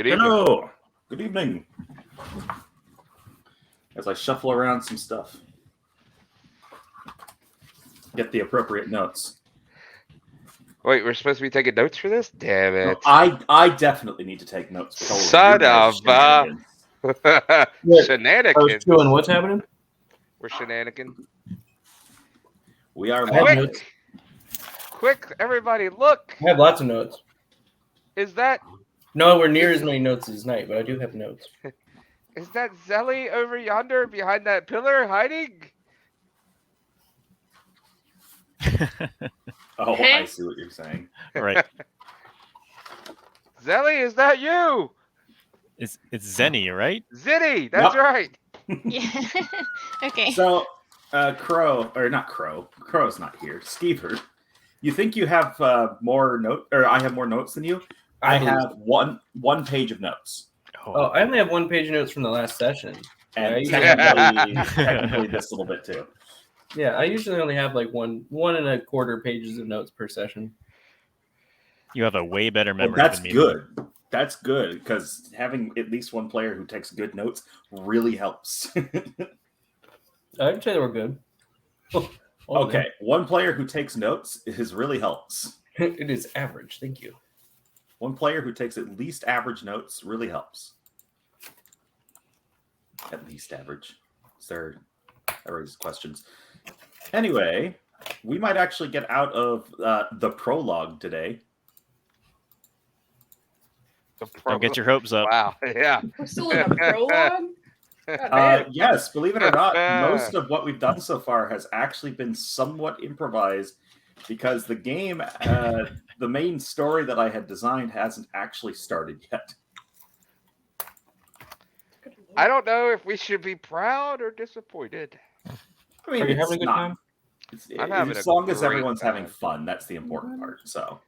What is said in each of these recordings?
Good evening. Hello. Good evening. As I shuffle around some stuff, get the appropriate notes. Wait, we're supposed to be taking notes for this? Damn No, it. I definitely need to take notes. with all of Son you guys' of shenanigans. Shenanigans. Doing what's happening? We're shenanigan. We are I have live. notes. Quick, everybody, look. I have lots of notes. Is that Nowhere near as many notes as Knight, but I do have notes. Zelly over yonder behind that pillar hiding? Oh, I see what you're saying. Right. Zelly, is that you? It's Zenny, right? Zitty, that's Yep. right. Yeah. Okay. So, Crow's not here. Skeever, you think you have more note, or I have more notes than you? I believe have one page of notes, Oh, I only have 1 page of notes from the last session. and Yeah, technically this little bit too. Yeah, I usually only have like one and a quarter pages of notes per session. You have a way better Well, memory that's than me. good. That's good because having at least one player who takes good notes really helps. I'd say they were good. Okay, one player who takes notes really helps. It is average. Thank you. One player who takes at least average notes really helps. At least average. Sir, that raises questions. Anyway, we might actually get out of the prologue today. Don't get your hopes up. Wow, yeah. We're still in a prologue? God damn. Yes, believe it or not, most of what we've done so far has actually been somewhat improvised because the game, the main story that I had designed hasn't actually started yet. I don't know if we should be proud or disappointed. I mean, Are you it's having a good not- time? I'm having as a long as great everyone's having time. fun, that's the important part. So,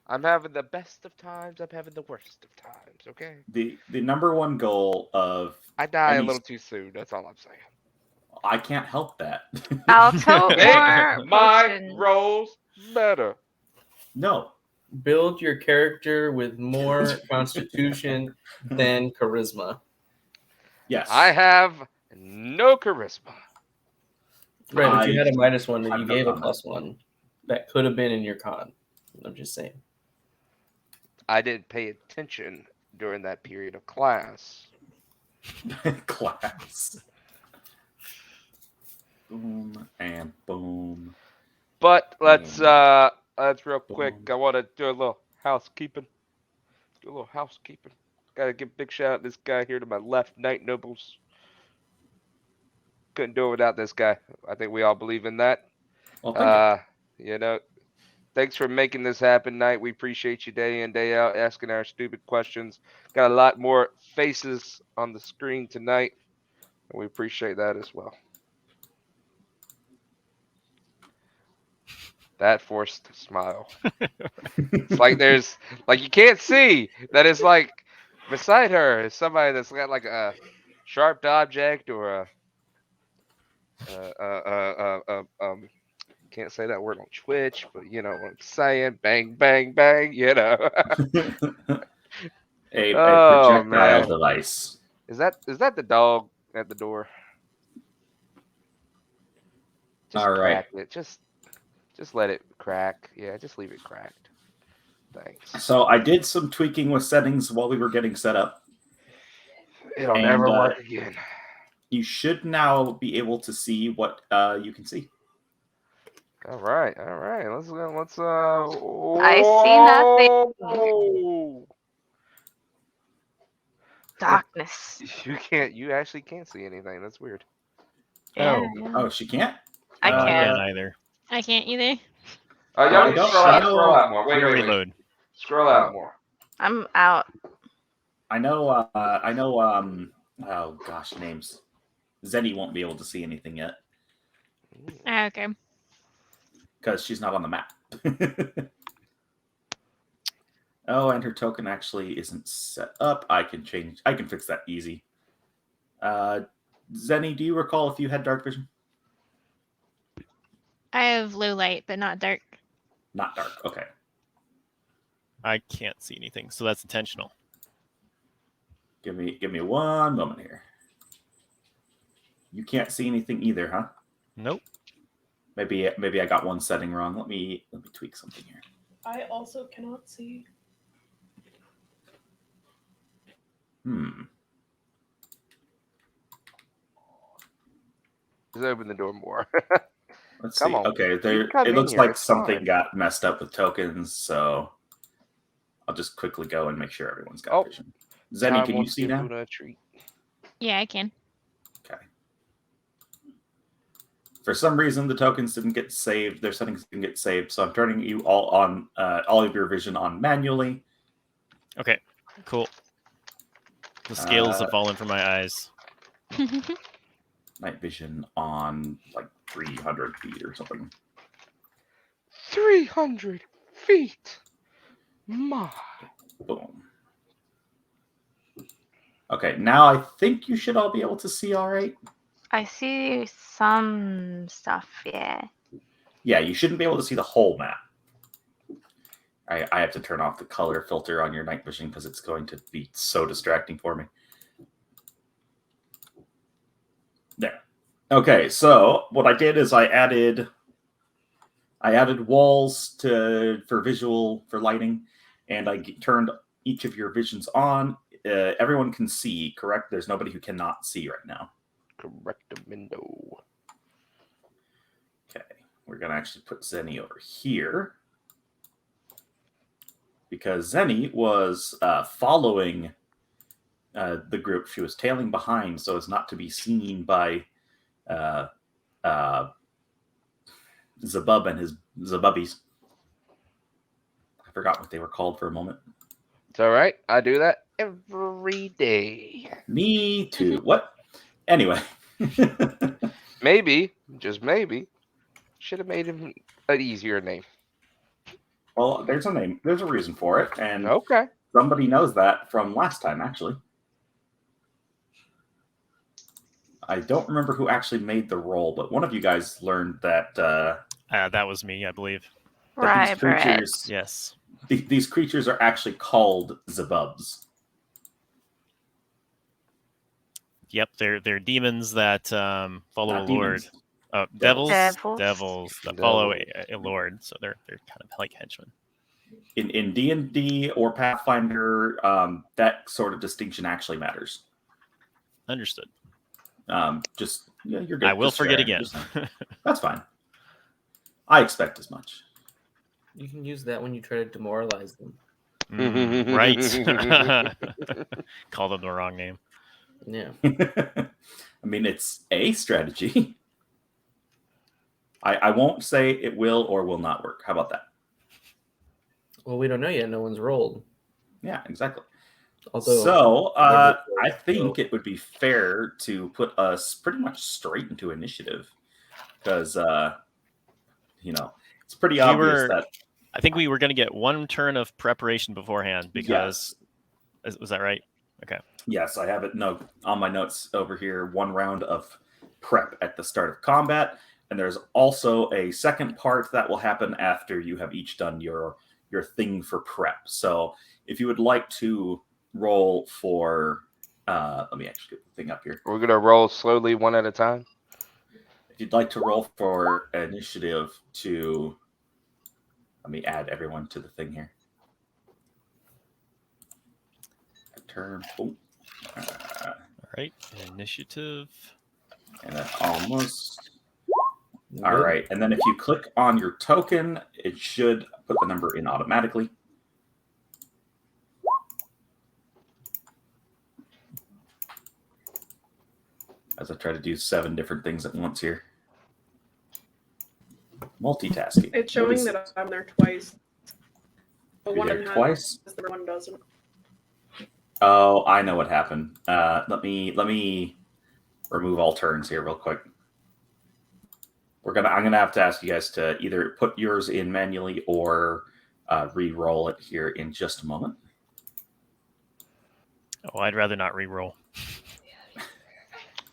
I'm having the best of times. I'm having the worst of times. Okay. the number one goal of I die a Any- little too soon. That's all I'm saying. I can't help that. I'll tote Make more my potions. rolls better. No, Build your character with more constitution than charisma. yes, I have no charisma. Right, but you I- had a -1 that I've you no gave a comment. +1. That could have been in your con. I'm just saying. I didn't pay attention during that period of class. class. Boom and boom. But let's real quick. Boom. I want to do a little housekeeping. Gotta give a big shout out to this guy here to my left, Knight Nobles. Couldn't do it without this guy. I think we all believe in that. Well, thank you. You know, thanks for making this happen, Knight. We appreciate you day in, day out, asking our stupid questions. Got a lot more faces on the screen tonight, and we appreciate that as well. That forced smile. It's like there's, like, you can't see that it's like beside her is somebody that's got like a sharp object or can't say that word on Twitch, but you know what I'm saying. Bang, bang, bang, you know. a Oh, projectile man. device. Is that the dog at the door? Just All right. crack it. Just let it crack. Yeah, just leave it cracked. Thanks. So I did some tweaking with settings while we were getting set up. It'll and, never work again. You should now be able to see what you can see. All right. Let's I see nothing. Darkness. You actually can't see anything. That's weird. Yeah, Oh, she can't? I I can't. can't either. I can't either. Y'all I need to don't- scroll I out. know- Scroll out more. I'm gonna Wait. reload. Scroll out more. I'm out. I know. Oh gosh, names. Zenny won't be able to see anything yet Okay. because she's not on the map. Oh, and her token actually isn't set up. I can fix that easy. Zenny, do you recall if you had dark vision? I have low light, but not dark. Not dark. Okay. I can't see anything, so that's intentional. Give me 1 moment here. You can't see anything either, huh? Nope. Maybe I got one setting wrong. Let me tweak something here. I also cannot see. Just open the door more. Let's Come see. on. Okay, You come it in looks here, like it's something fine. got messed up with tokens, so I'll just quickly go and make sure everyone's got Oh. vision. Zenny, Time can you wants to see give now? Luna a treat. Yeah, I can. Okay. For some reason, the tokens didn't get saved. Their settings didn't get saved, so I'm turning you all on, all of your vision on manually. Okay, cool. The scales have fallen from my eyes. Night vision on like 300 feet or something. 300 feet. My. Boom. Okay, now I think you should all be able to see all right. I see some stuff, yeah. Yeah, you shouldn't be able to see the whole map. I have to turn off the color filter on your night vision because it's going to be so distracting for me. There. Okay, so what I did is I added walls for lighting, and I turned each of your visions on. Everyone can see, correct? There's nobody who cannot see right now. Correctamundo. Okay, we're going to actually put Zenny over here because Zenny was following the group. She was tailing behind so as not to be seen by Zabub and his Zabubbies. I forgot what they were called for a moment. It's all right. I do that every day. Me too. What? Anyway. Maybe, just maybe, should have made him an easier name. Well, there's a name. There's a reason for it, and Okay. somebody knows that from last time, actually. I don't remember who actually made the roll, but one of you guys learned that That was me, I believe. that Right, right. creatures, Yes. these creatures are actually called Zabubs. Yep, they're demons that follow Not a lord. demons. Devils Devils. that follow a lord, so they're kind of like henchmen. In D&D or Pathfinder, that sort of distinction actually matters. Understood. Just you're good. I will Just forget sharing. again. That's fine. I expect as much. You can use that when you try to demoralize them. Right. Call them the wrong name. Yeah. I mean, it's a strategy. I won't say it will or will not work. How about that? Well, we don't know yet. No one's rolled. Yeah, exactly. Although, So never I rolled, think so- it would be fair to put us pretty much straight into initiative because it's pretty obvious that I think we were going to get one turn of preparation beforehand because was that right? Okay. yes, I have it on my notes over here. 1 round of prep at the start of combat, and there's also a second part that will happen after you have each done your thing for prep. So if you would like to roll for, let me actually get the thing up here. We're gonna roll slowly, one at a time. If you'd like to roll for initiative to, let me add everyone to the thing here. Turn. Oh. All right. Initiative. And then almost. All right. And then if you click on your token, it should put the number in automatically. As I try to do 7 different things at once here. Multitasking. It's showing that I'm there twice. But You're one there of them twice? has, the other one doesn't. Oh, I know what happened. Let me remove all turns here real quick. I'm gonna have to ask you guys to either put yours in manually or re-roll it here in just a moment. Oh, I'd rather not re-roll.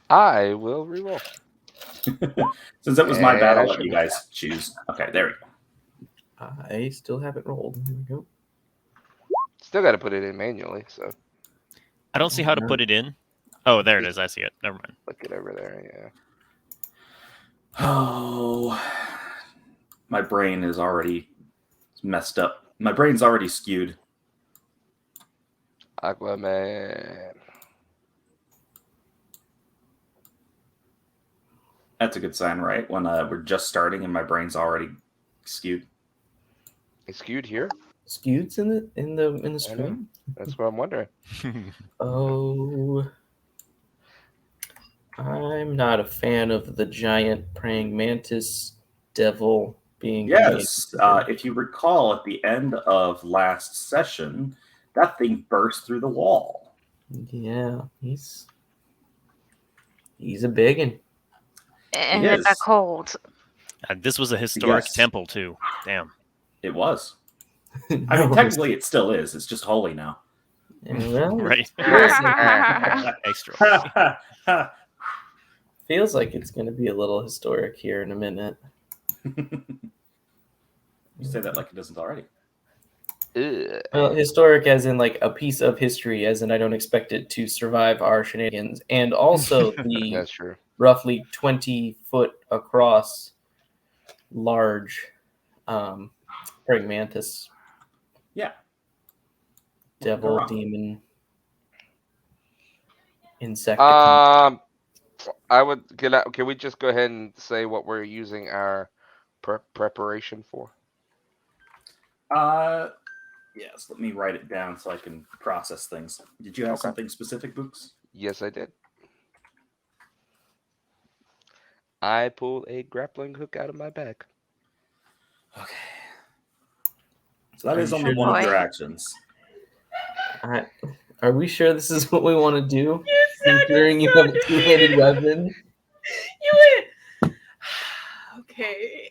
I will reroll. Since it was my And bad, I I'll let should you have guys choose. Okay, there we go. I still haven't rolled. Here we go. Still got to put it in manually. So I don't see how to put it in. Oh, there it is. I see it. Never mind. look it over there. Oh, my brain is already messed up. My brain's already skewed. Yeah. Aquaman. That's a good sign, right? When we're just starting and my brain's already skewed. It's skewed here. Skeweds in the I know. stream. That's what I'm wondering. Oh, I'm not a fan of the giant praying mantis devil being. Yes, if you recall, at the end of last session, that thing burst through the wall. Yeah, he's a biggin. And It it's a is. cold. This was a historic Yes. temple too. Damn. It was. I mean, technically, it still is. It's just holy now. Right. Extra. Feels like it's going to be a little historic here in a minute. You say that like it doesn't already. Ugh. Well, historic as in like a piece of history, as in I don't expect it to survive our shenanigans, and also the That's true. roughly 20-foot across large praying mantis. Yeah. Devil, Wrong. demon, insect. I would can we just go ahead and say what we're using our preparation for? Yes, let me write it down so I can process things. Did you have Okay. something specific, Books? Yes, I did. I pulled a grappling hook out of my bag. Okay. So that Are is you only sure? one of your Boy. actions. Are we sure this is what we want to do? You sounded Considering you so have a two-handed defeated. weapon. You went. Okay.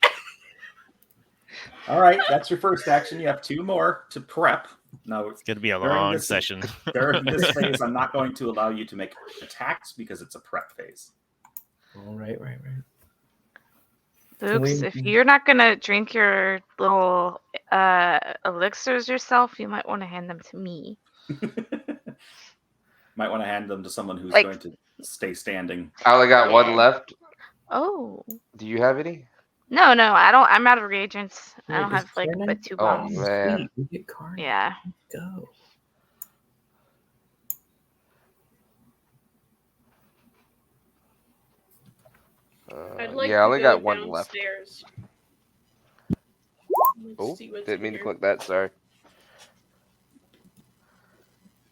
All right, that's your first action. You have 2 more to prep. Now, It's gonna be a During long this- session. during this phase, I'm not going to allow you to make attacks because it's a prep phase. Oh, right. Books, we- if you're not gonna drink your little elixirs yourself, you might want to hand them to me. Might want to hand them to someone who's Like- going to stay standing. I only got one left. Oh. Do you have any? No, I don't. I'm out of reagents. I Wait, don't is have like Karen but 2 Oh, bombs. man. Sweet, we get cards. Yeah. Go. I'd like Yeah, I to only go got one left. downstairs. Let's Oh, see what's didn't mean to here. click that. Sorry.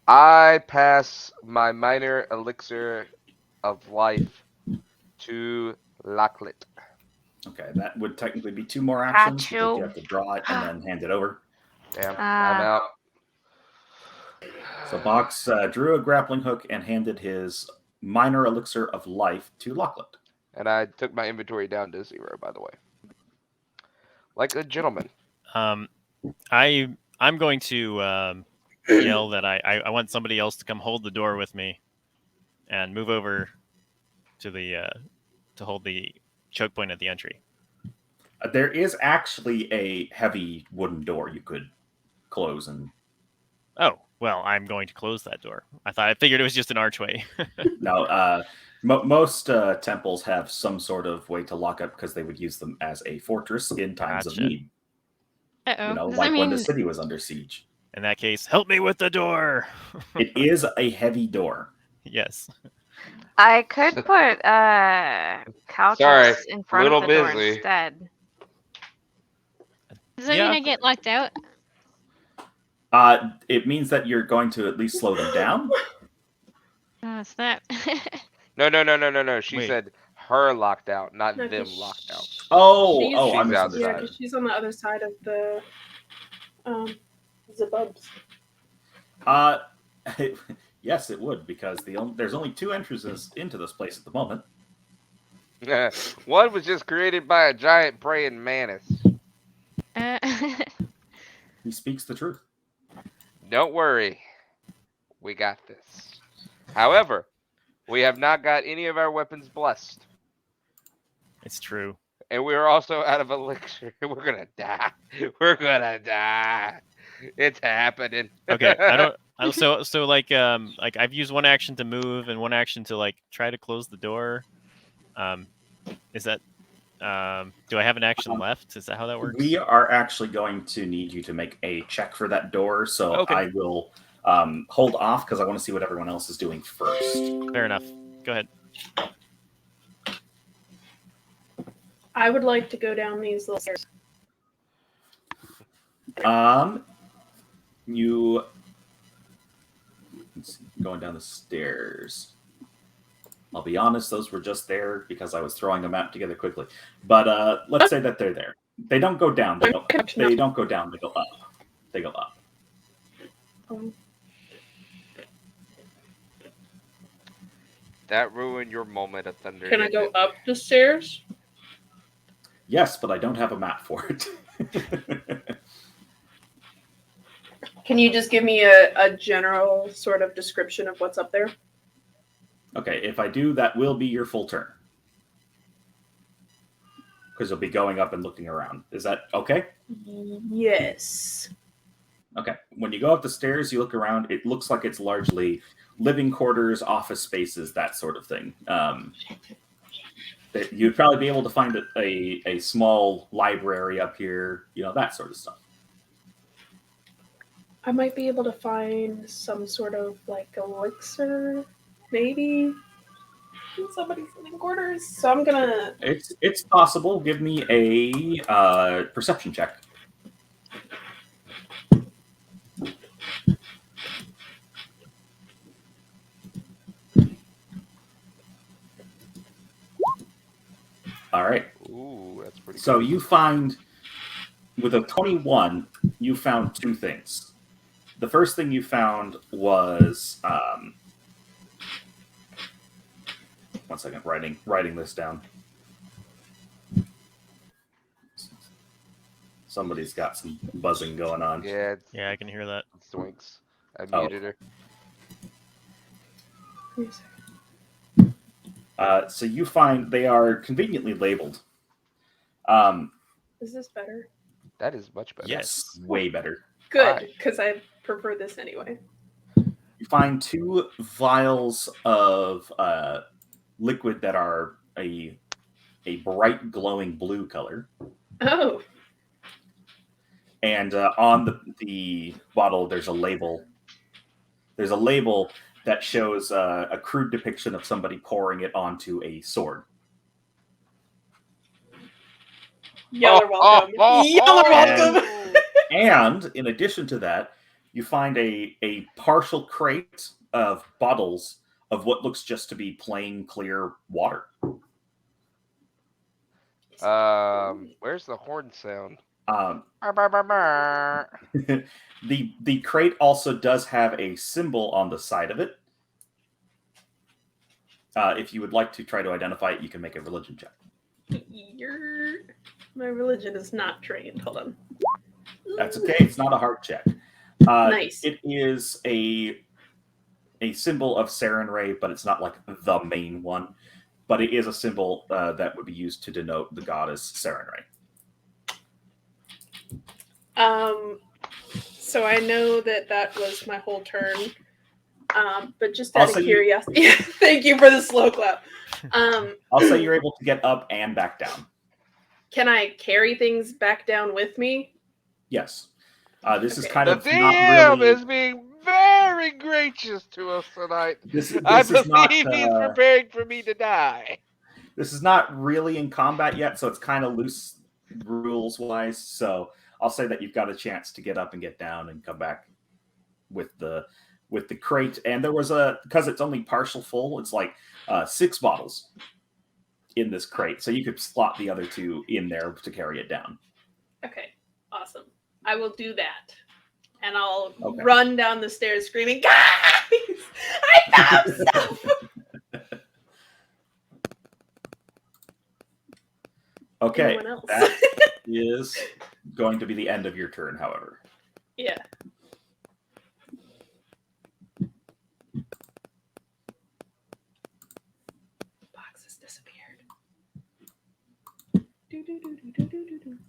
I pass my minor elixir of life to Locklet. Okay, that would technically be 2 more actions because Achoo. you have to draw it and then hand it over. Damn, I'm Ah. out. So Box drew a grappling hook and handed his minor elixir of life to Locklet. And I took my inventory down to 0, by the way. Like a gentleman. I'm going to yell that I want somebody else to come hold the door with me, and move over to the to hold the choke point at the entry. There is actually a heavy wooden door you could close and Oh well, I'm going to close that door. I figured it was just an archway. no. Most temples have some sort of way to lock up because they would use them as a fortress in times of Gotcha. need. Uh-oh. You know, Does like that when mean the city was under siege. In that case, help me with the door. It is a heavy door. Yes. I could put couches Sorry, in front little of the door busy. instead. Does that Yeah. mean I get locked out? It means that you're going to at least slow them down. Oh, snap. No. She Wait. said her locked out, not No, them 'cause locked out. she's- Oh, She's- I She's misunderstood. outside. Yeah, because she's on the other side of the Zabubs. Yes, it would because there's only 2 entrances into this place at the moment. One was just created by a giant praying mantis. He speaks the truth. Don't worry. We got this. However, we have not got any of our weapons blessed. It's true. And we are also out of elixir. We're gonna die. We're gonna die. It's happening. Okay, I don't. So like I've used one action to move and one action to like try to close the door. Is that do I have an action left? Is that how that works? We are actually going to need you to make a check for that door, so Okay. I will hold off because I want to see what everyone else is doing first. Fair enough. Go ahead. I would like to go down these little stairs. You let's see, going down the stairs. I'll be honest; those were just there because I was throwing a map together quickly. But let's say that they're there. They don't go down. They don't go down. They go up. They go up. That ruined your moment of thunder. Can I didn't go it? up the stairs? Yes, but I don't have a map for it. Can you just give me a general sort of description of what's up there? Okay, if I do, that will be your full turn. Because you'll be going up and looking around. Is that okay? Yes. Okay. When you go up the stairs, you look around. It looks like it's largely living quarters, office spaces, that sort of thing. That you'd probably be able to find a small library up here, that sort of stuff. I might be able to find some sort of like elixir, maybe in somebody's living quarters. So I'm gonna. It's possible. Give me a perception check. All right. Ooh, that's pretty. So good. you find, with a 21, you found two things. The first thing you found was, one second, writing this down. Somebody's got some buzzing going on. Yeah, Yeah, I can hear that. it's Zoinks. I Oh. muted her. So you find they are conveniently labeled. Is this better? That is much better. Yes, way better. Good, Alright. because I prefer this anyway. You find two vials of liquid that are a bright glowing blue color, Oh, and on the bottle there's a label. There's a label that shows a crude depiction of somebody pouring it onto a sword. y'all are welcome. Y'all are welcome. And in addition to that, you find a partial crate of bottles of what looks just to be plain clear water. Where's the horn sound? Um, Brr, brr, brr, brr. the crate also does have a symbol on the side of it. If you would like to try to identify it, you can make a religion check. My religion is not trained. Hold on. That's okay. It's not a hard check. Nice. It is a symbol of Sarenrae, but it's not like the main one. But it is a symbol that would be used to denote the goddess Sarenrae. So I know that was my whole turn. But just out Also, of curiosity, thank you for the slow clap. I'll say you're able to get up and back down. Can I carry things back down with me? Yes. This is Okay. kind The of not DM really. is being very gracious to us tonight. This I is not. believe he's preparing for me to die. This is not really in combat yet, so it's kind of loose rules wise. So I'll say that you've got a chance to get up and get down and come back with the crate. And there was because it's only partial full, it's like 6 bottles in this crate, so you could slot the other 2 in there to carry it down. Okay, awesome. I will do that. And I'll Okay. run down the stairs screaming, guys! I found stuff! Okay, Anyone else? that is going to be the end of your turn, however. Yeah. Box has disappeared.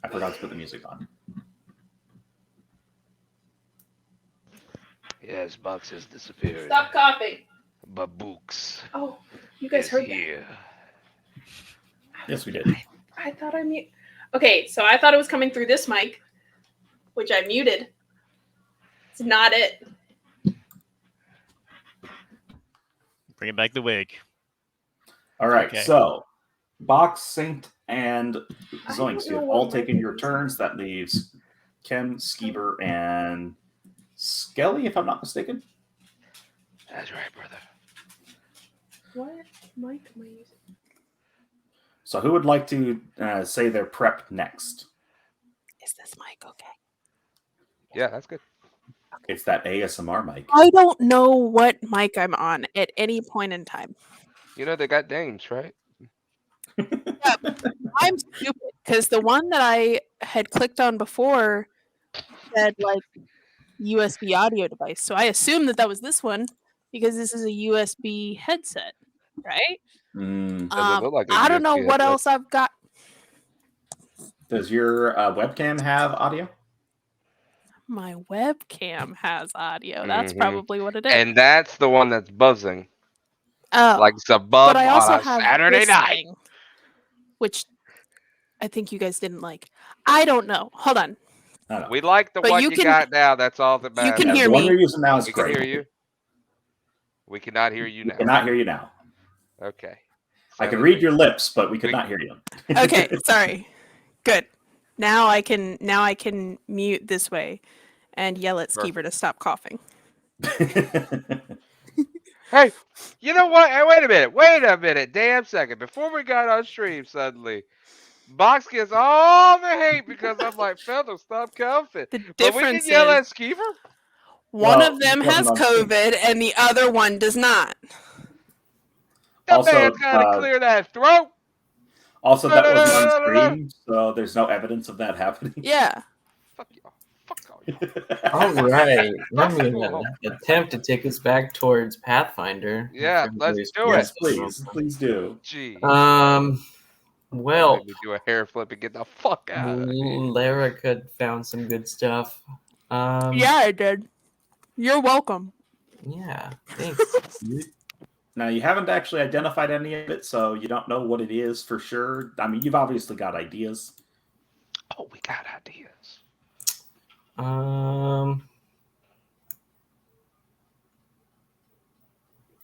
I forgot to put the music on. Yes, Box has disappeared. Stop coughing. But Books Oh, you guys is heard that? here. Yes, we did. I thought I mute. Okay, so I thought it was coming through this mic, which I muted. It's not it. Bring back the wig. All right, Okay. so Box, Saint, and I Zoinks, don't you know have what all my taken your name is. turns. That leaves Kem, Skeever, and Skelly, if I'm not mistaken. That's right, brother. What mic am I using? So who would like to say their prep next? Is this mic okay? Yeah, that's good. It's that ASMR mic. I don't know what mic I'm on at any point in time. You know they got names, right? I'm stupid because the one that I had clicked on before said like USB audio device. So I assumed that was this one because this is a USB headset, right? Mm, Doesn't look like a I don't know USB what headset. else I've got. does your webcam have audio? My webcam has audio. That's Mhm. probably what it is. And that's the one that's buzzing. Oh, Like it's a bub but I also on a have Saturday this night. thing, which I think you guys didn't like. I don't know. Hold on. I don't know. We like the But one you you can- got now. That's all that you matters. can hear the one me. we're using now is We can great. hear you. We cannot hear you We now. cannot hear you now. Okay. I can Sounded read like- your lips, but we could We- not hear you. Okay, sorry. Good. Now I can mute this way and yell at Skeever Perfect. to stop coughing. Hey, you know what? Hey, wait a minute. Wait a minute. Damn second. Before we got on stream suddenly, Box gets all the hate because I'm like, Feather, stop coughing. The But we can difference yell is at Skeever? one Well, of them it has wasn't on stream. COVID and the other one does not. That Also, man's got to clear that throat. Also, that wasn't on stream, so there's no evidence of that happening. Yeah. Fuck y'all. Fuck all y'all. All right, let me Fuck. attempt to take us back towards Pathfinder. Yeah, If let's everybody's do it. Yes, pleased. please do. Gee. Well, Let me do a hair flip and get the fuck out of here. Lara could found some good stuff. Yeah, I did. You're welcome. Yeah, thanks. dude. Now, you haven't actually identified any of it, so you don't know what it is for sure. I mean, you've obviously got ideas. Oh, we got ideas.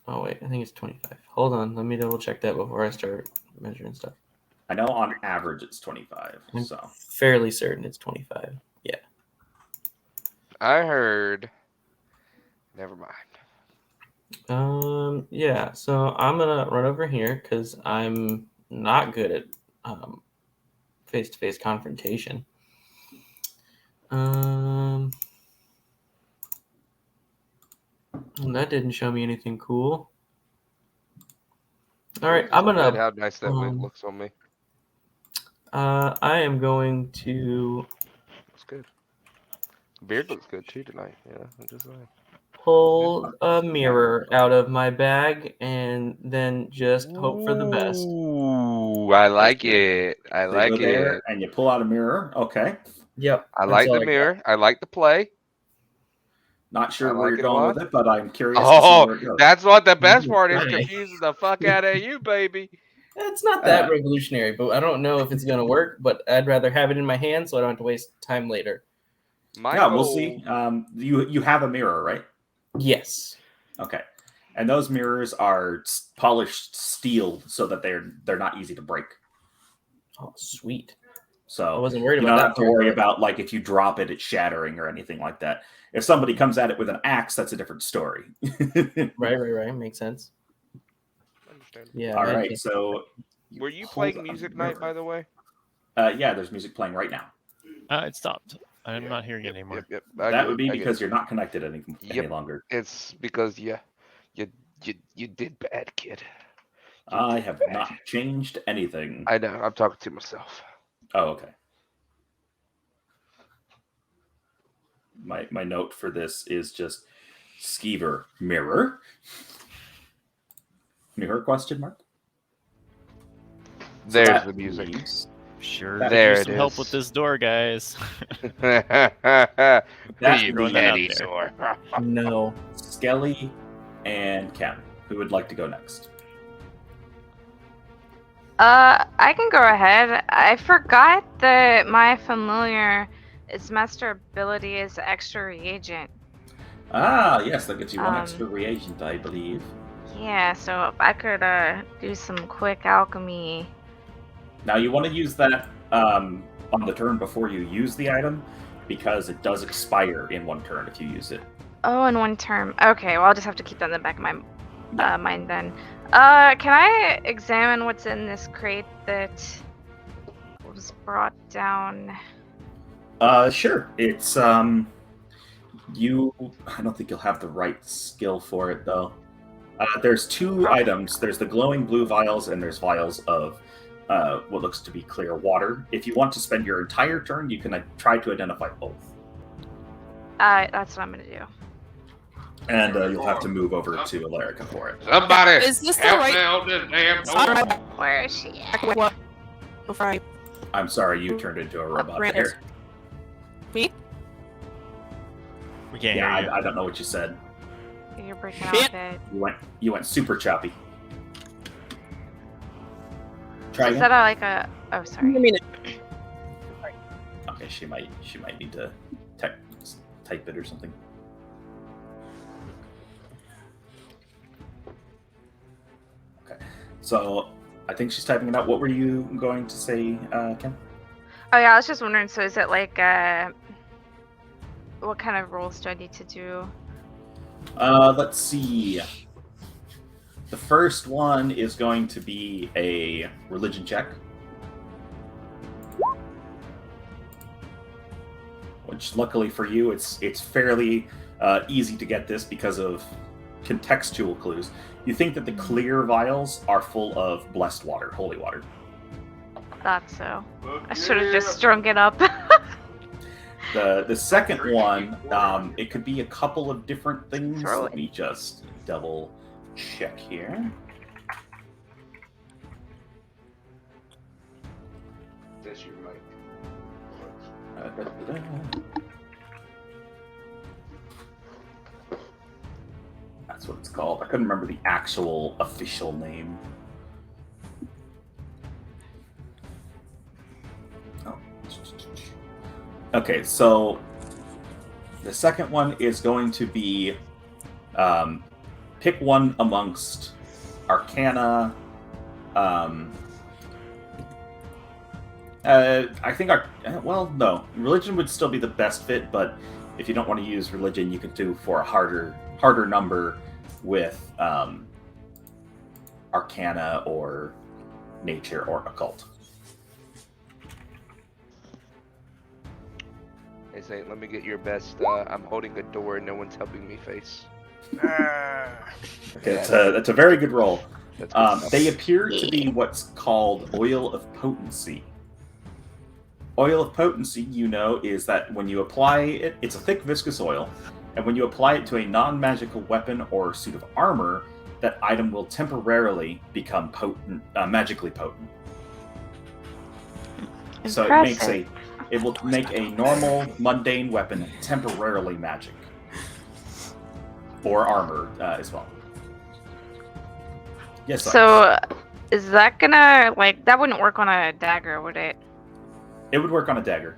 Oh wait, I think it's 25. Hold on, let me double check that before I start measuring stuff. I know on average it's 25, so. Fairly certain it's 25. Yeah. I heard. Never mind. Yeah, so I'm gonna run over here because I'm not good at face-to-face confrontation. And that didn't show me anything cool. All right, I'm Look at gonna. how nice that wig um, looks on me. I am going to Looks good. Beard looks good too tonight. Yeah, I'm just saying. pull a mirror out of my bag and then just hope for the best. Ooh, I like it. I So you like go there it. and you pull out a mirror. Okay. Yep. I like the mirror. I like the play. Not sure I where like you're it a going lot. with it, but I'm curious to Oh, see where it goes. that's what the best part is, Right. confusing the fuck out of you, baby. It's not that Uh, revolutionary, but I don't know if it's gonna work. But I'd rather have it in my hand so I don't have to waste time later. My Yeah, goal, we'll see. You have a mirror, right? Yes. Okay. And those mirrors are polished steel so that they're not easy to break. Oh, sweet. I So wasn't worried you about don't that. have to part, worry but- about like if you drop it, it's shattering or anything like that. If somebody comes at it with an axe, that's a different story. Right. Makes sense. Understandable. Yeah. All I right. just- So Were you hold playing on, music mirror. night, by the way? Yeah, there's music playing right now. It stopped. I'm not hearing it anymore. Yep. I That get would it, be I get because it. you're not connected any Yep. longer. It's because you did bad, kid. You I did have bad. not changed anything. I know. I'm talking to myself. Oh, okay. My note for this is just Skeever mirror. Mirror question mark? So There's that the music. leaves Sure. That- could There use it some help with is. this door, guys. That Be throwing that out ready, there. Sor. No. Skelly and Ken. Who would like to go next? I can go ahead. I forgot that my familiar, its master ability is extra reagent. Ah, yes, that gets you one Um, extra reagent, I believe. Yeah, so if I could do some quick alchemy. Now you want to use that on the turn before you use the item, because it does expire in one turn if you use it. Oh, in one term. Okay, well I'll just have to keep that in the back of my mind then. Can I examine what's in this crate that was brought down? Sure. It's you. I don't think you'll have the right skill for it though. There's two items. There's the glowing blue vials, and there's vials of what looks to be clear water. If you want to spend your entire turn, you can try to identify both. That's what I'm gonna do. And you'll have to move over to Alarica for it. Somebody Is this the help right- me on this damn Sorry. door. Where is she at? What? Before I I'm sorry, you turned into a robot Brandon. there. me? We can't Yeah, hear you. I don't know what you said. You're breaking out Shit. a bit. You went super choppy. Try Is again. that like a? Oh, I sorry. mean, Okay, she might need to type it or something. Okay, so I think she's typing it out. What were you going to say, Ken? Oh yeah, I was just wondering. So is it like what kind of rolls do I need to do? Let's see. The first one is going to be a religion check. Which, luckily for you, it's fairly easy to get this because of contextual clues. You think that the clear vials are full of blessed water, holy water. Thought so. I should have just strung it up. The second one, it could be a couple of different things. Throw Let it. me just double check here. That's your mic. Da-da-da. That's what it's called. I couldn't remember the actual official name. Oh. Okay, so the second one is going to be pick one amongst Arcana. I think no, religion would still be the best fit, but if you don't want to use religion, you can do for a harder number with Arcana or Nature or Occult. Hey, Saint, let me get your best. I'm holding a door and no one's helping me face. Okay, that's a very good roll. That's good stuff. They appear to be what's called Oil of Potency. Oil of Potency, is that when you apply it, it's a thick, viscous oil, and when you apply it to a non-magical weapon or suit of armor, that item will temporarily become potent, magically potent. So it will make a normal, mundane weapon temporarily magic. Or armor as well. Yes. So is that gonna that wouldn't work on a dagger, would it? It would work on a dagger.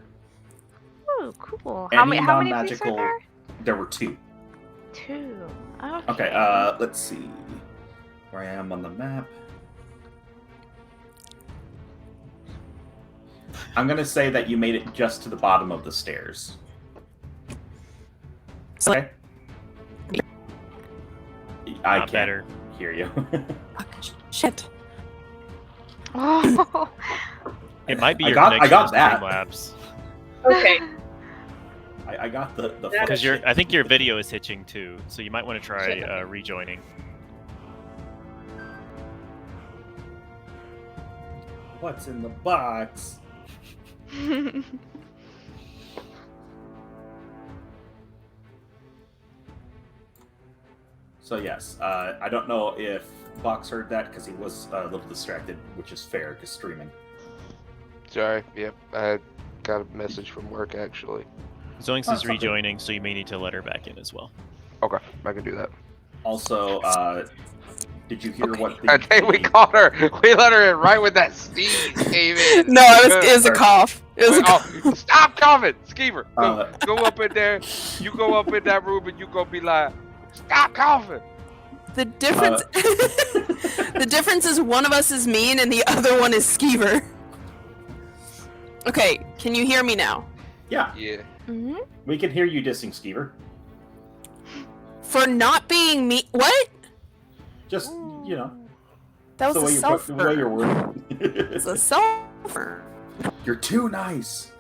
Oh, cool. How many pieces non-magical- are there? There were 2. 2. Okay, let's see where I am on the map. I'm gonna say that you made it just to the bottom of the stairs. Okay. I Not can't better. hear you. Shit. Oh. It might be I your got connection to that. Streamlabs. Okay. I got the Because I think your video is hitching too, so you might want to try rejoining. What's in the box? So yes, I don't know if Box heard that because he was a little distracted, which is fair because streaming. Sorry. Yep. I got a message from work actually. Zoinks Oh, is something. rejoining, so you may need to let her back in as well. Okay, I can do that. Also, did you hear what I think we caught her. We let her in right when that sneeze came in. No, it was a cough. It was a Oh, stop coughing, Skeever. Go, Uh, go up in there. You go up in that room and you gonna be like, stop coughing. The difference the difference is one of us is mean and the other one is Skeever. Okay, can you hear me now? Yeah, Yeah. Mm-hmm. we can hear you dissing Skeever. For not being mean. What? Just, you know, That the was way a you're self the way you're wording. It's a self You're too nice.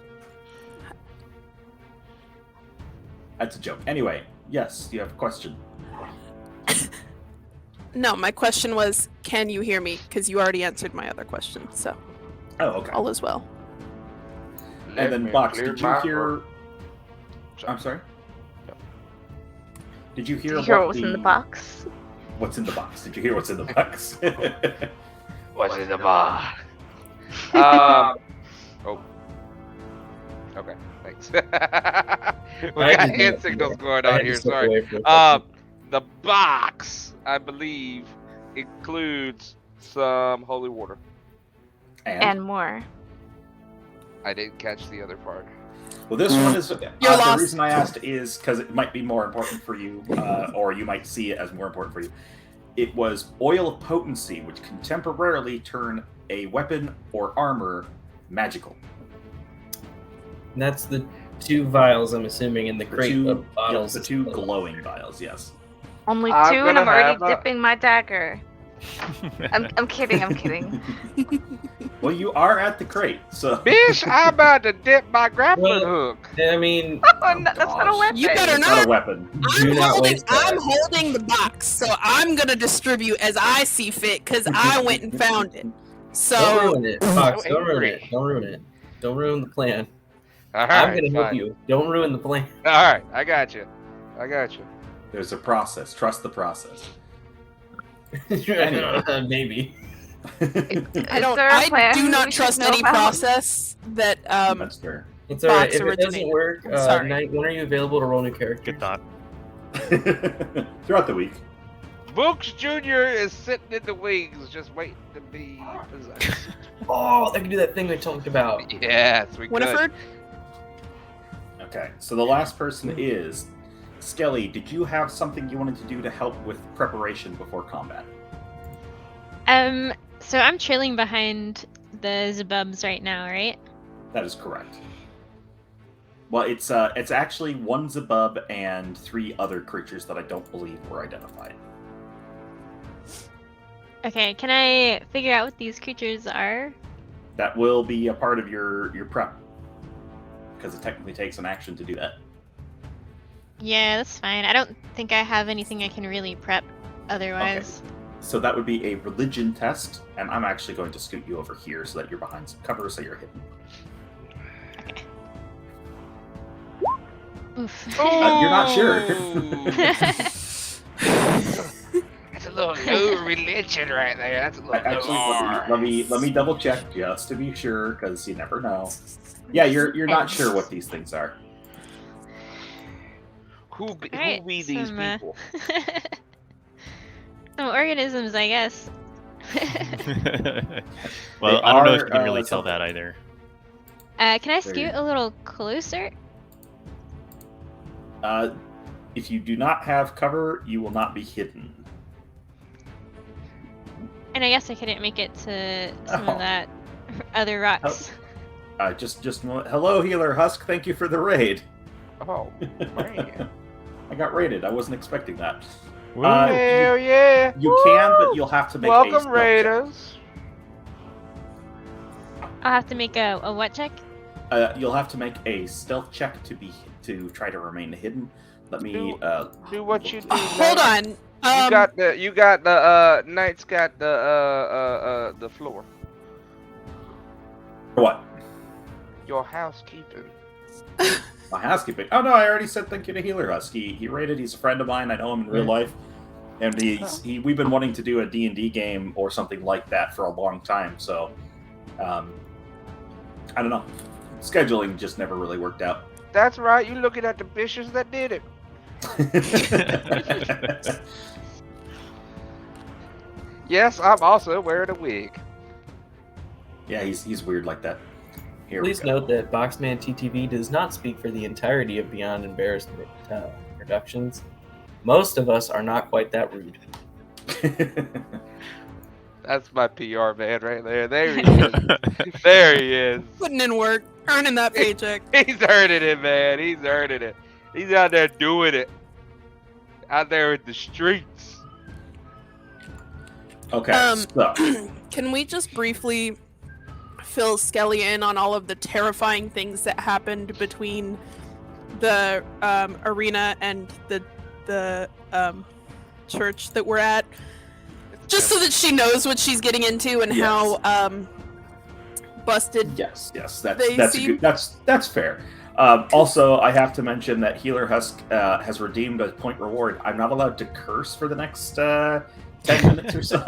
That's a joke. Anyway, yes, you have a question. No, my question was, can you hear me? Because you already answered my other question, so Oh, okay. all is well. Let And then, me Box, clear did you my hear? throat. I'm sorry. No. Did you hear, Did you hear what was in the box? What's in the box? Did you hear what's in the box? What's in the box? Oh. Okay. Thanks. We I got did hand not signals hear. going I on had to here. step Sorry. away for a second. The box, I believe, includes some holy water. And more. I didn't catch the other part. Well, this one is the lost. reason I asked is because it might be more important for you, or you might see it as more important for you. It was oil of potency, which can temporarily turn a weapon or armor magical. And that's the 2 vials, I'm assuming, in the The crate two, of bottles. the 2 glowing vials, yes. Only I'm 2 and gonna I'm already have a- dipping my dagger. I'm kidding, I'm kidding. Well, you are at the crate, so Bitch, I'm about to dip my grappling Well, hook. I mean, Oh, no, that's not a gosh. weapon. You better it's not a not. weapon. do not waste I'm that. holding the box, so I'm gonna distribute as I see fit because I went and found it. Don't So ruin it, Fox. So Don't ruin angry. it. Don't ruin it. Don't ruin the plan. All I'm right, gonna help fine. you. Don't ruin the plan. All right, I got you. There's a process. Trust the process. Anyway. Maybe. I don't. there a I plan do not we should trust know any about? process that That's fair. It's alright. Fox If it doesn't originated. work, Sorry. Knight, when are you available to roll new characters? Good thought. Throughout the week. Books Jr. is sitting in the wings, just waiting to be possessed. Oh, I can do that thing we talked about. Yes, we could. Winifred. Okay, so the last person is Skelly. Did you have something you wanted to do to help with preparation before combat? So I'm trailing behind the Zabubs right now, right? That is correct. Well, it's actually 1 Zabub and 3 other creatures that I don't believe were identified. Okay, can I figure out what these creatures are? That will be a part of your prep, because it technically takes an action to do that. Yeah, that's fine. I don't think I have anything I can really prep otherwise. So that would be a religion test, and I'm actually going to scoot you over here so that you're behind some cover, so you're hidden. Okay. Oof. You're not sure. That's a little low religion right there. That's a little Actually, low. let me double check just to be sure, because you never know. Yeah, you're not sure what these things are. Who be Alright, these some, people? Some organisms, I guess. Well, They I don't know if are, you can really tell something. that either. Can I There scoot you a little closer? If you do not have cover, you will not be hidden. And I guess I couldn't make it to some Oh. of that other rocks. Just hello, Healer Husk. Thank you for the raid. Oh, man. I got raided. I wasn't expecting that. Woo. Hell yeah. You can, but you'll have to make a Welcome, stealth check. Raiders. I'll have to make a what check? You'll have to make a stealth check to try to remain hidden. Let me. Do what you do. Hold Knight. on. You got the Knight's got the floor. What? Your housekeeping. My housekeeping. Oh no, I already said thank you to Healer Husk. He raided. He's a friend of mine. I know him in real life, and we've been wanting to do a D&D game or something like that for a long time. So, I don't know. Scheduling just never really worked out. That's right. You looking at the bitches that did it. Yes, I'm also wearing a wig. Yeah, he's weird like that. Here Please we go. note that Boxman TTV does not speak for the entirety of Beyond Embarrassment Productions. Most of us are not quite that rude. That's my PR man right there. There he is. There he is. Putting in work, earning that paycheck. He's earning it, man. He's earning it. He's out there doing it. Out there in the streets. Okay, Um, so Can we just briefly fill Skelly in on all of the terrifying things that happened between the arena and the church that we're at? Just so that she knows what she's getting into and how busted. yes, They that's seem- that's fair. Also, I have to mention that Healer Husk has redeemed a point reward. I'm not allowed to curse for the next 10 minutes or so.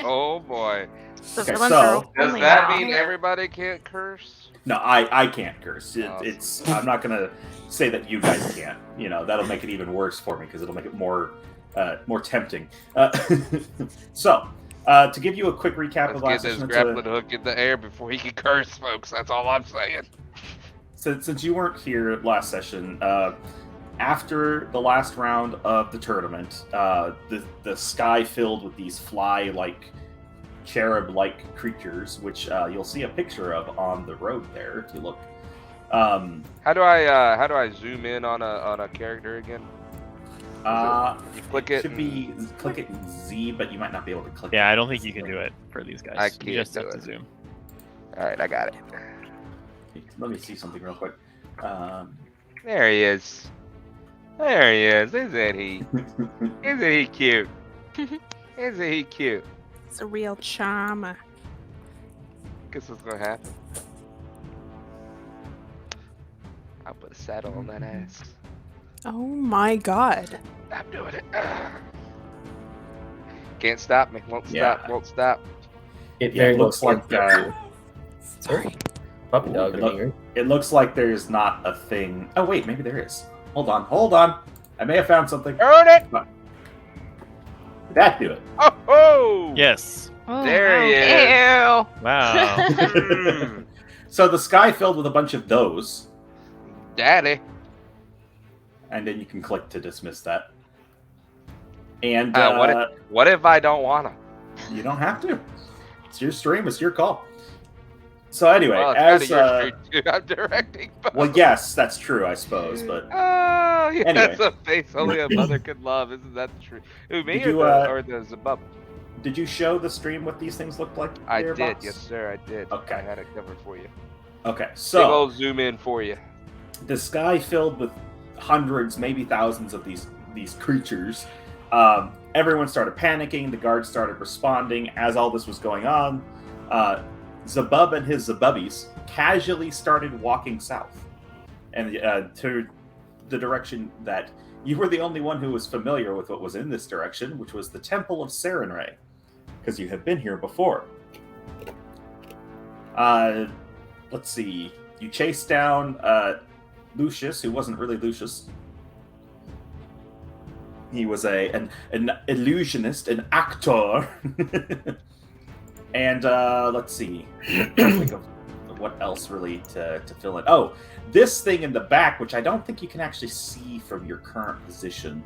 Oh boy. The Okay, villains so- are Does only that now. mean everybody can't curse? No, I can't curse. Awesome. It's I'm not gonna say that you guys can't. You know, that'll make it even worse for me because it'll make it more tempting. So, to give you a quick recap Let's of get last this session, grappling hook in the air before he can curse, folks. That's all I'm saying. since you weren't here last session, after the last round of the tournament, the sky filled with these fly-like, cherub-like creatures, which you'll see a picture of on the road there if you look. How do I zoom in on a character again? You click it. Should and- be click it Z, but you might not be able to click. Yeah, it. I don't think you can do it for these guys. I You can't just do have to it. zoom. All right, I got it. Let me see something real quick. There he is. There he is. Isn't he? Isn't he cute? Isn't he cute? It's a real charmer. Guess what's gonna happen? I'll put a saddle on that ass. Oh my god. I'm doing it. Can't stop me. Won't Yeah. stop. Won't stop. It Yeah, very it well looks like stands up to- Sorry. Puppy Ooh, dog it in look- here. it looks like there's not a thing. Oh wait, maybe there is. Hold on. I may have found something. Earn it. Did that do it? Oh ho! Yes. Oh, There he wow. is. Ew. Wow. Mm, So the sky filled with a bunch of those, Daddy. and then you can click to dismiss that. And What if I don't wanna? you don't have to. It's your stream. It's your call. So anyway, Well, it's as kinda your street, too. I'm directing. Both. well, yes, that's true, I suppose. But Oh, yeah, Anyway. that's a face only a mother could love. Isn't that true? Who, me Did or, you, the Zabub? did you show the stream what these things looked like? I there, did, Box? yes, sir, I did. Okay. I had it covered for you. Okay, Big so old zoom in for you. the sky filled with hundreds, maybe thousands of these creatures. Everyone started panicking. The guards started responding. As all this was going on, Zabub and his Zabubbies casually started walking south, and to the direction that you were the only one who was familiar with what was in this direction, which was the Temple of Sarenrae, because you have been here before. Let's see. You chased down Lucius, who wasn't really Lucius. He was an illusionist, an actor. And let's see. Think of what else really to fill in. Oh, this thing in the back, which I don't think you can actually see from your current position.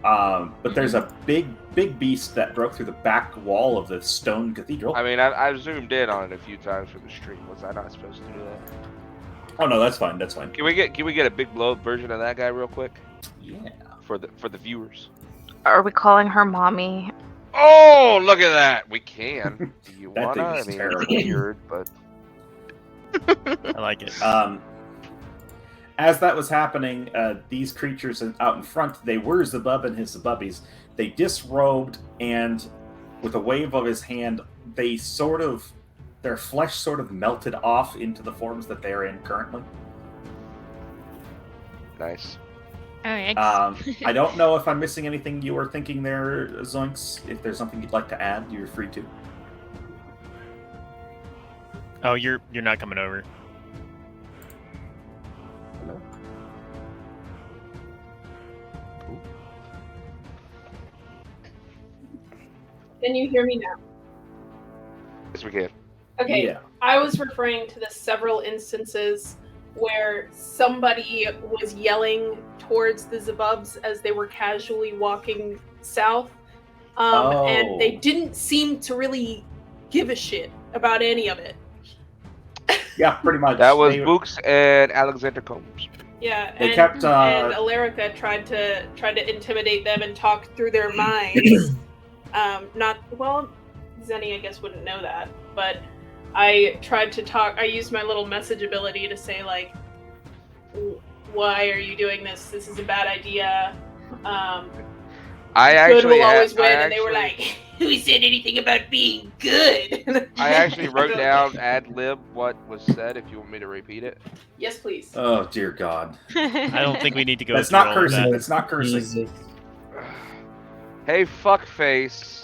But there's a big beast that broke through the back wall of the stone cathedral. I mean, I've zoomed in on it a few times for the stream. Was I not supposed to do that? Oh no, that's fine. That's fine. Can we get a big blow up version of that guy real quick Yeah. for the viewers? Are we calling her mommy? Oh, look at that! We can. Do you That thing wanna? is I mean, terrible. it's weird, but I like it. As that was happening, these creatures out in front, they were Zabub and his Zabubbies. They disrobed, and with a wave of his hand, their flesh sort of melted off into the forms that they're in currently. nice. Oh, yikes. I don't know if I'm missing anything you were thinking there, Zoinks. If there's something you'd like to add, you're free to. Oh, you're not coming over. Hello? Cool. Can you hear me now? Yes, we can. Okay. Yeah. I was referring to the several instances where somebody was yelling towards the Zabubs as they were casually walking south. And they Oh. didn't seem to really give a shit about any of it. Yeah, pretty much. That was They- Books and Alexander Combs. Yeah, They and, kept, and Alerica tried to intimidate them and talk through their minds. Not well, Zenny I guess wouldn't know that, but I tried to talk. I used my little message ability to say like, "Why are you doing this? This is a bad idea." I Good actually, will always I win, and they were actually- like, "Who said anything about being good?" I actually wrote down ad lib what was said. If you want me to repeat it. Yes, please. Oh dear God. I don't think we need to go. That's through not all of cursing. that. That's not cursing. Jesus. Hey, fuck face,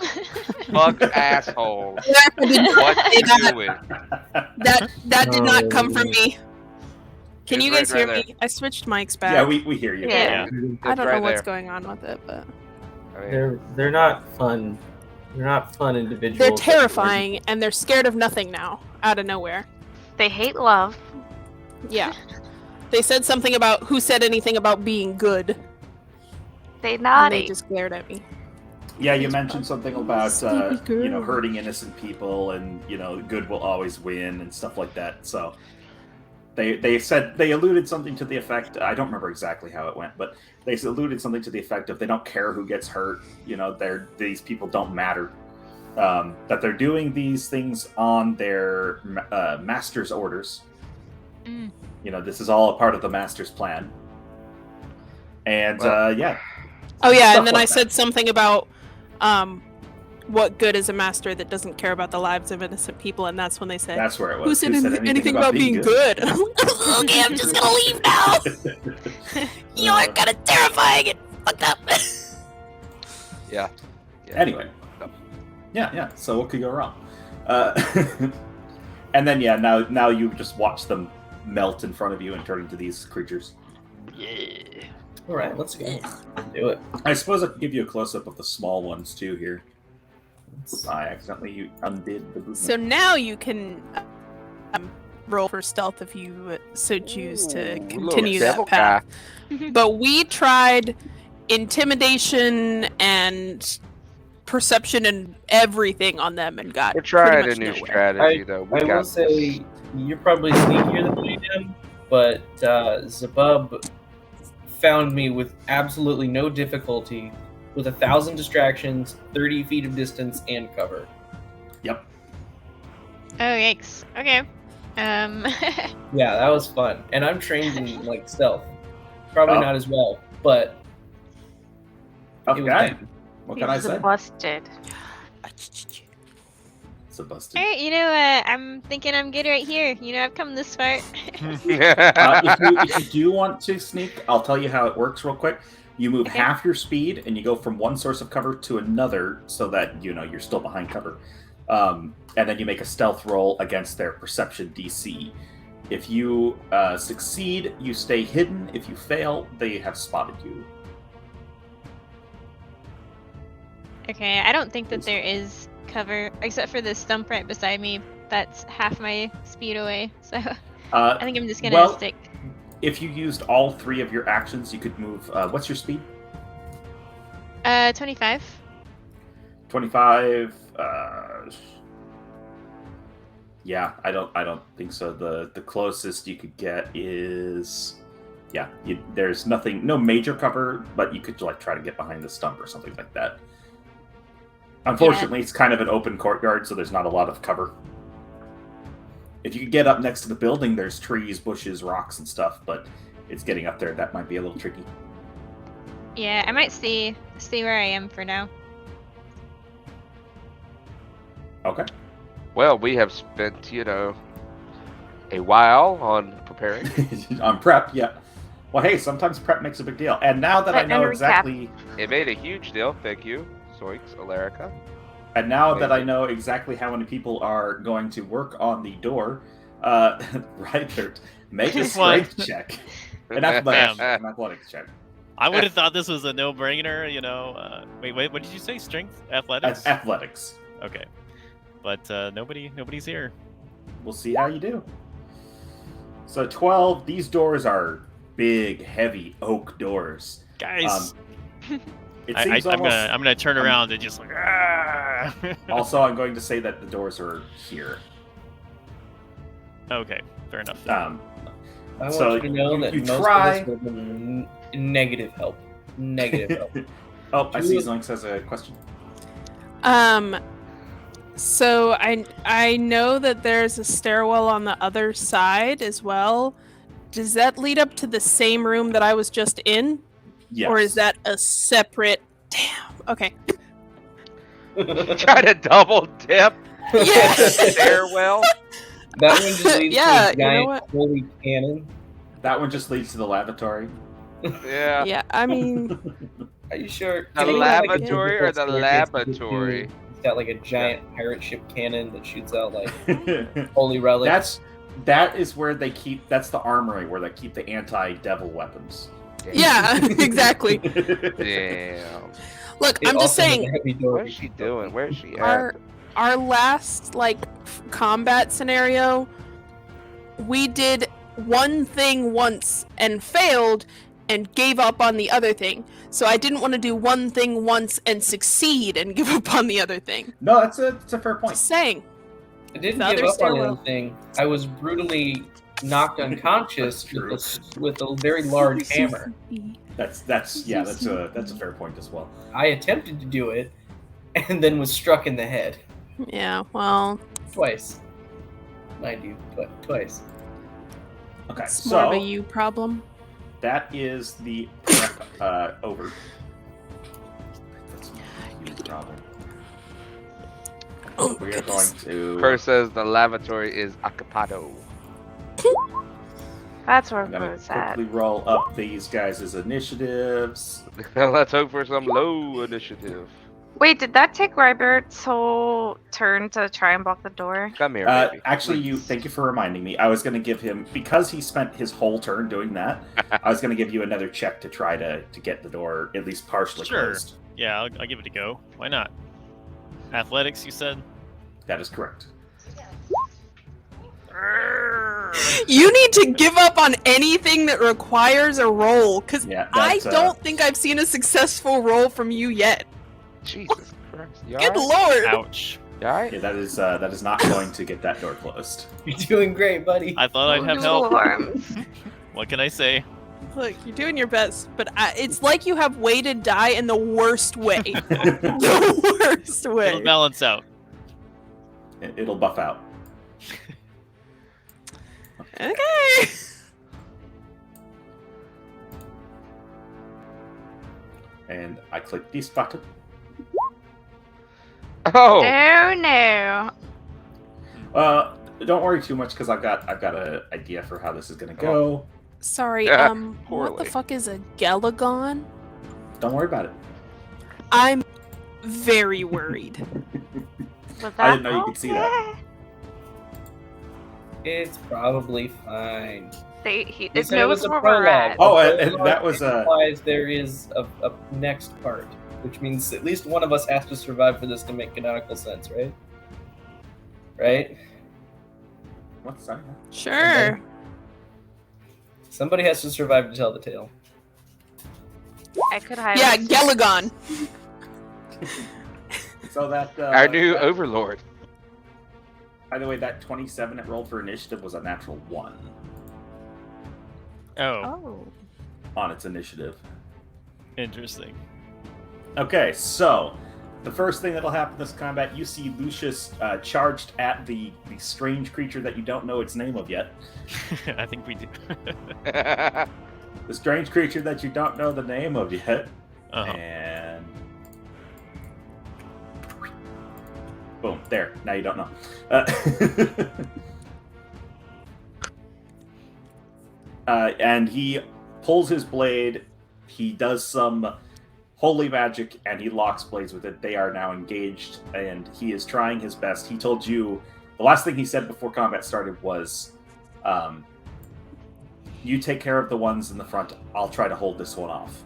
fuck asshole. Alerica did not What say you that. doing? That did not come from me. Can It's you right- guys right hear there. me? I switched mics back. Yeah, we hear you. Yeah. I don't know right what's there. going on with it, but I mean, They're not fun. They're not fun individuals. they're terrifying and they're scared of nothing now, out of nowhere. They hate love. Yeah. They said something about who said anything about being good, They and naughty. they just glared at me. Yeah, you mentioned something about Sleepy girl. hurting innocent people, and good will always win and stuff like that. So they said they alluded something to the effect. I don't remember exactly how it went, but they alluded something to the effect of they don't care who gets hurt. These people don't matter. That they're doing these things on their master's orders. Mm. This is all a part of the master's plan. And Well- yeah, Oh yeah, Stuff and then like I that. said something about what good is a master that doesn't care about the lives of innocent people, and that's when they said, that's where it was. "Who said anything about being good?" Okay, I'm just gonna leave now. You're kind of terrifying and fucked up. yeah. Anyway. Yeah. So what could go wrong? And then now you just watch them melt in front of you and turn into these creatures. All right, let's go. Do it. I suppose I could give you a close up of the small ones too here. I accidentally undid the movement. So now you can roll for stealth if you so choose to Ooh, continue little devil that path. guy. But we tried intimidation and perception and everything on them and got We're pretty trying a much new nowhere. strategy, though. We I got will say you're probably sneakier than I am, but Zabub found me with absolutely no difficulty, with 1,000 distractions, 30 feet of distance, and cover. Yep. Oh yikes. Okay. Yeah, that was fun, and I'm trained in like stealth. Probably Oh. not as well, but it was Okay. fun. What can I He's say? busted. It's a busted. Alright, I'm thinking I'm good right here. I've come this far. If you do want to sneak, I'll tell you how it works real quick. You move Okay. half your speed and you go from one source of cover to another so that you're still behind cover. And then you make a stealth roll against their perception DC. If you succeed, you stay hidden. If you fail, they have spotted you. Okay, I don't think that there is cover, except for the stump right beside me. That's half my speed away, so I think I'm just gonna well, stick. If you used all 3 of your actions, you could move. What's your speed? 25. 25. Yeah, I don't think so. The closest you could get is, there's nothing, no major cover, but you could try to get behind the stump or something like that. Unfortunately, it's kind of an open courtyard, so there's not a lot of cover. If you could get up next to the building, there's trees, bushes, rocks, and stuff, but it's getting up there. That might be a little tricky. Yeah, I might stay where I am for now. Okay. Well, we have spent, a while on preparing. On prep, yeah. Well, hey, sometimes prep makes a big deal. And now that I And know recap. exactly... It made a huge deal. Thank you, Zoinks, Alerica. And now that I know exactly how many people are going to work on the door, Reinhardt, make a Just one. strength check. An athletics check. I would have thought this was a no-brainer, Wait, what did you say? Strength? Athletics? Athletics. Okay. But nobody's here. We'll see how you do. So 12, these doors are big, heavy oak doors. Guys, It I'm seems almost... gonna turn around and just like. "Ah!" Also, I'm going to say that the doors are here. Okay, fair enough. I want So you to know that you most try- of this will be negative help. Negative help. Oh, I see Zoinks has a question. So I know that there's a stairwell on the other side as well. Does that lead up to the same room that I was just in? Yes. Or is that a separate? Damn. Okay. Try to double dip Yeah. stairwell. That one just leads Yeah, to you a know giant what? holy cannon. That one just leads to the lavatory. Yeah. Yeah. I mean, Are you sure? The Can we have, like, a lavatory or different the staircase to get laboratory? to? It's got like a giant pirate ship cannon that shoots out like holy relics. That is where they keep. That's the armory where they keep the anti-devil weapons. yeah, exactly. Damn. Look, It I'm just also has a saying. heavy door. What is she doing? Where is she at? Our last combat scenario, we did one thing once and failed and gave up on the other thing. So I didn't want to do one thing once and succeed and give up on the other thing. No, it's a fair point. Just saying. I didn't The give other up on stairwell. anything. I was brutally knocked unconscious True. with a very large hammer. That's a fair point as well. I attempted to do it, and then was struck in the head Yeah, well, twice. Mind you, twice. Okay, it's more of a so you problem. that is the prep over. That's a huge problem. Oh, We are goodness. going to. Kurt says the lavatory is Acapado. That's where I'm gonna Bro's at. quickly roll up these guys' initiatives. Let's hope for some low initiative. Wait, did that take Rybert's whole turn to try and block the door? Come here, baby. Actually, Please. thank you for reminding me. I was going to give him, because he spent his whole turn doing that, I was going to give you another check to try to get the door at least partially Sure. closed. Yeah, I'll give it a go. Why not? Athletics, you said? That is correct. You need to give up on anything that requires a roll, because Yeah, I that's, don't think I've seen a successful roll from you yet. Jesus Christ. You Good alright? lord! Ouch. You alright? Yeah, that is not going to get that door closed. You're doing great, buddy. I thought I'd have Dual help. arms. What can I say? Look, you're doing your best, but it's like you have weighted die in the worst way. The worst It'll way. balance out. It'll buff out. Okay. And I click this button. Oh! Oh no. Don't worry too much because I've got an idea for how this is going to go. Sorry, Yeah, what the poorly. fuck is a Galagon? Don't worry about it. I'm very worried. Was I didn't know you could see that. okay? It's probably fine. He He it said it was knows a where we're prologue. at. Oh, A and prologue that was a- implies there is a next part, which means at least one of us has to survive for this to make canonical sense, right? Right? What's that? Sure. Somebody has to survive to tell the tale. I could hide. Yeah, Galagon. So that Our new that- overlord. By the way, that 27 it rolled for initiative was a natural 1 Oh, Oh. on its initiative. interesting. Okay, so the first thing that'll happen this combat, you see Lucius charged at the strange creature that you don't know its name of yet. I think we do. The strange creature that you don't know the name of yet. Uh-huh. And boom, there. Now you don't know. And he pulls his blade. He does some holy magic, and he locks blades with it. They are now engaged, and he is trying his best. He told you, the last thing he said before combat started was, you take care of the ones in the front. I'll try to hold this one off.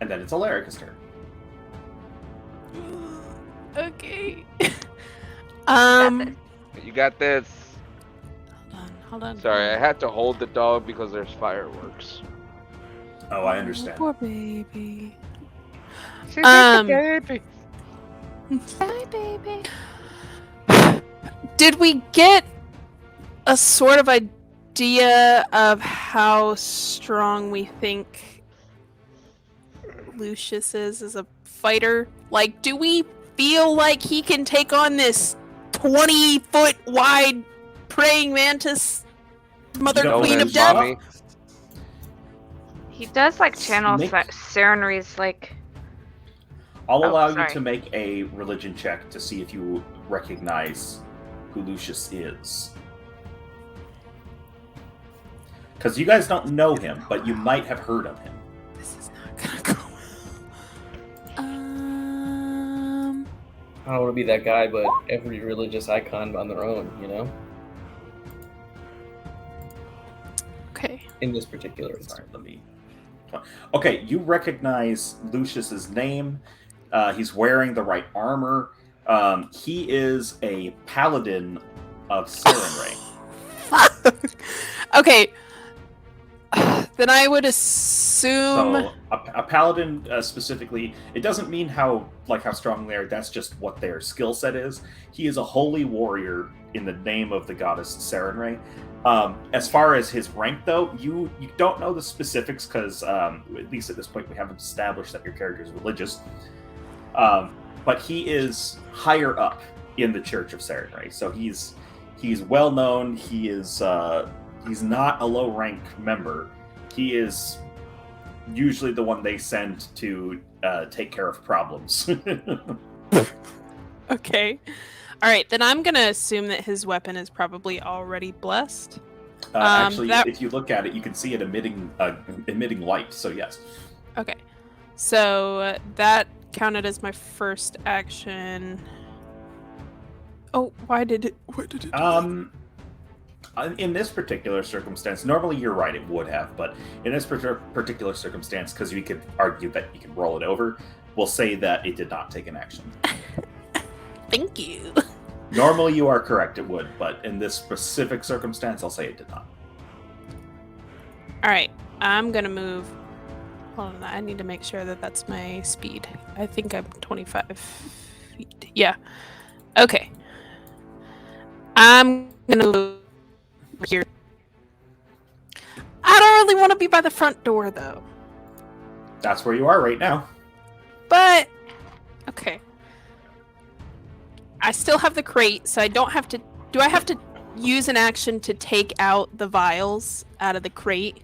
And then it's Alarica's turn. Okay. You got this. Hold on. Sorry, I had to hold the dog because there's fireworks. Oh, I understand. Poor baby. Baby. Bye, baby. Did we get a sort of idea of how strong we think Lucius is as a fighter? Like, do we feel like he can take on this 20-foot wide praying mantis, Mother You don't Queen know of Death? Mommy. He does like channel Serenry's like. I'll Oh, allow you sorry. to make a religion check to see if you recognize who Lucius is. Because you guys don't know him, but you might have heard of him. This is not gonna go well. I don't want to be that guy, but every religious icon on their own, you know? Okay. In this particular Sorry, instance. let me. Okay, you recognize Lucius's name. He's wearing the right armor. He is a paladin of Serenray. Okay. Then I would assume. So a paladin specifically, it doesn't mean how strong they are. That's just what their skill set is. He is a holy warrior in the name of the goddess Serenray. As far as his rank, though, you don't know the specifics because at least at this point we haven't established that your character is religious. But he is higher up in the Church of Serenray, so he's well known. He is he's not a low rank member. He is usually the one they send to take care of problems. Okay. All right, then I'm gonna assume that his weapon is probably already blessed. Actually, that- if you look at it, you can see it emitting light. So yes. Okay. So that counted as my first action. Oh, why did it? What did it? Do? In this particular circumstance, normally you're right, it would have, but in this particular circumstance, because we could argue that you can roll it over, we'll say that it did not take an action. Thank you. Normally you are correct, it would, but in this specific circumstance, I'll say it did not. All right, I'm gonna move. Hold on, I need to make sure that that's my speed. I think I'm 25 feet. Yeah. Okay. I'm gonna move here. I don't really want to be by the front door though. That's where you are right now. But okay. I still have the crate, so I don't have to. Do I have to use an action to take out the vials out of the crate?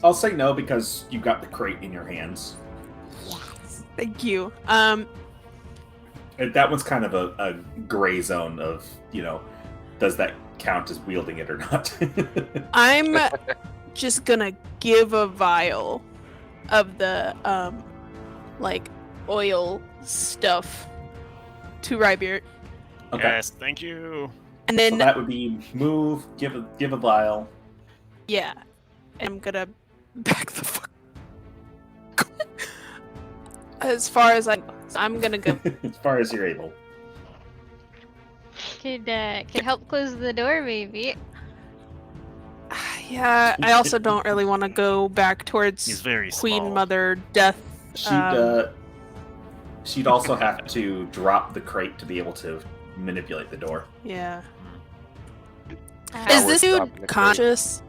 I'll say no because you got the crate in your hands. Thank you. That one's kind of a gray zone of, does that count as wielding it or not? I'm just gonna give a vial of the oil stuff to Rybeard, Okay. Yes, thank you. and So then that would be move, give a vial. yeah, I'm gonna back the fuck. As far as I'm gonna go. As far as you're able. Could help close the door, maybe. Yeah, I also don't really want to go back towards He's very Queen small. Mother Death. She'd also have to drop the crate to be able to manipulate the door. Yeah. Uh, Is we're this stopping the dude crate. conscious?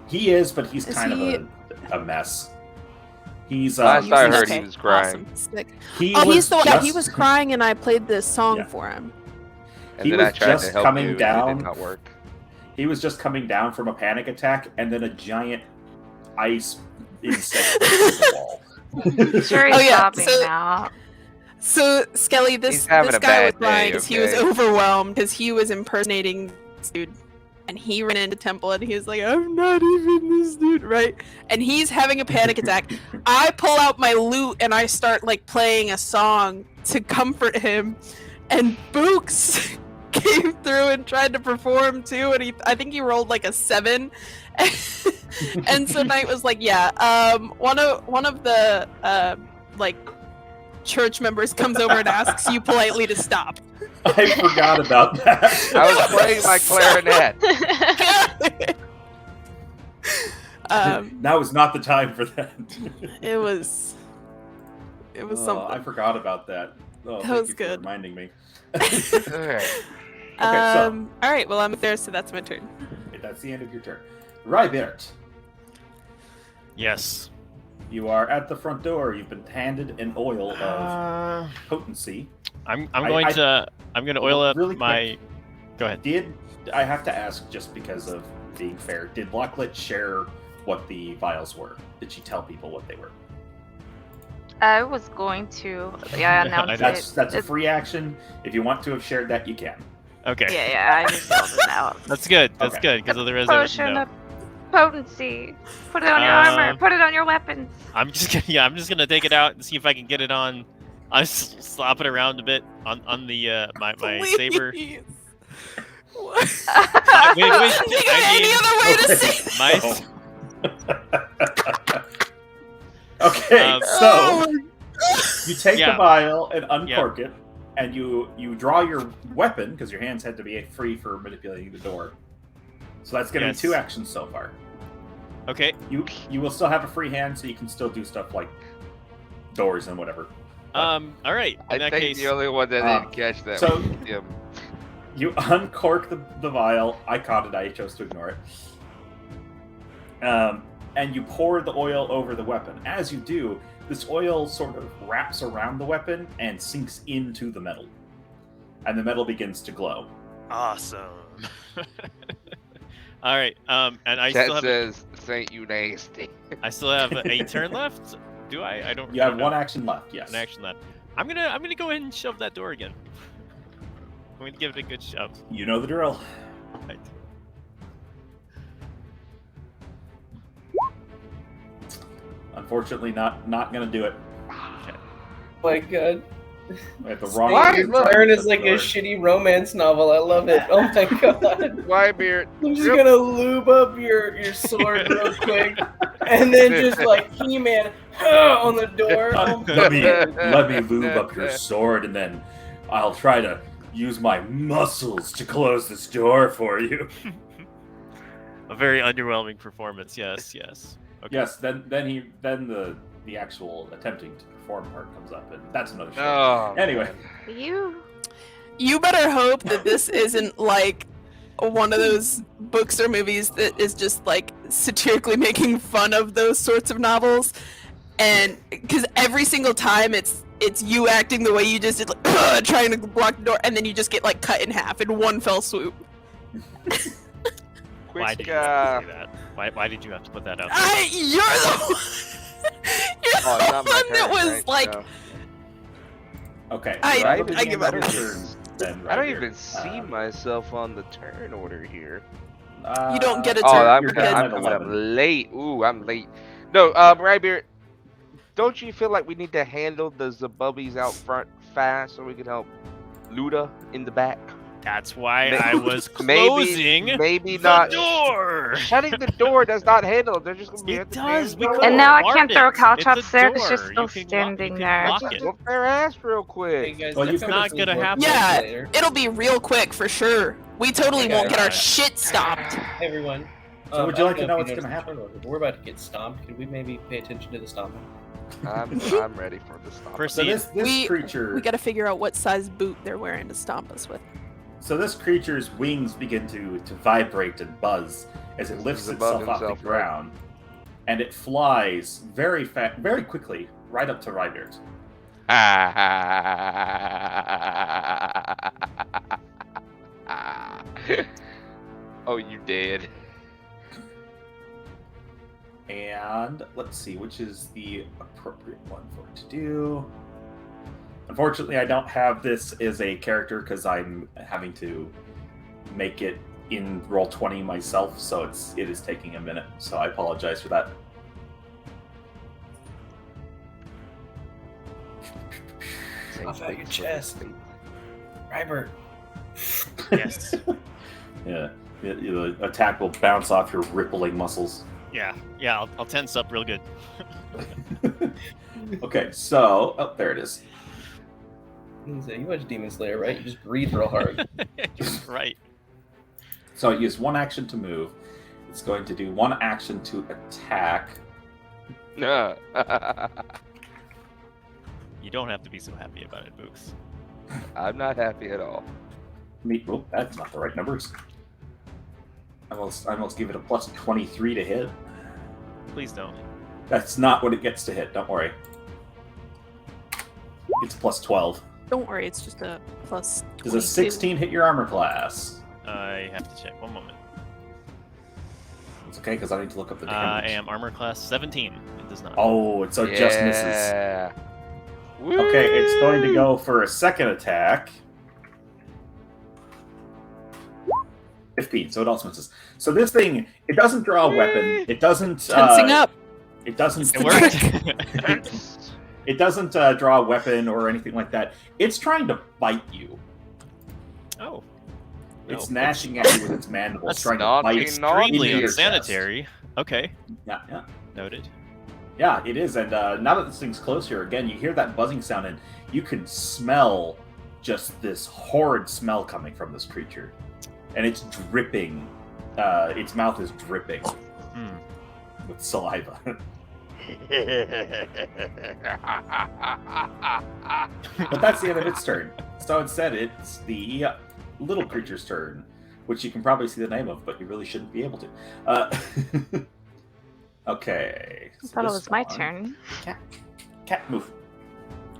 He is, but he's Is kind he- of a mess. He's Last I heard, Okay, he was crying. awesome, sick. he Oh, was he's the one. Yeah, he just- was crying, and I played this song Yeah. for him. And He then I was tried just to help coming you, and down. it did not work. He was just coming down from a panic attack, and then a giant ice insect hit the wall. Sure, he's Oh, yeah, stopping so- now. So Skelly, He's this having this a guy was bad crying day, because he was okay? overwhelmed because he was impersonating this dude. and he ran into Temple, and he's like, I'm not even this dude, right? And he's having a panic attack. I pull out my lute, and I start, like, playing a song to comfort him, and Books came through and tried to perform, too, and I think he rolled, like, a 7. And so Knight was like, yeah, one of the, like, church members comes over and asks you politely to stop. I forgot about that. I was playing my clarinet. Now is not the time for that. It was something. I forgot about that. Oh, That thank was you good. for reminding me. Alright. so- All right, well, I'm there, so that's my turn. Okay, that's the end of your turn. Rybert, Yes. you are at the front door. You've been handed an oil of potency. I'm I- going I- to oil up Really my. Go ahead. Did I have to ask, just because of being fair, did Locklet share what the vials were? Did she tell people what they were? I was going to, announce That's a it. free action. If you want to have shared that, you can. Okay. Yeah, I just yelled it out. That's good. That's Okay. good because otherwise I wouldn't Potion know. of potency. Put it on your armor. Put it on your weapons. I'm just gonna take it out and see if I can get it on. I slap it around a bit on the my saber. Please. Wait, I wait, can't think of I any mean- other way to say My Okay, so Oh, you take Yeah. the vial and uncork it, and you draw your weapon, because your hands had to be free for manipulating the door. So that's going to Yes. be 2 actions so far. okay. You will still have a free hand, so you can still do stuff like doors and whatever. All right. I In that think case, the only one that didn't catch that so- was him. You uncork the vial. I caught it. I chose to ignore it. And you pour the oil over the weapon. As you do, this oil sort of wraps around the weapon and sinks into the metal. And the metal begins to glow. awesome. All right. And I Chat still have says, "This ain't you nasty." I still have a turn left. Do I? I don't. You have really one know. action left, yes. An action left. I'm gonna go ahead and shove that door again. I'm gonna give it a good shove. You know the drill. Right. Unfortunately, not going to do it. Oh my god. We have the wrong. Why? Your Look. turn is like a shitty romance novel. I love it. Oh my god. Wybeard, I'm just gonna lube up your sword real quick, and then just like He-Man on the door. Oh my let me god. let me lube up your sword, and then I'll try to use my muscles to close this door for you. A very underwhelming performance. Yes. Yes. Okay. Yes. Then the actual attempting to perform part comes up, and that's another show. Oh, Anyway. man. You better hope that this isn't like one of those books or movies that is just like satirically making fun of those sorts of novels, and because every single time it's you acting the way you just did, like trying to block the door, and then you just get like cut in half in one fell swoop. Why Quick, did you have to say that? Why did you have to put that out there? You're the one. You're Oh, the it's not my one that turn, was right? like, No. Okay. I- so I that'll be I the give end up. of your turn, then, I don't Ryder. even see myself on the turn order here. You don't get a Oh, turn I'm, you're because- down I'm at coming up 11. late. Ooh, I'm late. No, Rybeard, don't you feel like we need to handle the Zabubbies out front fast so we can help Luda in the back? That's why Maybe- I was closing maybe the not. door. Shutting the door does not handle. They're just gonna be It at the does, damn we door. could've And now I barred can't it. throw caltrops It's a there 'cause she's door. still You can standing lock, there. You can lock it. Whoop their ass real Hey quick. guys, Well, that you could not have gonna worked happen. Yeah. later. it'll be real quick for sure. We totally Okay, won't get our alright. shit stopped. Hey, everyone. So would I you don't like to if know you what's noticed gonna the happen? turn order, but we're about to get stomped. Could we maybe pay attention to the stomping? I'm ready for the stop. So Proceed. this We creature. got to figure out what size boot they're wearing to stomp us with. So this creature's wings begin to vibrate and buzz as it lifts He's above itself off the himself, right? ground, and it flies very quickly, right up to Rybert. Oh, you dead. And let's see, which is the appropriate one for it to do. Unfortunately, I don't have this as a character because I'm having to make it in Roll20 myself, so it is taking a minute. So I apologize for that. Puff out your chest, Rybert. Yes. Yeah, the attack will bounce off your rippling muscles. Yeah. I'll tense up real good. Okay, so there it is. So you watch Demon Slayer, right? You just breathe real hard. Right. So I use 1 action to move. It's going to do 1 action to attack. No. You don't have to be so happy about it, Books. I'm not happy at all. Oh, that's not the right numbers. I almost give it a plus 23 to hit. Please don't. That's not what it gets to hit. Don't worry. It's plus 12. Don't worry, it's just a plus. Does a 22. 16 hit your armor class? I have to check. 1 moment. It's okay because I need to look up the I damage. am armor class 17. It does not. Oh, so it just misses. Yeah. Okay, it's going to go for a second attack. 15, so it also misses. So this thing, it doesn't draw a weapon. It doesn't. Tensing up. It doesn't. It worked. It doesn't draw a weapon or anything like that. It's trying to bite you. Oh. It's No, gnashing at you with its mandibles, That's trying to naughty, bite naughty. into Extremely your chest. unsanitary. Okay. Yeah. Noted. Yeah, it is. And now that this thing's closer, again, you hear that buzzing sound, and you can smell just this horrid smell coming from this creature. And it's dripping. Its mouth is dripping with saliva. But that's the end of its turn. So instead, it's the little creature's turn, which you can probably see the name of, but you really shouldn't be able to. Okay. I so thought it this was my one- turn. Cat, move.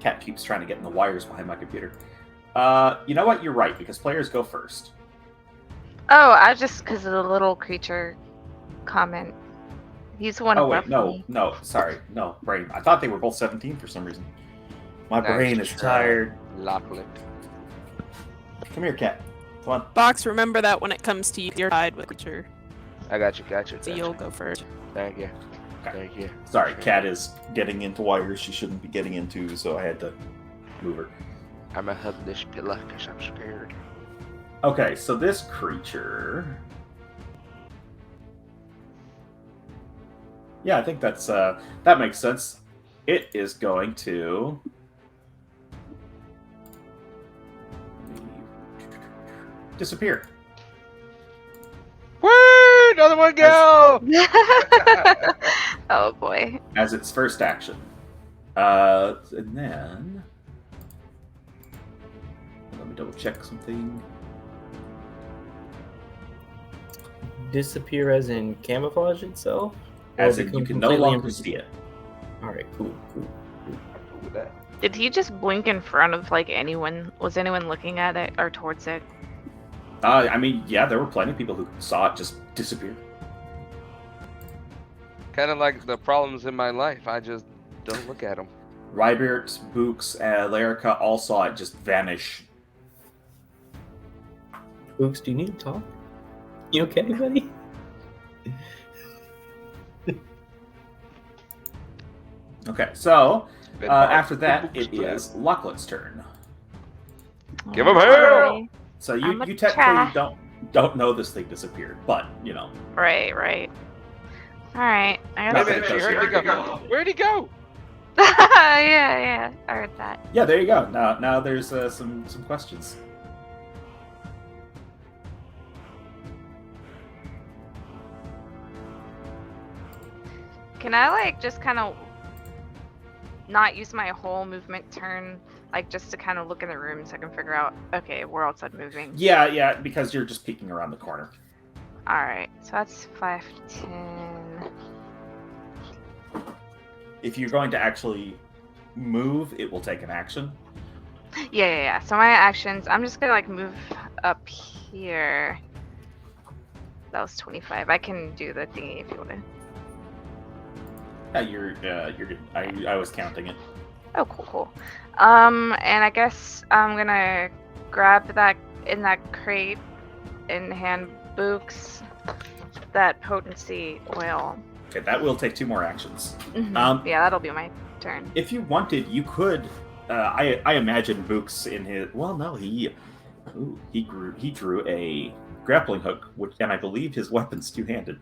Cat keeps trying to get in the wires behind my computer. You know what? You're right, because players go first. Oh, I just because of the little creature comment. He's the one Oh, above wait, no, me. no, sorry. No, brain. I thought they were both 17 for some reason. My Nice brain is try. tired. Locklick. Come here, Cat. Come on. Box, remember that when it comes to your side with creature. I got you. So you'll go first. Thank you. Okay. Thank you. Sorry, Cat is getting into wires she shouldn't be getting into, so I had to move her. I'm gonna hug this pillow because I'm scared. Okay, so this creature... Yeah, I think that's that makes sense. It is going to disappear. Woo! Another one go! Oh boy. As its first action. And then... Let me double check something. Disappear as in camouflage itself? Or As in, become you can no completely longer see it. Alright, cool. Cool with that. Did he just blink in front of like anyone? Was anyone looking at it or towards it? I mean, yeah, there were plenty of people who saw it just disappear. Kind of like the problems in my life. I just don't look at them. Rybert, Books, Lyrica all saw it just vanish. Books, do you need to talk? You okay, buddy? Okay, so Been hard. after that, Books it back. is Locklet's turn. Give him Oh, hell! boy. So I'm you a technically try. don't know this thing disappeared, but you know. Right. All right. I Not guess. Wait a minute, you heard me go. Where'd he go? yeah. I heard that. Yeah, there you go. Now there's some questions. Can I like just kind of not use my whole movement turn, like just to kind of look in the room so I can figure out, okay, where else I'm moving? Yeah, because you're just peeking around the corner. All right, so that's 5 to 10. If you're going to actually move, it will take an action. Yeah. So my actions, I'm just gonna like move up here. That was 25. I can do the thingy if you want to. Yeah, you're good. I was counting it. Oh, cool. And I guess I'm gonna grab that in that crate and hand Books that potency oil. Okay, that will take 2 more actions. Mhm. Yeah, that'll be my turn. If you wanted, you could. I imagine Books in his. Well, no, he drew a grappling hook, and I believe his weapon's 2-handed.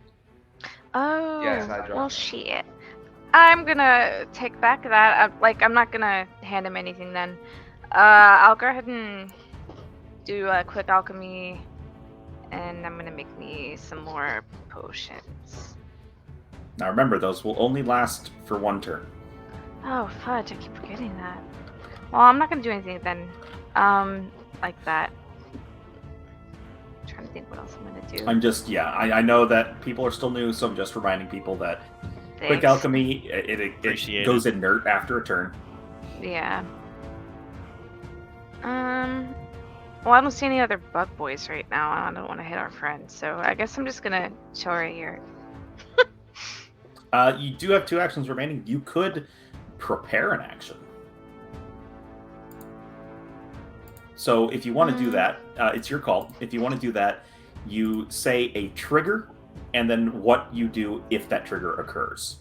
Oh, Yes, I dropped well, it. shit. I'm gonna take back that. I'm not gonna hand him anything then. I'll go ahead and do a quick alchemy, and I'm gonna make me some more potions. Now remember, those will only last for 1 turn. Oh, fudge, I keep forgetting that. Well, I'm not gonna do anything then. Like that. I'm trying to think what else I'm gonna do. I'm just, I know that people are still new, so I'm just reminding people that quick Thanks. alchemy, it Appreciate goes inert after a turn. Yeah. Well, I don't see any other bug boys right now. I don't want to hit our friends, so I guess I'm just gonna chill right here. You do have 2 actions remaining. You could prepare an action. So if you want to do that, it's your call. If you want to do that, you say a trigger, and then what you do if that trigger occurs.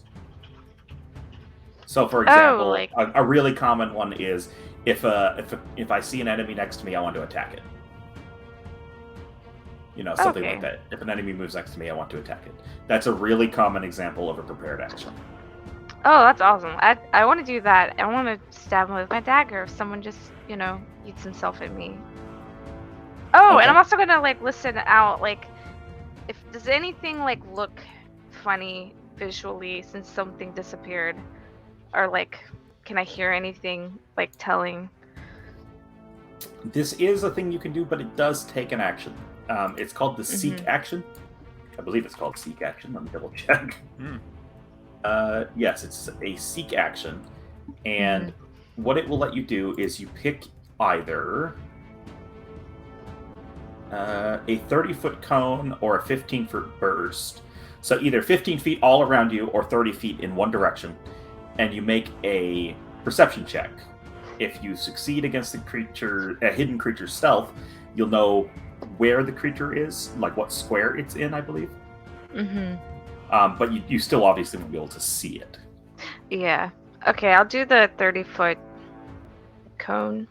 So, for example, like- a really common one is if I see an enemy next to me, I want to attack it. Something Okay. like that. If an enemy moves next to me, I want to attack it. That's a really common example of a prepared action. Oh, that's awesome. I want to do that. I want to stab him with my dagger if someone just, eats himself at me. Oh, Okay. and I'm also gonna listen out, if does anything look funny visually since something disappeared, or can I hear anything telling? This is a thing you can do, but it does take an action. It's called the Seek Mhm. action. I believe it's called Seek action. Let me double check. Yes, it's a Seek action. And what it will let you do is you pick either a 30-foot cone or a 15-foot burst. So either 15 feet all around you or 30 feet in one direction. And you make a perception check. If you succeed against a hidden creature's stealth, you'll know where the creature is, like what square it's in, I believe. Mm-hmm. But you still obviously won't be able to see it. Yeah. Okay, I'll do the 30-foot cone.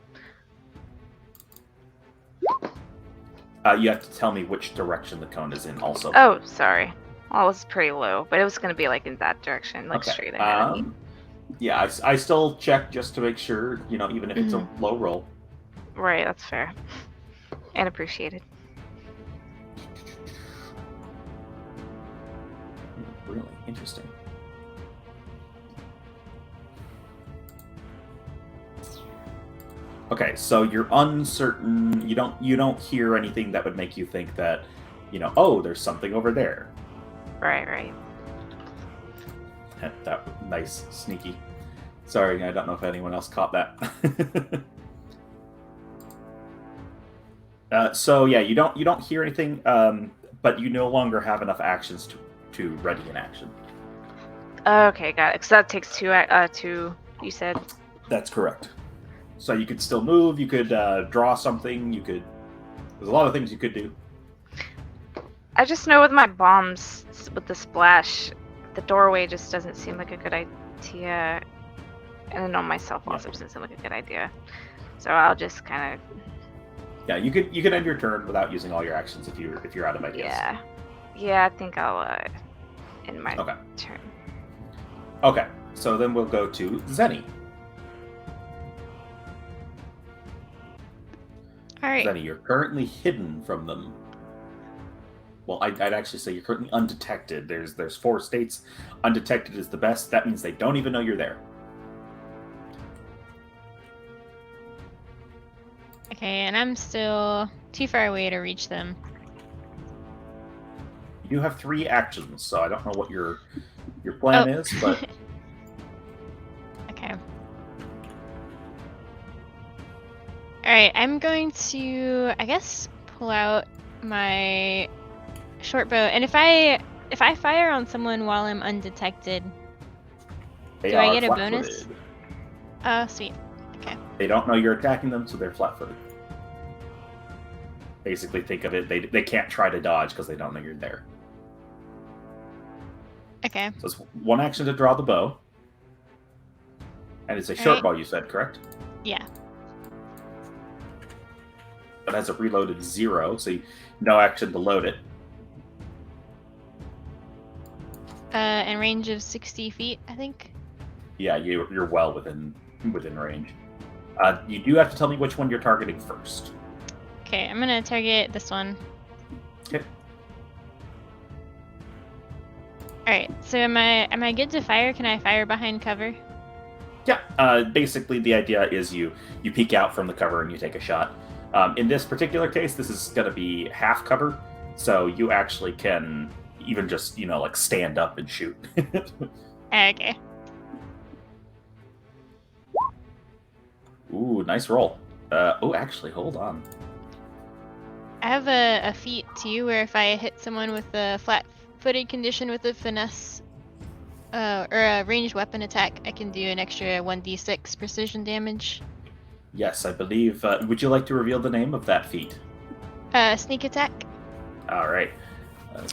You have to tell me which direction the cone is in also. Oh, sorry. Well, it was pretty low, but it was gonna be in that direction, Okay. straight ahead of me. Yeah, I still check just to make sure, even if it's a low roll. Right, that's fair. And appreciated. Really interesting. Okay, so you're uncertain. You don't hear anything that would make you think that, oh, there's something over there. Right. That nice, sneaky. Sorry, I don't know if anyone else caught that. So yeah, you don't hear anything, but you no longer have enough actions to ready an action. Okay, got it. So that takes two. You said. That's correct. So you could still move. You could draw something. There's a lot of things you could do. I just know with my bombs, with the splash, the doorway just doesn't seem like a good idea. And I know myself also doesn't seem like a good idea. So I'll just kind of. Yeah, you could end your turn without using all your actions if you're out of ideas. Yeah. I think I'll end my turn. Okay, so then we'll go to Zenny. All right. Zenny, you're currently hidden from them. Well, I'd actually say you're currently undetected. There's 4 states. Undetected is the best. That means they don't even know you're there. Okay, and I'm still too far away to reach them. You have 3 actions, so I don't know what your plan is, but Okay. Alright, I'm going to, I guess, pull out my short bow, and if I fire on someone while I'm undetected, they do I are get a flat-footed. bonus? Oh, sweet. They don't know you're attacking them, so they're flat-footed. basically think of it, they can't try to dodge because they don't know you're there. Okay. So it's one action to draw the bow. And it's a short Alright. bow, you said, correct? Yeah. It has a reloaded 0, so no action to load it. In range of 60 feet, I think. Yeah, you're well within range. You do have to tell me which one you're targeting first. Okay, I'm gonna target this one. Okay. Alright, so am I good to fire? Can I fire behind cover? Yeah, basically the idea is you peek out from the cover and you take a shot. In this particular case, this is going to be half cover, so you actually can even just, like stand up and shoot. Okay. Ooh, nice roll. Actually, hold on. I have a feat too, where if I hit someone with a flat-footed condition with a finesse or a ranged weapon attack, I can do an extra 1d6 precision damage. Yes, I believe. Would you like to reveal the name of that feat? Sneak attack. All right.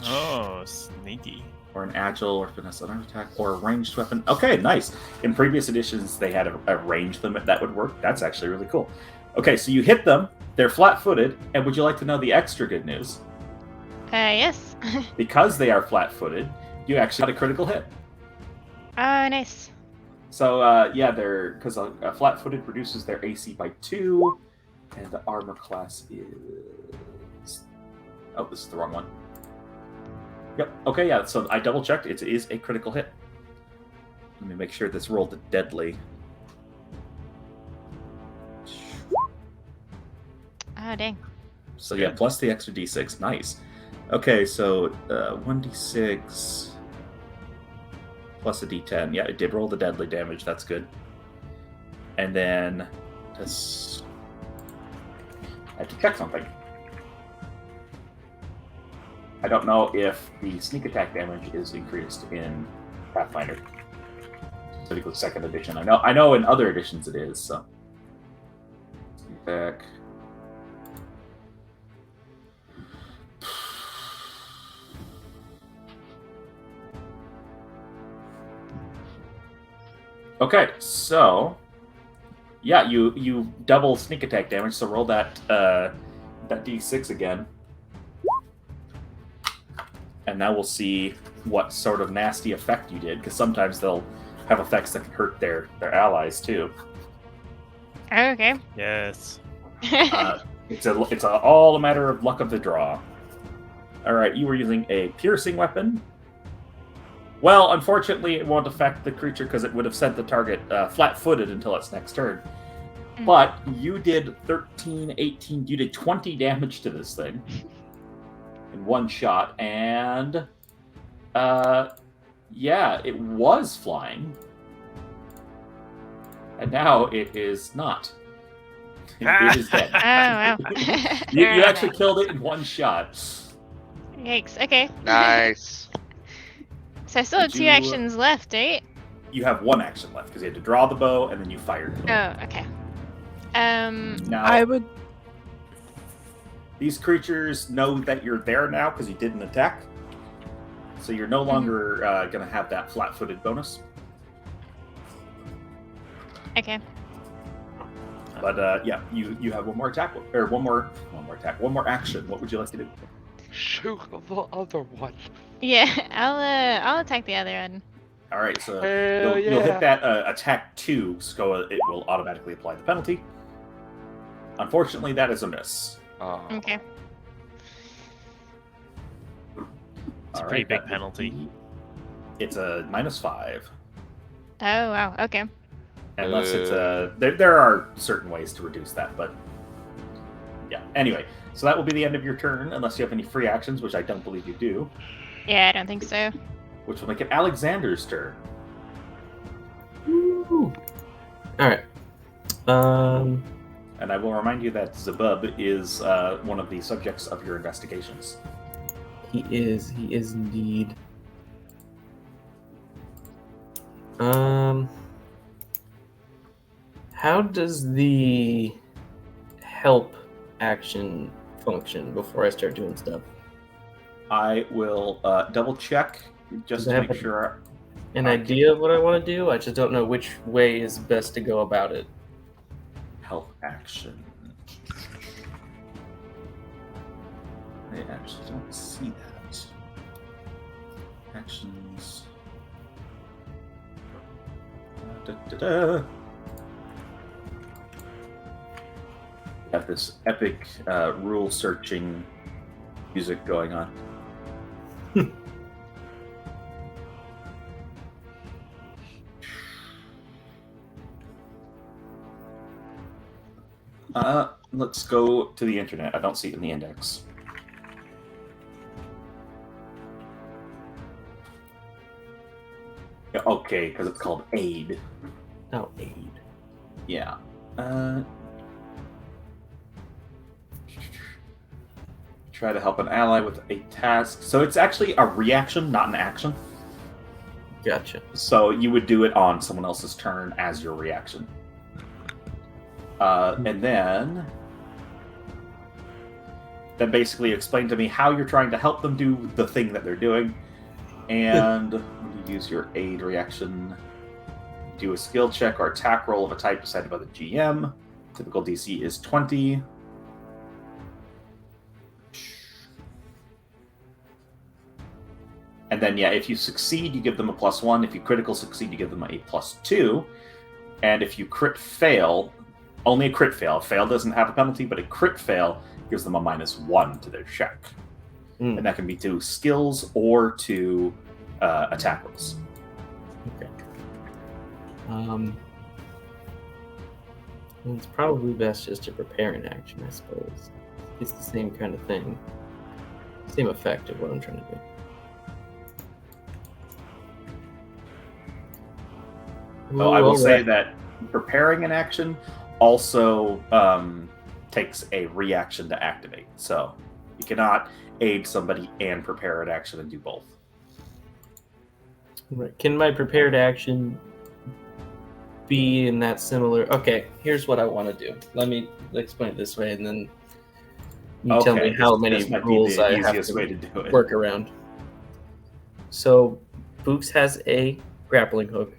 Oh, sneaky. Or an agile or finesse unarmed attack or a ranged weapon. Okay, nice. In previous editions, they had a range limit that would work. That's actually really cool. Okay, so you hit them. They're flat-footed. And would you like to know the extra good news? Yes. Because they are flat-footed, you actually got a critical hit. Oh, nice. So, they're because a flat-footed reduces their AC by 2, and the armor class is. Oh, this is the wrong one. Yep. Okay, yeah. So I double-checked. It is a critical hit. Let me make sure this rolled deadly. Oh, dang. So yeah, plus the extra d6. Nice. Okay, so 1d6 plus a d10. Yeah, it did roll the deadly damage. That's good. And then I have to check something. I don't know if the sneak attack damage is increased in Pathfinder. Typically second edition. I know in other editions it is, so. Sneak attack. Okay, so yeah, you double sneak attack damage. So roll that d6 again, and now we'll see what sort of nasty effect you did. Because sometimes they'll have effects that can hurt their allies too. Okay. Yes. It's all a matter of luck of the draw. All right, you were using a piercing weapon. Well, unfortunately, it won't affect the creature because it would have sent the target flat-footed until its next turn. Mm. But you did 13, 18, you did 20 damage to this thing in one shot, and it was flying, and now it is not. It is dead. Oh, wow. You Alright. actually killed it in one shot. Yikes. Okay. Nice. So I still have Did 2 you- actions left, right? You have one action left because you had to draw the bow and then you fired it. Oh, okay. Now, I would. these creatures know that you're there now because you did an attack. So you're no longer going to have that flat-footed bonus. Okay. But you have one more attack, or one more action. What would you like to do? Shoot the other one. Yeah, I'll attack the other one. All right, so Hell you'll hit yeah. that attack 2, so it will automatically apply the penalty. Unfortunately, that is a miss. Oh. Okay. It's a All pretty right, big that would penalty. be- It's a -5. Oh, wow. Okay. Unless it's a... There are certain ways to reduce that, but... Yeah, anyway. So that will be the end of your turn, unless you have any free actions, which I don't believe you do. Yeah, I don't think so. Which will make it Alexander's turn. All right. And I will remind you that Zabub is one of the subjects of your investigations. He is indeed. How does the help action function before I start doing stuff. I will double check just Does it to have make a- sure. An idea of what I want to do. I just don't know which way is best to go about it. Help action. I actually don't see that. Actions. Da. Have this epic rule searching music going on. Let's go to the internet. I don't see it in the index. Yeah, okay, because it's called aid. Oh, aid. Yeah. Try to help an ally with a task. So it's actually a reaction, not an action. Gotcha. So you would do it on someone else's turn as your reaction. And then basically explain to me how you're trying to help them do the thing that they're doing. And when you use your aid reaction, do a skill check or attack roll of a type decided by the GM. Typical DC is 20. And then, yeah, if you succeed, you give them a +1. If you critical succeed, you give them a +2. And if you crit fail, only a crit fail. A fail doesn't have a penalty, but a crit fail gives them a -1 to their check. And that can be to skills or to attack rolls. Okay. It's probably best just to prepare an action, I suppose. It's the same kind of thing. Same effect of what I'm trying to do. Oh, I will say alright. that preparing an action also takes a reaction to activate. So you cannot aid somebody and prepare an action and do both. Right. Can my prepared action be in that similar? Okay, here's what I want to do. Let me explain it this way, and then you tell me how many this might rules be the I have easiest to way to do it. work around. So, Books has a grappling hook.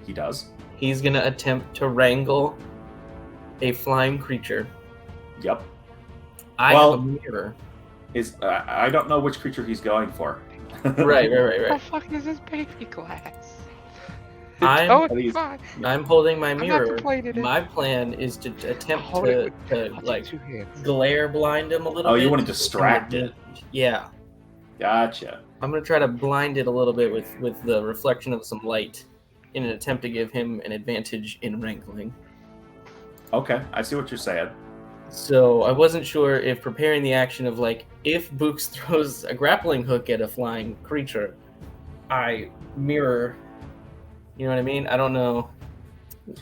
He does. He's gonna attempt to wrangle a flying creature. Yep. I Well- have a mirror. I don't know which creature he's going for. Right. What the fuck is this baby glass? I'm- Oh, Are these- it's fine. I'm holding my I'm not mirror. complaining. My plan is to attempt Hold it to with like two hands. glare blind him a little Oh, bit. you want to distract it. Yeah. Gotcha. I'm gonna try to blind it a little bit with the reflection of some light in an attempt to give him an advantage in wrangling. Okay, I see what you're saying. So I wasn't sure if preparing the action of like if Books throws a grappling hook at a flying creature, I mirror. You know what I mean? I don't know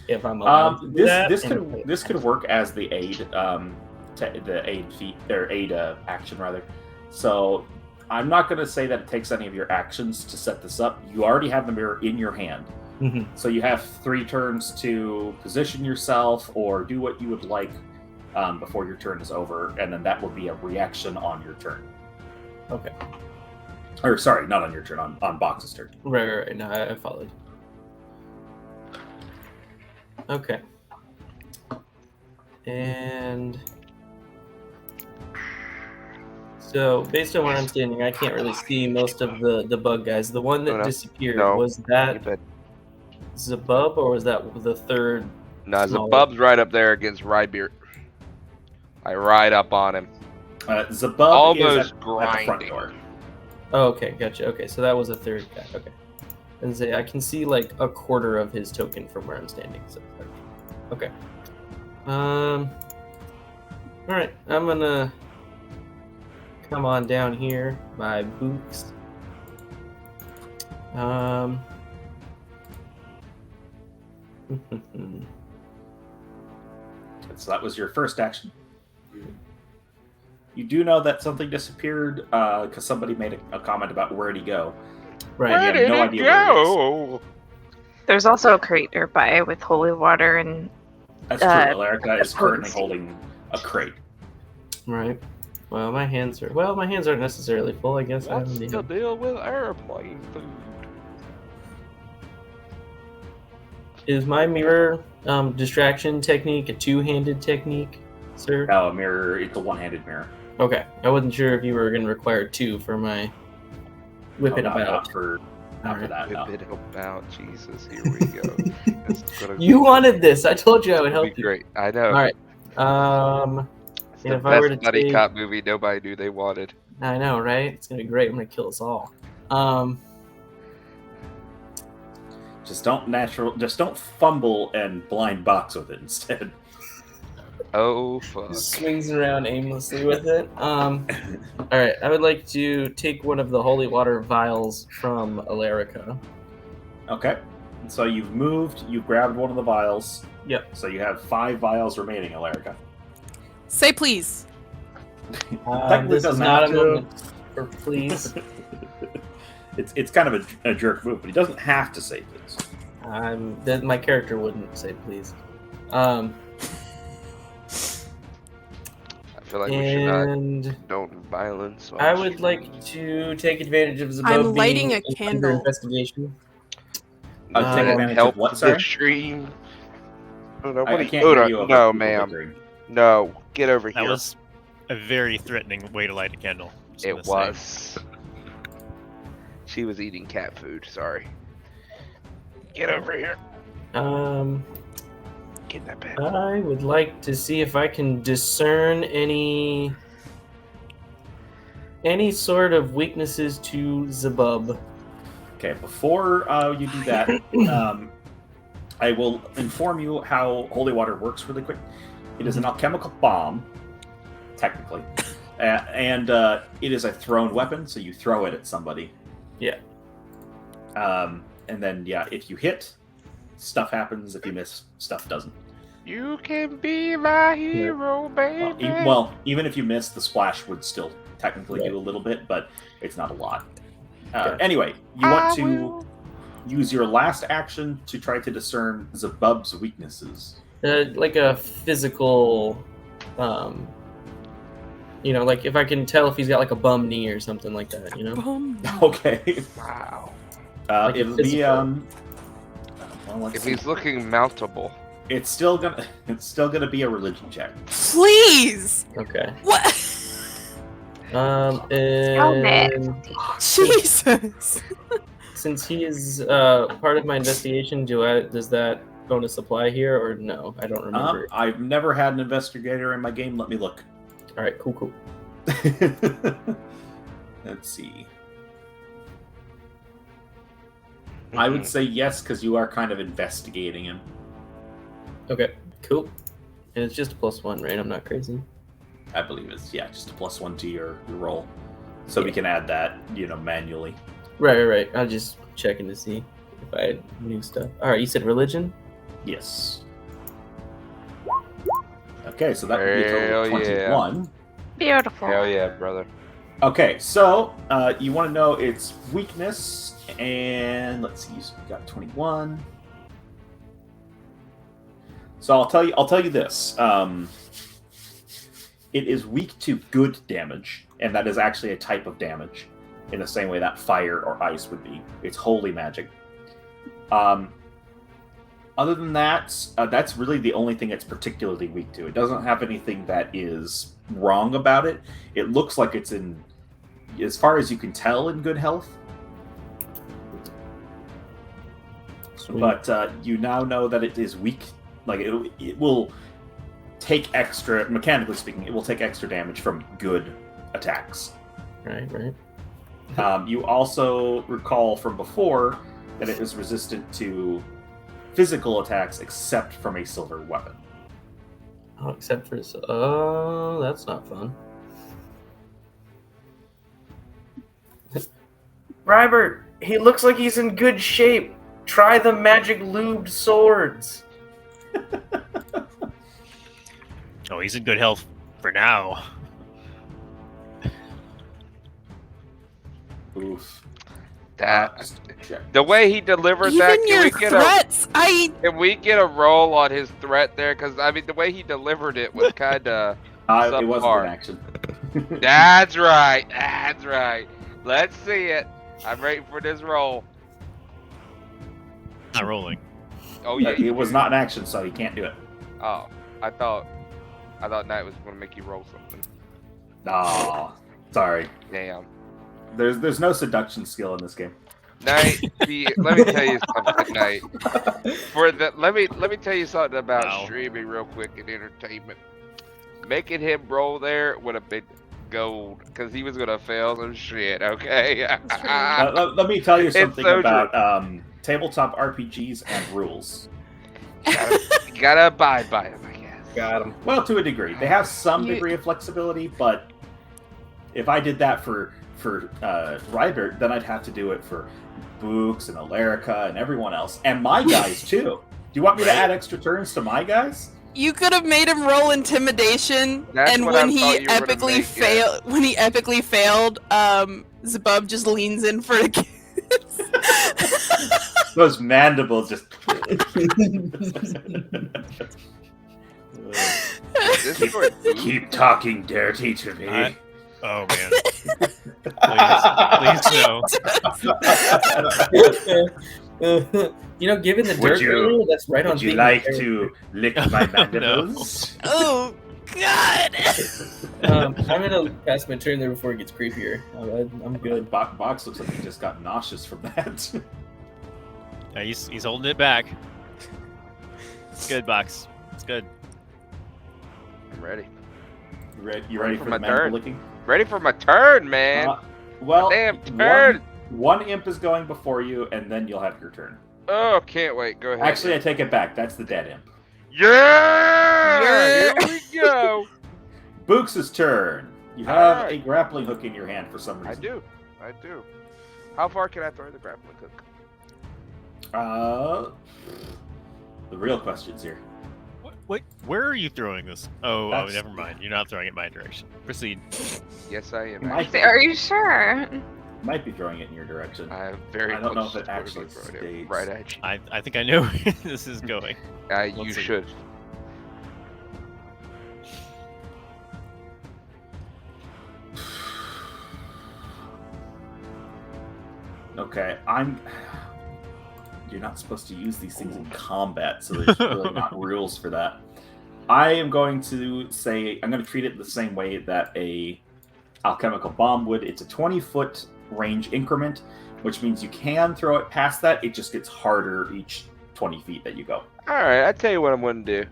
if I'm allowed to do that. This could work as the aid, the aid feat or aid action rather. So I'm not going to say that it takes any of your actions to set this up. You already have the mirror in your hand, Mhm. so you have 3 turns to position yourself or do what you would like before your turn is over, and then that will be a reaction on your turn. Okay. Or sorry, not on your turn, on Box's turn. Right. No, I followed. Okay. And so, based on where I'm standing, I can't really see most of the bug guys. The one that No. disappeared, No. was You that bet. Zabub, or was that the third? No, Smaller. Zabub's right up there against Rybeard. I ride up on him. Zabub Almost is at the front grinding. door. Oh, okay, gotcha. Okay, so that was a third guy. Okay. And say I can see like a quarter of his token from where I'm standing. So, okay. All right, I'm gonna come on down here by Books. So that was your first action. You do know that something disappeared because somebody made a comment about where'd he go. Right. you Where have did no it idea where he is. go? There's also a crate nearby with holy water and That's true. Alarica is currently potency. holding a crate. Right. Well, my hands aren't necessarily full. I guess I What's don't the need. deal with airplane food? Is my mirror distraction technique a two-handed technique, sir? Now a mirror, it's a one-handed mirror. Okay, I wasn't sure if you were going to require two for my whipping No, about. not for that. No. Whip it about, Jesus. Here we go. It's gonna You wanted this. I told you I would it'll help be you. great. I know. All right. It's and the if I were best to buddy take- cop movie nobody knew they wanted. I know, right? It's gonna be great. I'm gonna kill us all. Just don't fumble and blind box with it instead. Oh fuck. Swings around aimlessly with it. All right. I would like to take one of the holy water vials from Alarica. Okay. So you've moved, you grabbed one of the vials. Yep. So you have 5 vials remaining, Alarica. Say please. Technically This is doesn't not a have to. moment for please. It's kind of a jerk move, but he doesn't have to say please. My character wouldn't say please. I feel like we should not And condone violence. on I would stream. like to take advantage of Zabub I'm lighting being a under candle. investigation. Take That advantage of help what, the sorry? stream. Oh, no, I what are can't you? hear Oh, you no, over no, people ma'am. bickering. No, get over That here. was a very threatening way to light a candle. just It gonna say. was. She was eating cat food. Sorry. Get over here. Get in that bed. I would like to see if I can discern any sort of weaknesses to Zabub. Okay, before you do that, I will inform you how holy water works really quick. It is an alchemical bomb, technically, and it is a thrown weapon, so you throw it at somebody. Yeah. And then, yeah, if you hit, stuff happens. If you miss, stuff doesn't. You can be my hero, baby. Even if you miss, the splash would still technically do a little bit, but it's not a lot. Okay. Anyway, you want I to will- use your last action to try to discern Zabub's weaknesses. Like a physical, like if I can tell if he's got like a bum knee or something like that, Boom. Okay. Wow. Like a It'll be physical. well, let's If see. he's looking mountable. It's still gonna be a religion check. Please. Okay. What? And Jesus. since he is part of my investigation, does that bonus apply here or no? I don't remember. I've never had an investigator in my game. Let me look. All right, cool. Let's see. I would say yes, because you are kind of investigating him. Okay, cool. And it's just a +1, right? I'm not crazy. I believe it's just a +1 to your roll, so we can add that manually. Right. I'm just checking to see if I had new stuff. All right, you said religion? Yes. Okay, so that would be a total of Hell yeah. 21. Beautiful. Hell yeah, brother. Okay, so you want to know its weakness, and let's see, you got 21. So I'll tell you this. It is weak to good damage, and that is actually a type of damage, in the same way that fire or ice would be. It's holy magic. Other than that, that's really the only thing it's particularly weak to. It doesn't have anything that is wrong about it. It looks like it's in, as far as you can tell, in good health. Sweet. But you now know that it is weak. Like it will take extra, mechanically speaking, it will take extra damage from good attacks. Right. You also recall from before that it is resistant to physical attacks except from a silver weapon. Oh, except for this. Oh, that's not fun. Rybert, he looks like he's in good shape. Try the magic lubed swords. Oh, he's in good health for now. Oof. That Check. the way he delivered that. Even your threats. Can we get a roll on his threat there? Because I mean, the way he delivered it was kind of. It wasn't subpar. an action. That's right. That's right. Let's see it. I'm ready for this roll. Not rolling. Oh yeah. It was not an action, so he can't do it. Oh, I thought Knight was gonna make you roll something. Oh, sorry. Damn. There's no seduction skill in this game. Knight, let me tell you something, Knight. Let me tell you something about Wow. streaming real quick and entertainment. Making him roll there would have been gold, because he was gonna fail some shit. Okay. Let me tell you something so about tabletop RPGs and rules. Gotta abide by him, I guess. Got him. Well, to a degree, they have some You- degree of flexibility, but if I did that for Rybert, then I'd have to do it for Books and Alerica and everyone else, and my guys too. Do you want me to add extra turns to my guys? You could have made him roll intimidation, That's and what when I he thought you were gonna epically make, yeah. failed, Zabub just leans in for a kiss. Those mandibles just. This is for Keep talking dirty to me. Oh man. Please no. Given the Would dirt you- earlier, that's right on. Would you theme like with to lick my mandibles? Oh God! I'm gonna pass my turn there before it gets creepier. I'm good. Box looks like he just got nauseous from that. Yeah, he's holding it back. It's good, Box. It's good. I'm ready. You ready for for my the mandible turn? licking? Ready for my turn, man. Well, Damn turn. one imp is going before you, and then you'll have your turn. Oh, can't wait. Go ahead. Actually, I take it back. That's the dead imp. Yeah! Yeah. Here we go. Books' turn. You have Alright. a grappling hook in your hand for some I reason. do. How far can I throw the grappling hook? The real question's here. Wait, where are you throwing this? Oh, That's- never mind. You're not throwing it my direction. Proceed. Yes, I am. Might Actually. Are you sure? Might be throwing it in your direction. I'm very I don't know close if it to actually throwing it states. right at you. I think I know where this is going. You Let's see. should. Okay, You're not supposed to use these things in combat, so there's really not rules for that. I am going to say I'm going to treat it the same way that a alchemical bomb would. It's a 20-foot range increment, which means you can throw it past that. It just gets harder each 20 feet that you go. All right, I tell you what I'm going to do.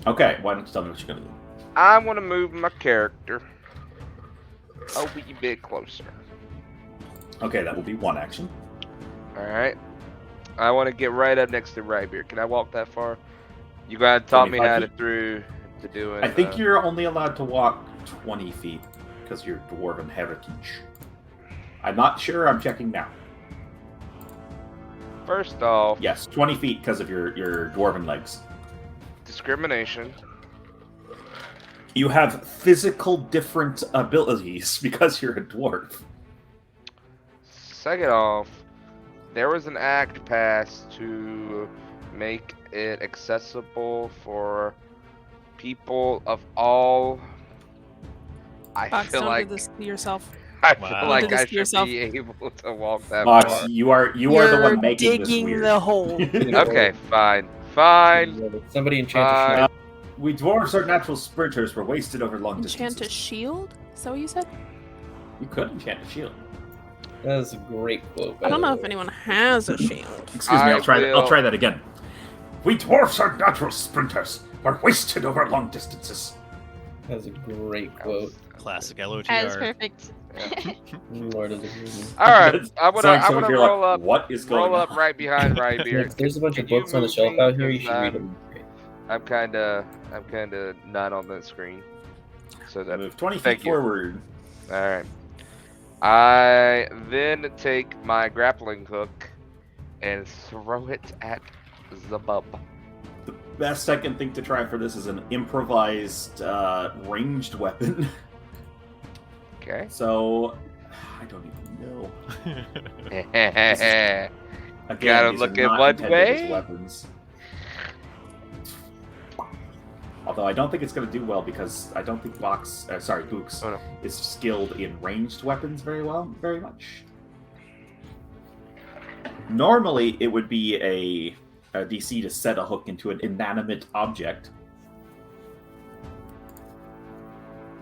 Okay, why don't you tell me what you're going to do? I'm going to move my character a wee bit closer. Okay, that will be one action. All right. I want to get right up next to Rybeard. Can I walk that far? You gotta taught me 25 how to feet? do it. I think you're only allowed to walk 20 feet because of your dwarven heritage. I'm not sure. I'm checking now. First off, Yes, 20 feet because of your dwarven legs. discrimination. You have physical different abilities because you're a dwarf. Second off, there was an act passed to make it accessible for people of all. I Box, feel don't like do this to yourself. I Wow. feel Don't like do this I to should yourself. be able to walk that Box, far. you are the You're one making this digging weird. the hole. Okay, fine. Somebody enchant a shield. We dwarves are natural sprinters. We're wasted over long Enchant a distances. shield? Is that what you said? You could enchant a shield. That is a great quote. by I don't the know way. if anyone has a shield. Excuse me, I I'll try that. will- I'll try that again. We dwarves are natural sprinters. We're wasted over long distances. That's a great quote. Classic That is LOTR. perfect. Lord of the Rings. All right, It's I wanna like someone here roll like, up, what is going roll up on? right behind Yeah, Rybeard. there's a bunch of Can you books on the move shelf me? out here. You should 'Cause read them. I'm kinda not on that screen. So that Move 20 feet Thank you. forward. all right. I then take my grappling hook and throw it at Zabub. The best I can think to try for this is an improvised ranged weapon. Okay. So I don't even know. Gotta Again, these are look at not one intended as way. weapons. Although I don't think it's going to do well because I don't think Books Oh, no. is skilled in ranged weapons very much. Normally, it would be a DC to set a hook into an inanimate object.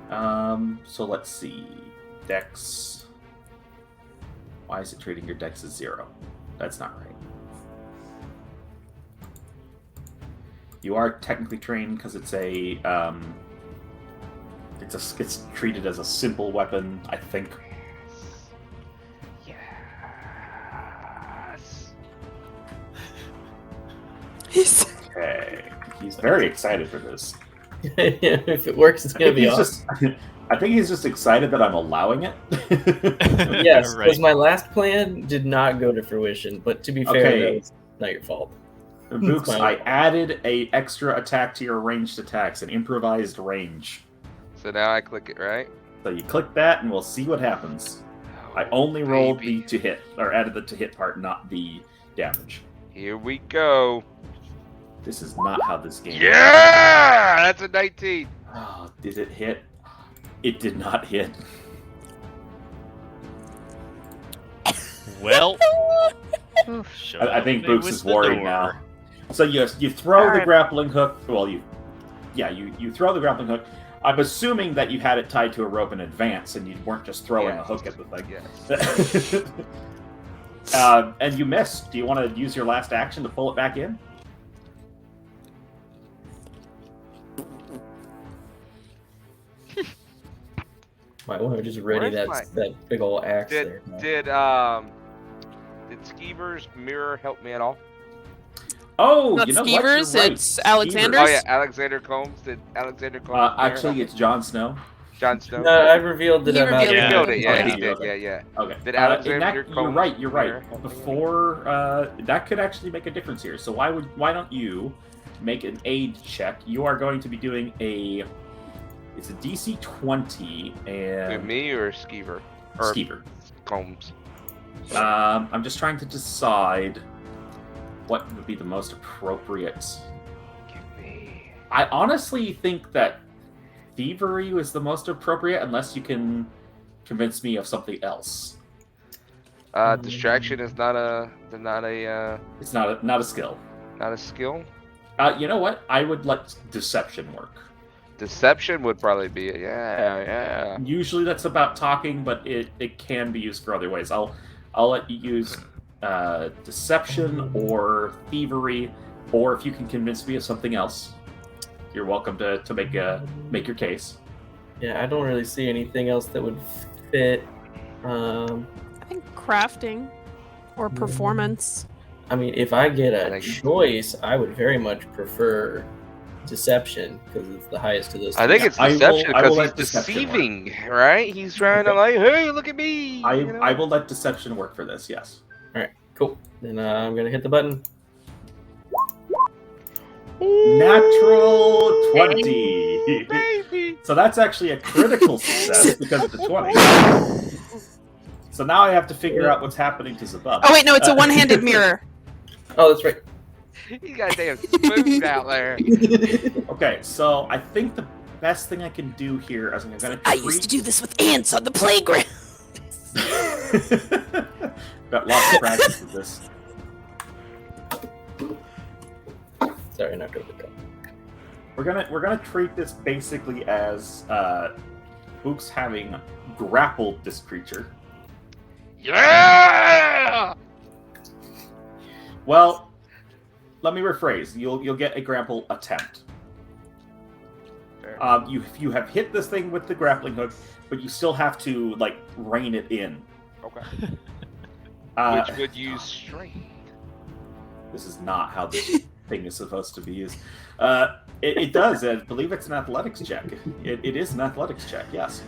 So let's see. Dex. Why is it treating your dex as 0? That's not right. You are technically trained because it's it's treated as a simple weapon, I think. Yes. Okay. He's very excited for this. If it works, it's gonna be awesome. I think he's just excited that I'm allowing it. Yes, Right. because my last plan did not go to fruition. But to be fair, Okay. that was not your fault. Books, Fine. I added a extra attack to your ranged attacks, an improvised range. So now I click it, right? So you click that, and we'll see what happens. I Oh, only rolled baby. the to hit, or added the to hit part, not the damage. Here we go. This is not how this game. Yeah! That's a 19. Oh, did it hit? It did not hit. Well, I think Books is worried door. now. So you throw the Alright. grappling hook. Well, you throw the grappling hook. I'm assuming that you had it tied to a rope in advance, and you weren't just throwing a Yes. hook at the thing. Yes. And you missed. Do you want to use your last action to pull it back in? Might want to just ready Where's that big old axe Did there. did Skeever's mirror help me at all? Oh, Not you know what? You're Skeevers, right. it's Alexander's. Oh yeah, Alexander Combs. Did Alexander Combs? mirror Actually, help it's Jon Snow. Jon Snow. No, I revealed that You I'm out. revealed He it. revealed it. Yeah, Okay. he did. Okay. Yeah. Okay. Did In Alexander that, you're Combs right. You're mirror right. help me? Before that could actually make a difference here. So why don't you make an aid check? You are going to be doing it's a DC 20 To and me or Skeever? Or Skeever. Combs. I'm just trying to decide what would be the most appropriate. Give me. I honestly think that thievery was the most appropriate, unless you can convince me of something else. Distraction is not a It's not a skill. skill. You know what? I would let deception work. Deception would probably be it. Yeah. Usually that's about talking, but it can be used for other ways. I'll let you use deception or thievery, or if you can convince me of something else, you're welcome to make your case. Yeah, I don't really see anything else that would fit. I think crafting or performance. I mean, if I get I a think- choice, I would very much prefer deception because it's the highest of those. I think two. it's I will- deception I will because let he's deception work. deceiving, right? He's trying to like, hey, look at me. you know? I will let deception work for this. Yes. Cool. Then I'm gonna hit the button. Natural 20. Baby. So that's actually a critical success because of the 20. So now I have to figure out what's happening to Zabub. Oh wait, no, it's a one-handed mirror. Oh, that's right. He got a damn spoon out there. Okay, so I think the best thing I can do here is I'm going to I used to do this with ants on the playground. Got lots of practice with this. Sorry, knocked over the cup. We're gonna treat this basically as Book's having grappled this creature. Yeah. Well, let me rephrase. You'll get a grapple attempt. Fair. You have hit this thing with the grappling hook, but you still have to like rein it in. Okay. Uh, Which would use strength. This is not how this thing is supposed to be used. It does. I believe it's an athletics check. It is an athletics check. Yes.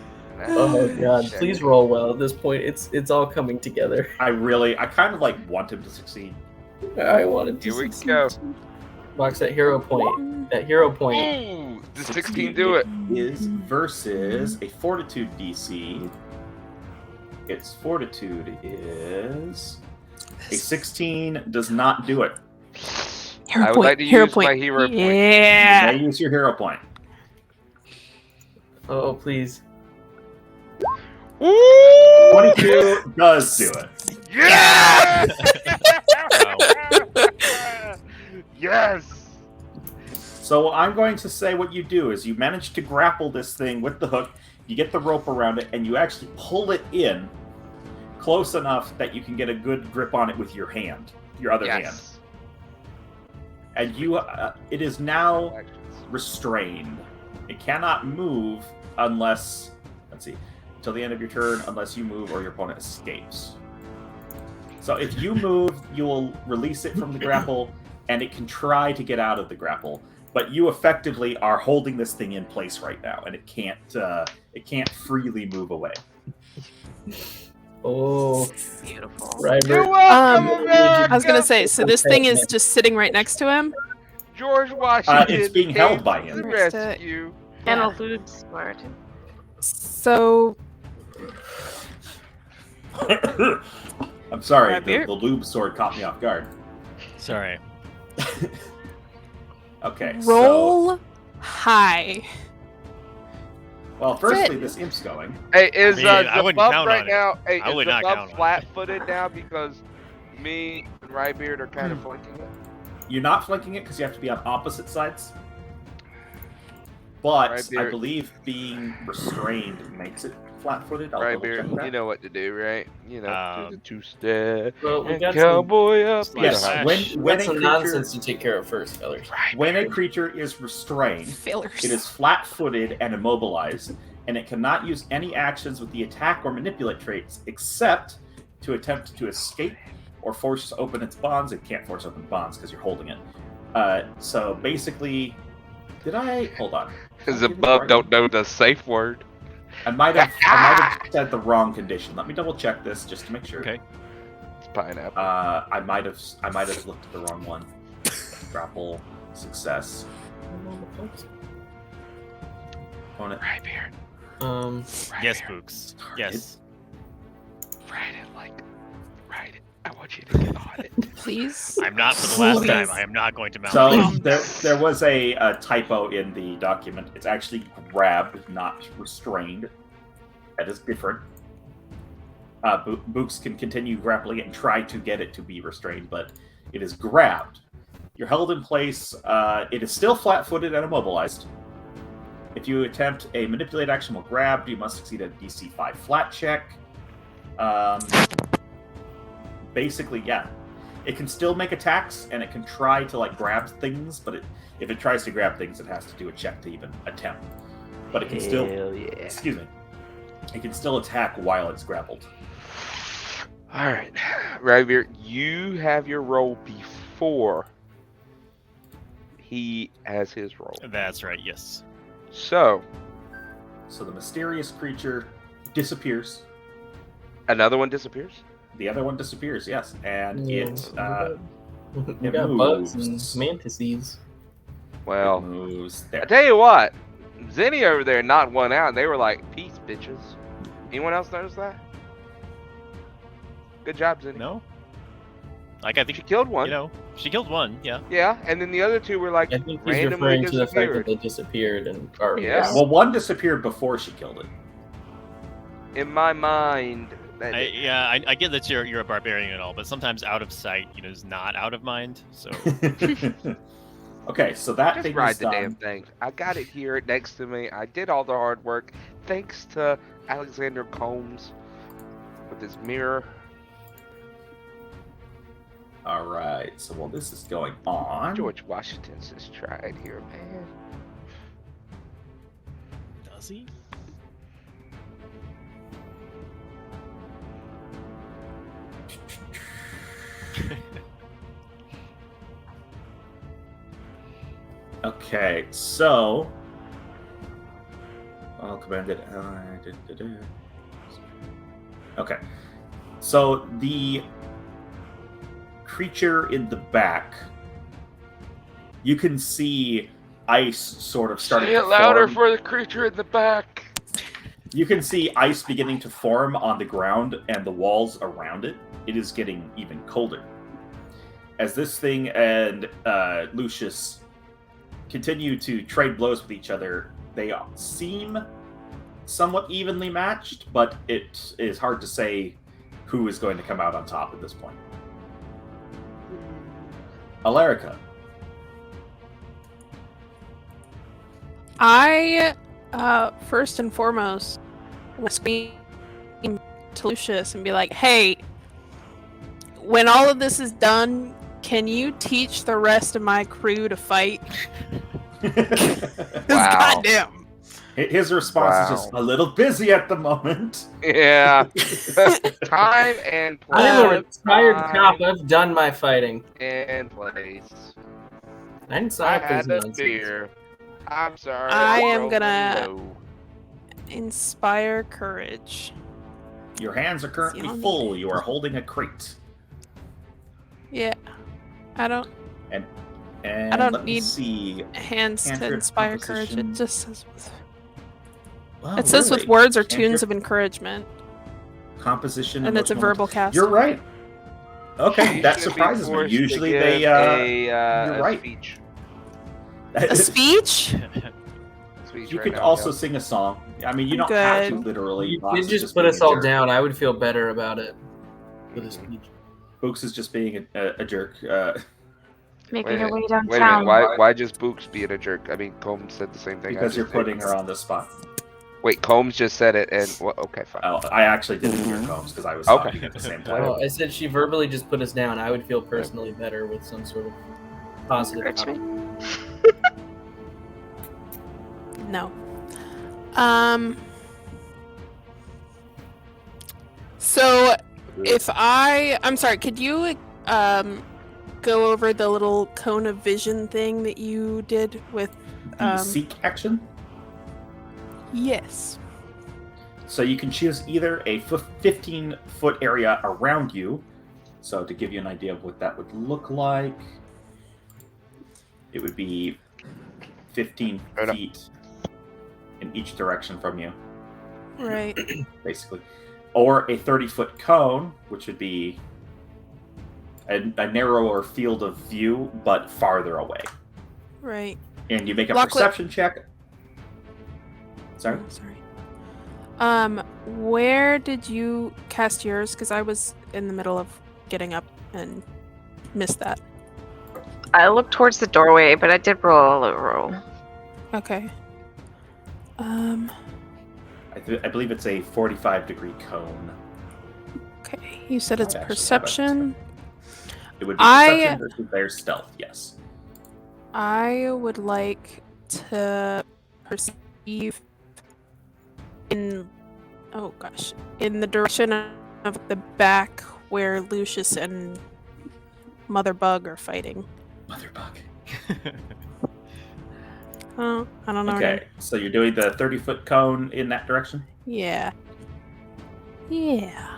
Oh god, Check. please roll well. At this point, it's all coming together. I kind of like want him to succeed. I wanted to. Here we succeed. go. Box that hero point. That hero point. Ooh, does 16 do it? Is versus a fortitude DC. Its fortitude is a 16. Does not do it. Hero I would point. like to hero use point. my hero point. You Yeah. may use your hero point. Oh, please. 22 does do it. Yes! Wow. Yes! So I'm going to say what you do is you manage to grapple this thing with the hook, you get the rope around it, and you actually pull it in close enough that you can get a good grip on it with your hand, your other hand. Yes. And you, it is now restrained. It cannot move unless, let's see, until the end of your turn, unless you move or your opponent escapes. So if you move, you will release it from the grapple, and it can try to get out of the grapple. But you effectively are holding this thing in place right now, and it can't freely move away. Oh, Beautiful. right. You're welcome, I America! was gonna say, so this thing is just sitting right next to him. George Washington It's being held came by to him. the Next to it. rescue. And Yeah. eludes Spartan. So I'm sorry, Right the here. lube sword caught me off guard. Sorry. Okay, roll high. well, firstly, this imp's going. Hey, is I mean, I wouldn't Zabub count right on it. now? Hey, I is would not count on Zabub it. flat-footed now because me and Rybeard are kind of Hmm. flanking it? You're not flanking it because you have to be on opposite sides. But Right, I Beard. believe being restrained makes it flat-footed. I'll double check Rybeard, that. you know what to do, right? You know, do the Um, two-step Well, we and got cowboy up. Slash, Yes, slash. when some a creature nonsense to take care of first, fellas. when a creature is restrained, Failures. it is flat-footed and immobilized, and it cannot use any actions with the attack or manipulate traits except to attempt to escape or force open its bonds. It can't force open bonds because you're holding it. So basically, did I hold on? Zabub don't know the safe word. I might have said the wrong condition. Let me double check this just to make sure. Okay. It's pineapple. I might have looked at the wrong one. Grapple success. Opponent. Rybeard, Yes, Rybeard, Books. Yes. write it like, write it. I want you to get on it. Please. I'm not for the last Please. time. I am not going to mount. So this. there was a typo in the document. It's actually grabbed, not restrained. That is different. Books can continue grappling it and try to get it to be restrained, but it is grabbed. You're held in place. It is still flat-footed and immobilized. If you attempt a manipulate action while grabbed, you must succeed at a DC 5 flat check. Basically, yeah. It can still make attacks, and it can try to grab things, but if it tries to grab things, it has to do a check to even attempt. But it can still, excuse me, it can still attack while it's grappled. All right, Rybeard, you have your roll before he has his roll. That's right. Yes. So So the mysterious creature disappears. another one disappears. The other one disappears, yes, and Yeah, it we got bugs and moves. mantises. Well, moves I there. tell you what, Zenny over there knocked one out, and they were like, "Peace, bitches." Anyone else notice that? Good job, Zenny. No. Like I think She killed one. you know she killed one. Yeah. Yeah, and then the other two were like I think he's randomly referring to the fact that disappeared. they disappeared and are Yeah. Well, one disappeared before she killed it. In my mind, that I get that you're a barbarian and all, but sometimes out of sight, is not out of mind. So Okay, so that just thing ride is the done. damn thing. I got it here next to me. I did all the hard work, thanks to Alexander Combs with his mirror. All right, so while this is going on, George Washington's just tried here, man. does he? okay, so I'll command it. Okay, so the creature in the back, you can see ice sort of starting Say it to louder form. for the creature in the back. You can see ice beginning to form on the ground and the walls around it. It is getting even colder. as this thing and Lucius continue to trade blows with each other, they seem somewhat evenly matched, but it is hard to say who is going to come out on top at this point. Alarica. I, first and foremost, will scream to Lucius and be like, hey, when all of this is done, can you teach the rest of my crew to fight? Wow. Goddamn. His response is Wow. just a little busy at the moment. Yeah. Time and I am a place. retired cop. I've done my fighting. And place. I didn't I sign up for had this a nonsense. beer. I'm sorry. I am broke the gonna- low. Inspire courage. Your hands are currently Yummy. full. You are holding a crate. Yeah. I don't And don't let me need see. hands to Cantrip inspire courage. It composition. just says Oh, it says with really? words or Cantrip tunes of encouragement. Composition, And it's a emotional- verbal cast. You're right. Okay, You that should be surprises me. forced to Usually give they a you're right. speech. A speech? Speech You right could now, also yeah. sing a song. I mean, you don't have to Good. literally. You Box could is just put being us a all jerk. down. I would feel better about it with a speech. Books is just being a jerk. Making Wait, her way Wait a minute. downtown. Why just Books being a jerk? I mean, Combs said the same thing. I Because just you're did. putting her on the spot. Wait, Combs just said it, and well, okay, fine. Oh, I actually didn't hear Combs because I was Okay. talking at the same time. Well, I said she verbally just put us down. I would feel personally better with some sort of positive. Encouragement? No. So if I'm sorry, could you go over the little cone of vision thing that you did with The seek action. yes. So you can choose either a 15-foot area around you. So to give you an idea of what that would look like, it would be 15 Right up. feet in each direction from you, Right. basically. Or a 30-foot cone, which would be a narrower field of view, but farther away. Right. And you make a Lachlan- perception check. Sorry? Oh, sorry. Where did you cast yours? Because I was in the middle of getting up and missed that. I looked towards the doorway, but I did roll a roll. Okay. I believe it's a 45-degree cone. Okay. You said it's Might actually have it. perception. It would be I- perception versus their stealth, yes. I would like to perceive in in the direction of the back where Lucius and Mother Bug are fighting. Mother bug. Oh, I don't know. her Okay, so you're doing the 30-foot cone in that direction? name. Yeah. Yeah.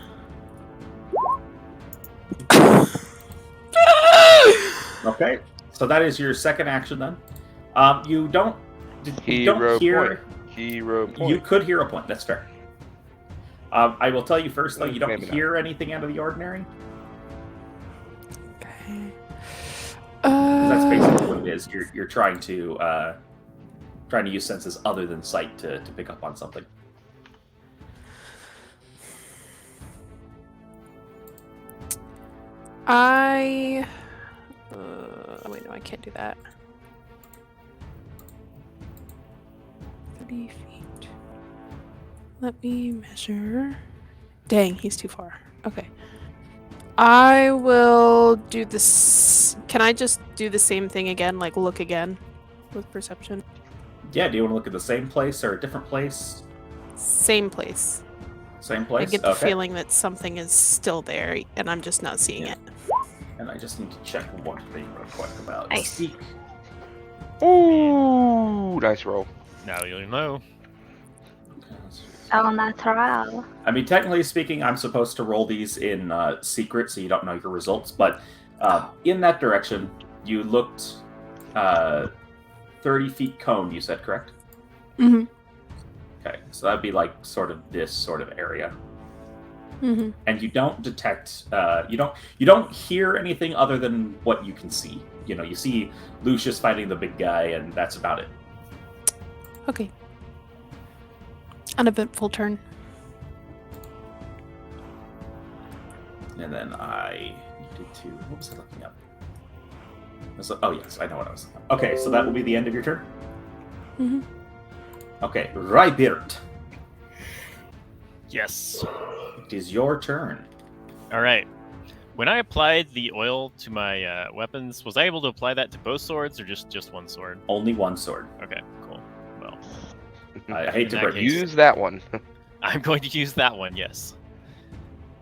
Okay, so that is your second action then. You don't Hero hear. point. Hero point. You could hear a point. That's fair. I will tell you first though, you don't Maybe not. hear anything out of the ordinary. Okay. 'Cause that's basically what it is. You're trying to use senses other than sight to pick up on something. I. Wait, no, I can't do that. 30 feet. Let me measure. Dang, he's too far. Okay. I will do this. Can I just do the same thing again? Like, look again with perception? Yeah. Do you want to look at the same place or a different place? Same place. Same place. I get the Okay. feeling that something is still there and I'm just not seeing Yeah. it. And I just need to check one thing real quick about Nice. Seek. Ooh, nice roll. Now you'll know. El natural. I mean, technically speaking, I'm supposed to roll these in secret, so you don't know your results. But in that direction, you looked 30 feet cone. You said correct? Mm-hmm. Okay, so that'd be like sort of this sort of area. Mm-hmm. and you don't detect you don't hear anything other than what you can see. You see Lucius fighting the big guy, and that's about it. Okay. Uneventful turn. And then I needed to. What was I looking up? Oh yes, I know what I was looking up. Okay, so that will be the end of your turn. Mm-hmm. Okay, Rybert, Yes. it is your turn. All right. When I applied the oil to my weapons, was I able to apply that to both swords or just one sword? Only one sword. Okay, cool. Well, I hate to In that break case- you. Use that one. I'm going to use that one. Yes.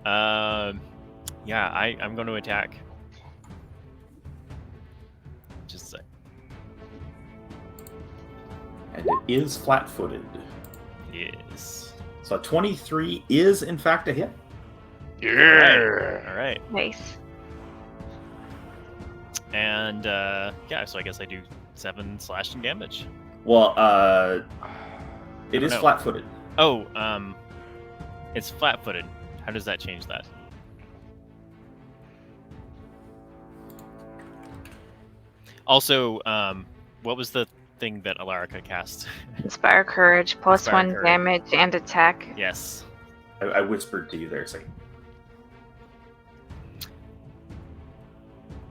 Yeah, I'm going to attack. Just a sec. And it is flat-footed. Yes. So 23 is in fact a hit. Yeah. All right. Nice. And yeah, so I guess I do 7 slashing damage. Well, it don't is know. flat-footed. Oh, it's flat-footed. How does that change that? Also, what was the thing that Alarica cast? Inspire courage, plus Inspire 1 courage. damage and attack. Yes. I whispered to you there, saying,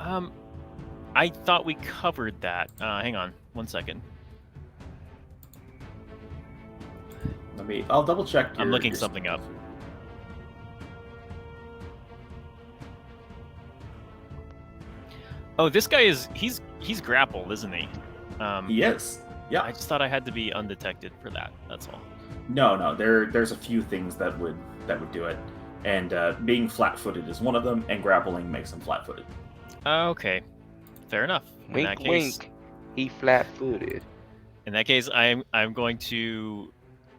I thought we covered that. Hang on, 1 second. I'll double check. I'm looking something up. Oh, this guy he's grappled, isn't he? Yes. Yeah. I just thought I had to be undetected for that. That's all. No. There's a few things that would do it, and being flat-footed is one of them, and grappling makes him flat-footed. Okay, fair enough. In Wink, that case, wink. He flat-footed. In that case, I'm going to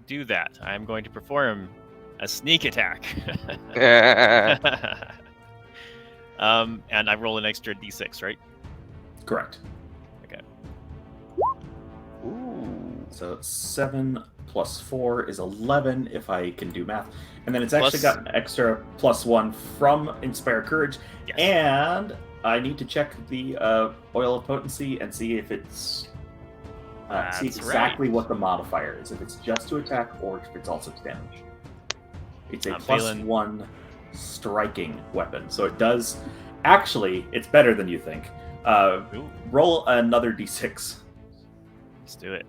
do that. I'm going to perform a sneak attack. And I roll an extra d6, right? Correct. Okay. Ooh. So 7 plus 4 is 11 if I can do math, and then it's actually Plus- got an extra +1 from Inspire Courage, Yes. and I need to check the oil of potency and see if it's see That's exactly right. what the modifier is. If it's just to attack or if it's also to damage. It's a I'm feeling- +1 striking weapon, so it does. Actually, it's better than you think. Ooh, Roll another d6. let's do it.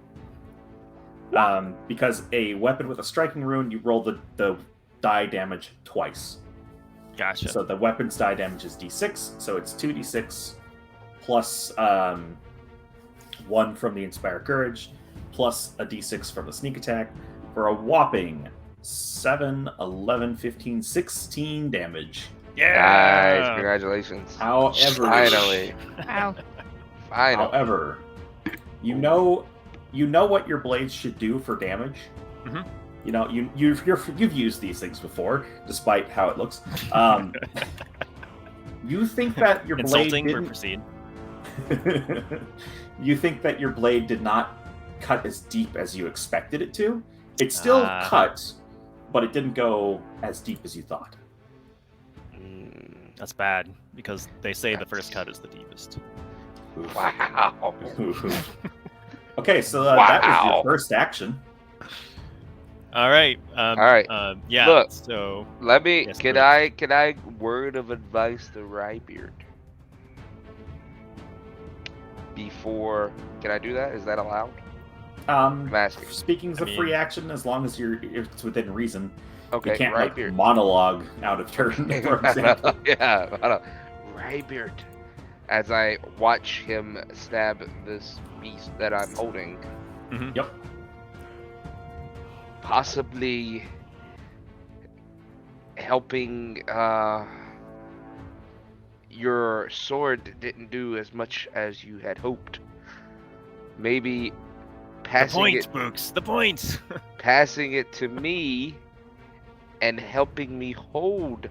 Because a weapon with a striking rune, you roll the die damage twice. Gotcha. So the weapon's die damage is d6, so it's 2d6 plus 1 from the Inspire Courage, plus a d6 from the sneak attack, for a whopping 7, 11, 15, 16 damage. Nice. Congratulations. However, Finally. Wow. Finally. However, you know what your blades should do for damage. Mhm. You know, you've used these things before, despite how it looks. You think that your blade Insulting, but didn't. proceed. You think that your blade did not cut as deep as you expected it to. It still Ah. cut, but it didn't go as deep as you thought. Mm, That's bad because they say the first cut is the deepest. Oof. Wow. Okay, so that was Wow. your first action. All right. All right. Yeah. Look. So Let me. Yes, can please. I word of advice to Rybeard? Before, can I do that? Is that allowed? I'm asking. Speaking's I a free mean- action as long as it's within reason. Okay, You can't like, Rybeard. monologue out of turn, for example. Yeah, hold on. Rybeard. As I watch him stab this beast that I'm holding, mhm. Yep. possibly helping your sword didn't do as much as you had hoped. Maybe The passing point, it Books. The point. passing it to me and helping me hold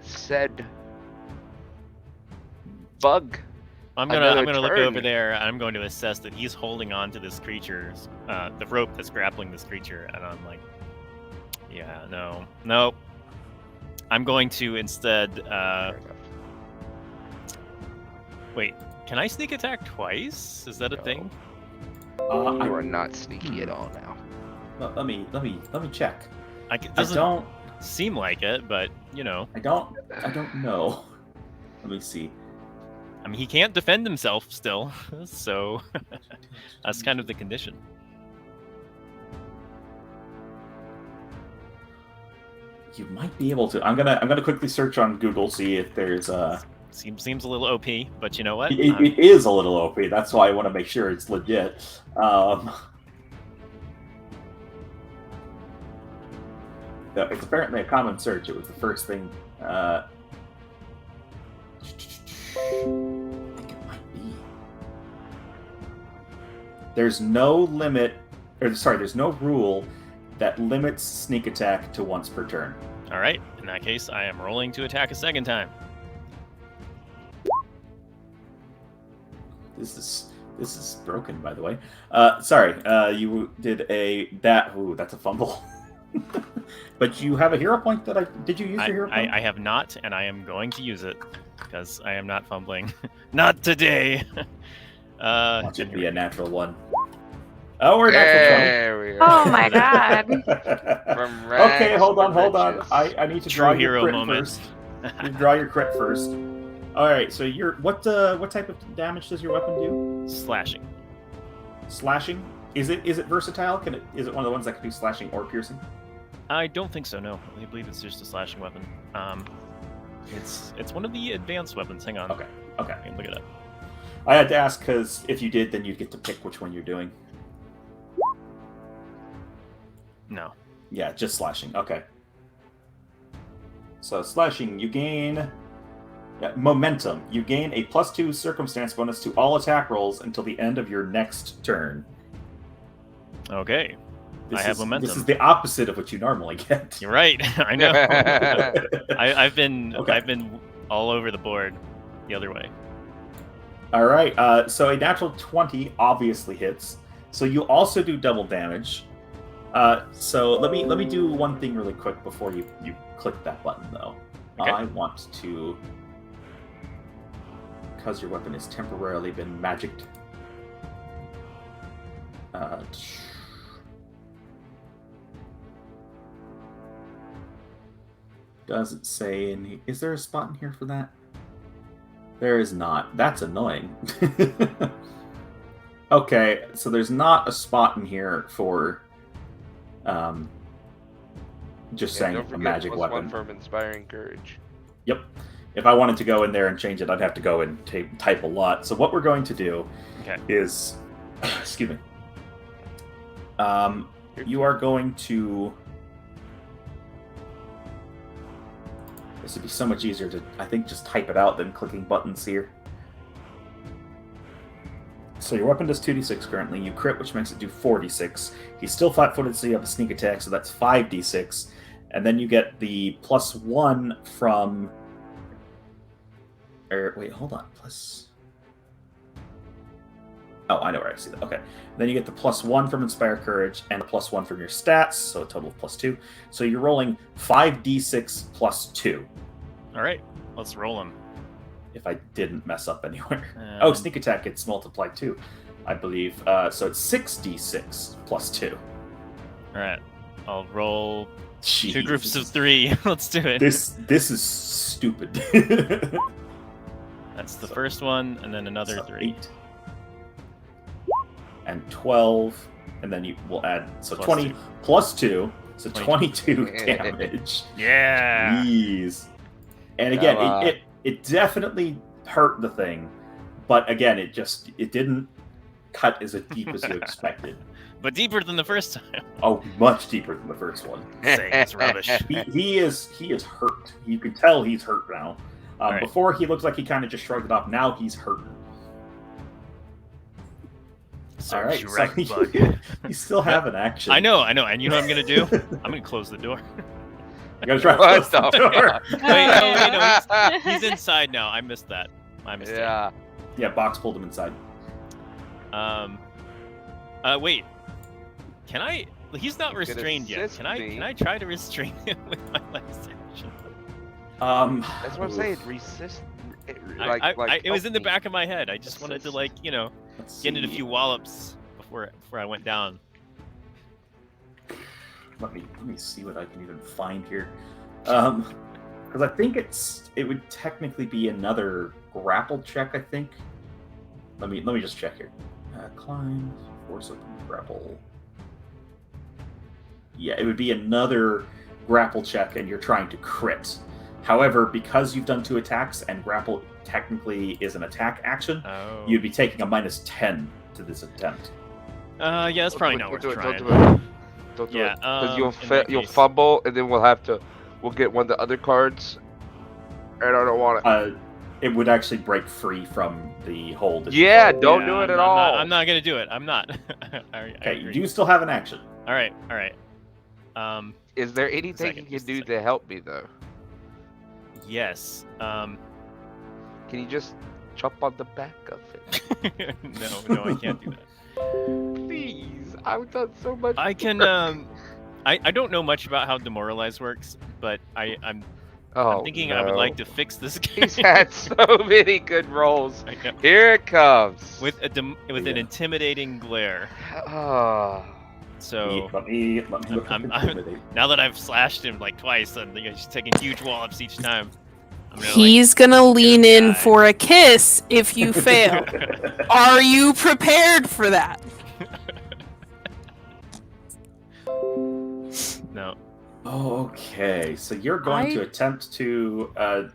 said bug. I'm Another gonna look turn. over there. And I'm going to assess that he's holding on to this creature's the rope that's grappling this creature, and I'm like, yeah, no, I'm going to instead. Fair enough. Wait, can I sneak attack twice? Is that a No. thing? You are not sneaky at all now. Let me check. It I doesn't don't seem like it, but I don't know. Let me see. I mean, he can't defend himself still, so that's kind of the condition. You might be able to. I'm gonna quickly search on Google, see if there's Seems a little OP, but you know what? It is a little OP. That's why I want to make sure it's legit. It's apparently a common search. It was the first thing. I think it might be. There's no limit, there's no rule that limits sneak attack to once per turn. All right. In that case, I am rolling to attack a second time. This is broken, by the way. Sorry, you did that's a fumble. But you have a hero point did you use your hero point? I have not, and I am going to use it because I am not fumbling. Not today. Watch it be a natural one. Oh, we're natural There we Oh go. my god. From Okay, rags hold to on. riches. I need to True draw your hero crit moment. first. You draw your crit first. All right. So what type of damage does your weapon do? Slashing. Slashing. Is it versatile? Is it one of the ones that can do slashing or piercing? I don't think so. No, I believe it's just a slashing weapon. It's one of the advanced weapons. Hang on. Okay. I can look it up. I had to ask because if you did, then you'd get to pick which one you're doing. No. Yeah, just slashing. Okay. So slashing, you gain momentum. You gain a +2 circumstance bonus to all attack rolls until the end of your next turn. Okay. I have momentum. This is the opposite of what you normally get. You're right. I know. I've been all over the board the other way. All right. So a natural 20 obviously hits. So you also do double damage. So let me do one thing really quick before you click that button though. Okay. I want to, because your weapon has temporarily been magicked. Doesn't say any. Is there a spot in here for that? There is not. That's annoying. Okay, so there's not a spot in here for just saying don't a forget magic +1 weapon. from inspiring courage. Yep. If I wanted to go in there and change it, I'd have to go and type a lot. So what we're going to do is, excuse me. You are going to. This would be so much easier to, I think, just type it out than clicking buttons here. So your weapon does 2d6 currently. You crit, which makes it do 4d6. He's still flat-footed, so you have a sneak attack, so that's 5d6. And then you get the +1 from... wait, hold on. Oh, I know where I see that. Okay. Then you get the +1 from Inspire Courage and the +1 from your stats, so a total of +2. So you're rolling 5d6 +2. All right, let's roll them. If I didn't mess up anywhere. Oh, sneak attack gets multiplied too, I believe. So it's 6d6 +2. All right, I'll roll Jeez. 2 groups of 3. Let's do it. This is stupid. That's the first one, and then another So 3. 8 and 12, and then you will add Plus 20 2. +2, so 22. 22 damage. Yeah. Jeez. And again, Come on. it definitely hurt the thing, but again, it didn't cut as deep as you expected. But deeper than the first time. Oh, much deeper than the first one. Saying it's rubbish. He is hurt. You can tell he's hurt now. Right. Before he looked like he kind of just shrugged it off. Now he's hurt. All right, so Shrek bug. you still have an action. I know, and you know what I'm gonna do? I'm gonna close the door. You gotta try to What close the the door. Wait, no, he's inside now. I missed that. My mistake. Yeah. Yeah, Box pulled him inside. Wait. Can I? He's not You could restrained yet. assist Can me. I try to restrain him with my last action? That's what I'm saying. Resist. It was in the help me. back of my head. I just wanted to Let's get in a see. few wallops before I went down. Let me see what I can even find here. Because I think it would technically be another grapple check. I think. Let me just check here. Climb, force open, grapple. Yeah, it would be another grapple check, and you're trying to crit. However, because you've done 2 attacks and grapple technically is an attack action, Oh. you'd be taking a -10 to this attempt. Yeah, that's probably not Don't worth do it. trying. Don't do it. Don't do Yeah, it. Because in you'll that you'll case- fumble, and then we'll get one of the other cards, and I don't want it. It would actually break free from the hold. if you Yeah, fumble. don't do it at all. I'm not gonna do it. I'm not. I Okay, agree. you do still have an action. All right. Is there anything second, you can just a do second. to help me though? Yes. Can you just jump on the back of it? No, I can't do that. Please, I've done so much. I can. I don't know much about how demoralize works, but I'm thinking I would like to fix this game. He's had so many good rolls. I know. Here it comes. With an intimidating glare. Oh. So Let me look up I'm- Intimidate. now that I've slashed him like twice, and he's taking huge wallops each time. I'm gonna, He's gonna lean in die. for a kiss if you fail. Are you prepared for that? No. Okay, so you're going to attempt to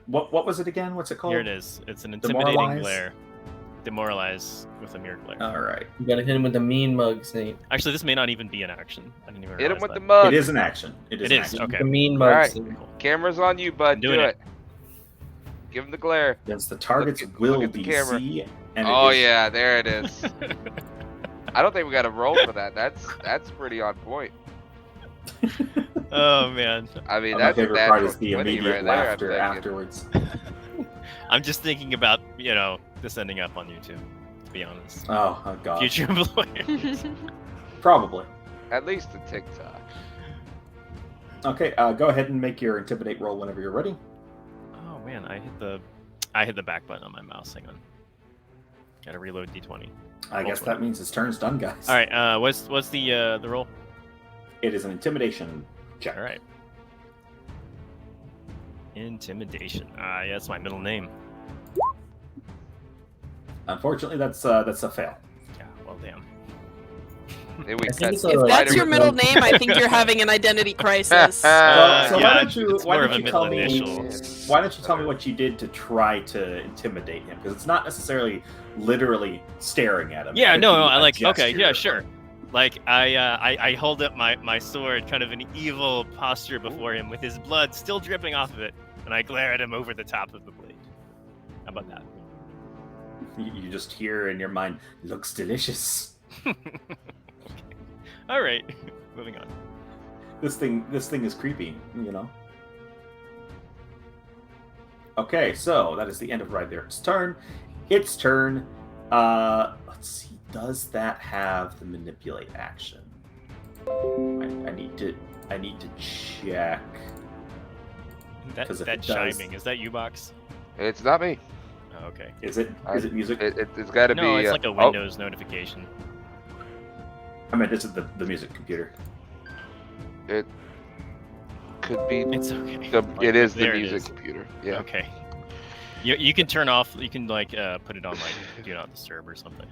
what was it again? What's it called? Here it is. It's an intimidating Demoralize? glare. Demoralize with a mere glare. All right, You gotta hit him with the mean mug, Snape. Actually, this may not even be an action. I didn't even Hit him realize with that. the mug. it is an action. It is. It an is, action. okay. The mean mug, Alright. Snape. Camera's on you, bud. doing Do it. it. Give him the glare. Against the target's Look will at the camera. DC. And Oh it is, yeah, there it is. I don't think we got a roll for that. That's pretty on point. Oh man. I mean, my that's a favorite part natural is the 20 immediate right there, I'm laughter thinking. afterwards. I'm just thinking about, this ending up on YouTube, to be honest. Oh god, Future employers. probably. At least a TikTok. Okay, go ahead and make your intimidate roll whenever you're ready. Oh man, I hit the back button on my mouse. Hang on. Gotta reload D20. I guess that means his turn's done, guys. All right. What's the roll? It is an intimidation check. All right. Intimidation. Yeah, that's my middle name. Unfortunately, that's a fail. Yeah. Well, damn. Then we I think cut it's If alright. that's your middle Spider-Man. name, I think you're having an identity crisis. So yeah, why don't you it's more of a tell middle me? initial. Why don't you tell me what you did to try to intimidate him? Because it's not necessarily literally staring at him. Yeah. It No. could No. be I a like. Okay. gesture Yeah. or Sure. something. Like I hold up my sword, kind of an evil posture before him, with his blood still dripping off of it, and I glare at him over the top of the blade. How about that? You just hear in your mind, "Looks delicious." All right. Moving on. This thing is creepy, you know. Okay, so that is the end of Right There's turn. Its turn. Let's see. Does that have the manipulate action? I need to check. That 'Cause if that it does- chiming, is that U-Box? It's not me. Oh, okay. Is it music? It's got to No, be. it's like a oh, Windows notification. I mean, this is the music computer. it could be. It's okay. It is the There it music is. computer. Yeah. Okay. You can turn off. You can put it on do not disturb or something.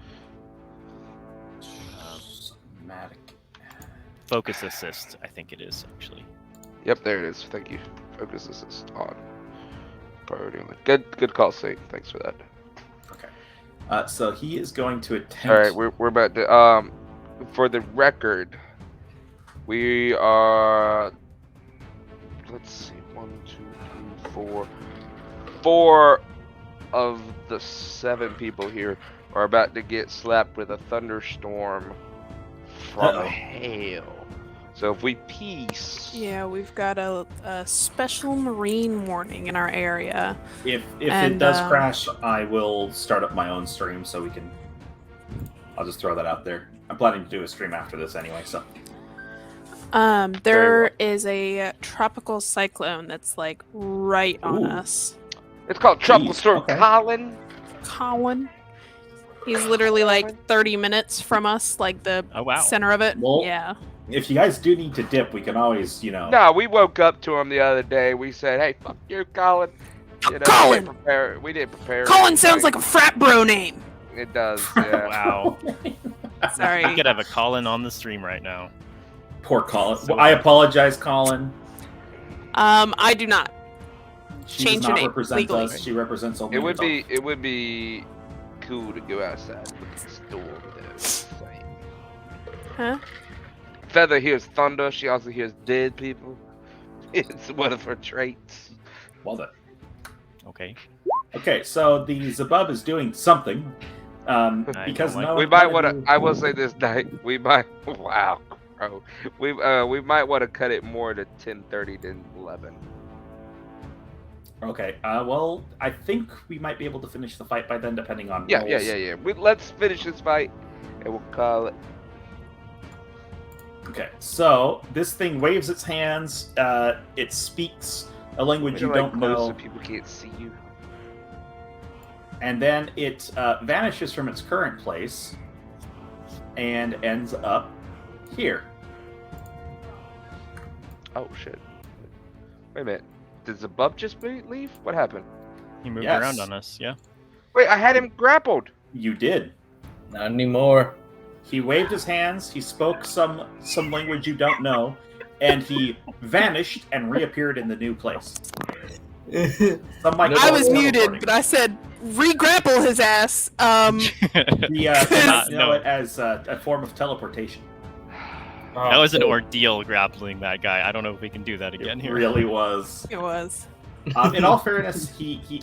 Somatic. Focus assist, I think it is actually. Yep, there it is. Thank you. Focus assist on. Priority only. Good call, Saint. Thanks for that. Okay. So he is going to attempt. All right, we're about to. For the record, we are. Let's see. 1, 2, 3, 4. 4 of the 7 people here are about to get slapped with a thunderstorm from Uh-oh. hail. So if we peace. Yeah, we've got a special marine warning in our area. If it And, does crash, I will start up my own stream so we can. I'll just throw that out there. I'm planning to do a stream after this anyway, so. There is a tropical cyclone that's like right on Ooh. us. It's called Tropical Jeez, Storm okay. Colin. Colin. He's literally like 30 minutes from us, like the Oh wow. center of it. Well, Yeah. If you guys do need to dip, we can always, you know. No, we woke up to him the other day. We said, "Hey, fuck you, Colin." You know, Colin! We didn't prepare. Colin sounds like a frat bro name. It does. Yeah. Wow. Sorry. We could have a Colin on the stream right now. Poor Colin. So- Well, I apologize, Colin. I do not. She Change does your not name represent legally. us. She represents only It would herself. be cool to go outside with the storm. Though. Huh? Feather hears thunder. She also hears dead people. It's one of her traits. Well done. Okay. Okay, so the Zabub is doing something. Because don't like- no We one might wanted want to. I will say this night. We might. Wow, bro. We might want to cut it more to 10:30 than 11. Okay. Well, I think we might be able to finish the fight by then, depending on Yeah. rolls. Let's finish this fight, and we'll call it. Okay. So this thing waves its hands. It speaks a language you Like don't close know, so people can't see you. and then it vanishes from its current place and ends up here. Oh shit. Wait a minute. Did Zabub just leave? What happened? He moved Yes. around on us. Yeah. Wait, I had him grappled. You did. Not anymore. He waved his hands. He spoke some language you don't know, and he vanished and reappeared in the new place. Some might I call was it muted, teleporting. but I said re-grapple his ass. The Not- know no. it as a form of teleportation. That was an ordeal grappling that guy. I don't know if we can do that again It here. really was. It was. In all fairness,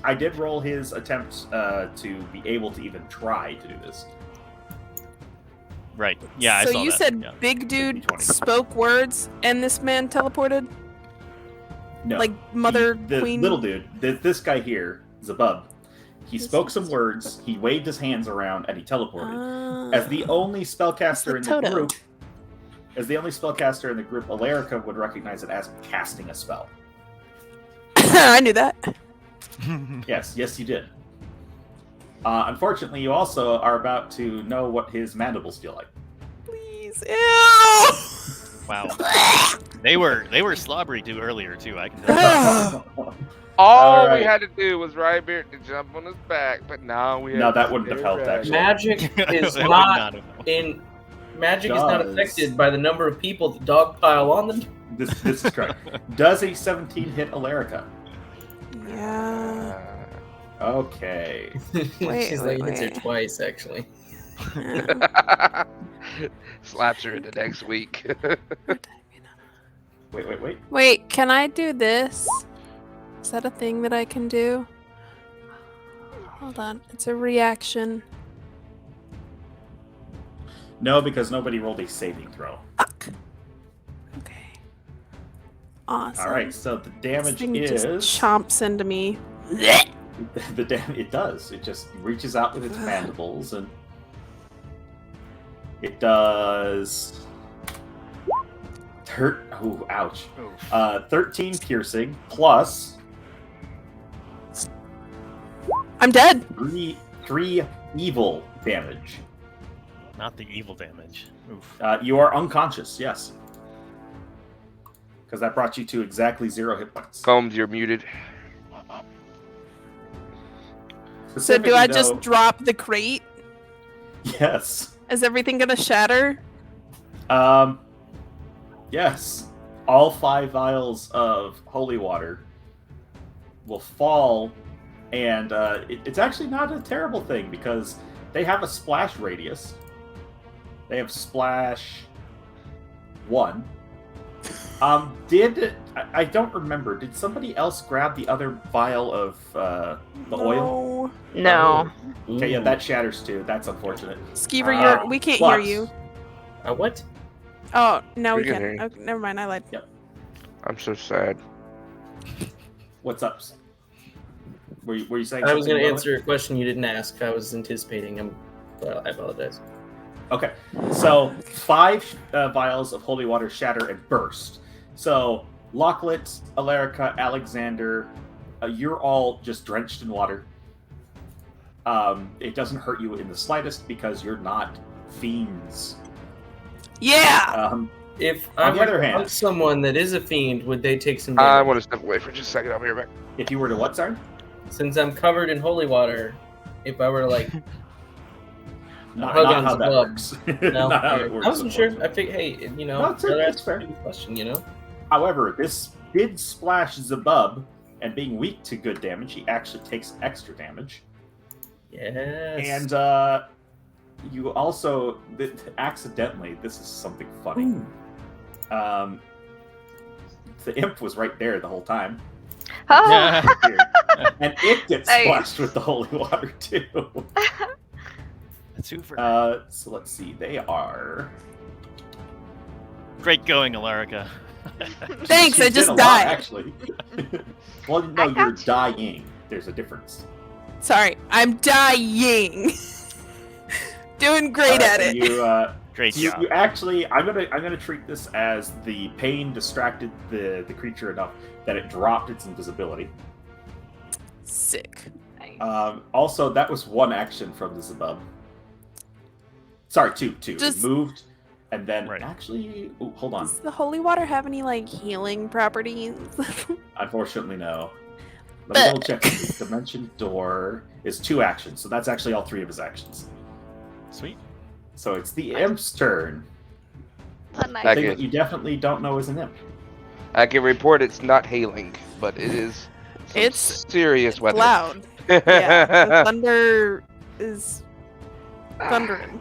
I did roll his attempt to be able to even try to do this. Right. Yeah. So I saw you that. said Yeah. big dude 20. spoke words, and this man teleported, No, like Mother the Queen. little dude, this guy here, Zabub. He This spoke is- some words. He waved his hands around, and he teleported. Ah. As the only spellcaster in It's the like Toto. group, Alarica would recognize it as casting a spell. I knew that. Yes, you did. Unfortunately, you also are about to know what his mandibles feel like. Please. Ew. Wow. They were slobbery too earlier too. I can tell. All we Alright. had to do was Rybeard to jump on his back, but now we have No, to that wouldn't have stay helped, right. actually. Magic is That would not have- in. Magic is not Does. affected by the number of people that dogpile on them. This is correct. Does a 17 hit Alarica? Yeah. Okay. She's like hits her wait. twice actually. Yeah. Slaps her in the next week. Wait. Wait, can I do this? Is that a thing that I can do? Hold on. It's a reaction. No, because nobody rolled a saving throw. Fuck. Okay. Awesome. All right, so the This damage thing is just chomps into me. the damage. It does. It just reaches out with its mandibles, and it does. Oh, ouch. Oof. 13 piercing plus I'm dead. three evil damage. Not the evil damage. Oof. You are unconscious, yes. Because that brought you to exactly 0 hit points. Combs, you're muted. So do I Specifically, just though- drop the crate? Yes. Is everything gonna shatter? Yes. All 5 vials of holy water will fall, and it's actually not a terrible thing because they have a splash radius. They have splash 1. I don't remember. Did somebody else grab the other vial of the oil? No. Okay, yeah, Ooh. that shatters too. That's unfortunate. Skeever, we can't hear Plus- you. What? Oh, no, we We can can. hear you. Okay, never mind. I lied. I'm so sad. What's up? Were you saying? I was something going to about answer a question you didn't ask. I was anticipating him, but I apologize. Okay, so 5 vials of holy water shatter and burst. So Locklet, Alarica, Alexander, you're all just drenched in water. It doesn't hurt you in the slightest because you're not fiends. Yeah. If On I'm the other hand- around someone that is a fiend, would they take some I damage? want to step away for just a second. I'll be right back. If you were to what, sorry? Since I'm covered in holy water, if I were to like, Not, hug not on how that Zebub. works. no, Not how it works, I wasn't sure. I unfortunately. think, hey, No, it's fair, it's fair. Question, you know. However, this did splash Zebub, and being weak to good damage, he actually takes extra damage. Yes. And you also accidentally, this is something funny. The imp was right there the whole time, Oh, and it gets Nice. splashed with the holy water too. That's super. So let's see, they are. Great going, Alarica. Thanks, She's I just been a lot, died. actually. Well, no, I you're got you. dying. There's a difference. Sorry, I'm dying. Doing great at Alright, it. Great You job. actually, I'm gonna treat this as the pain distracted the creature enough that it dropped its invisibility. Sick. nice. Also, that was one action from the Zebub. Sorry, two. Just- It moved, and then Right. actually, ooh, hold on. Does the holy water have any like healing properties? Unfortunately, no. Let me double check. The dimension door is 2 actions, so that's actually all 3 of his actions. Sweet. So it's the imp's turn. But nice. The Okay. thing that you definitely don't know is an imp. I can report it's not hailing, but it is some It's serious weather. Loud. Yeah, the thunder is thundering.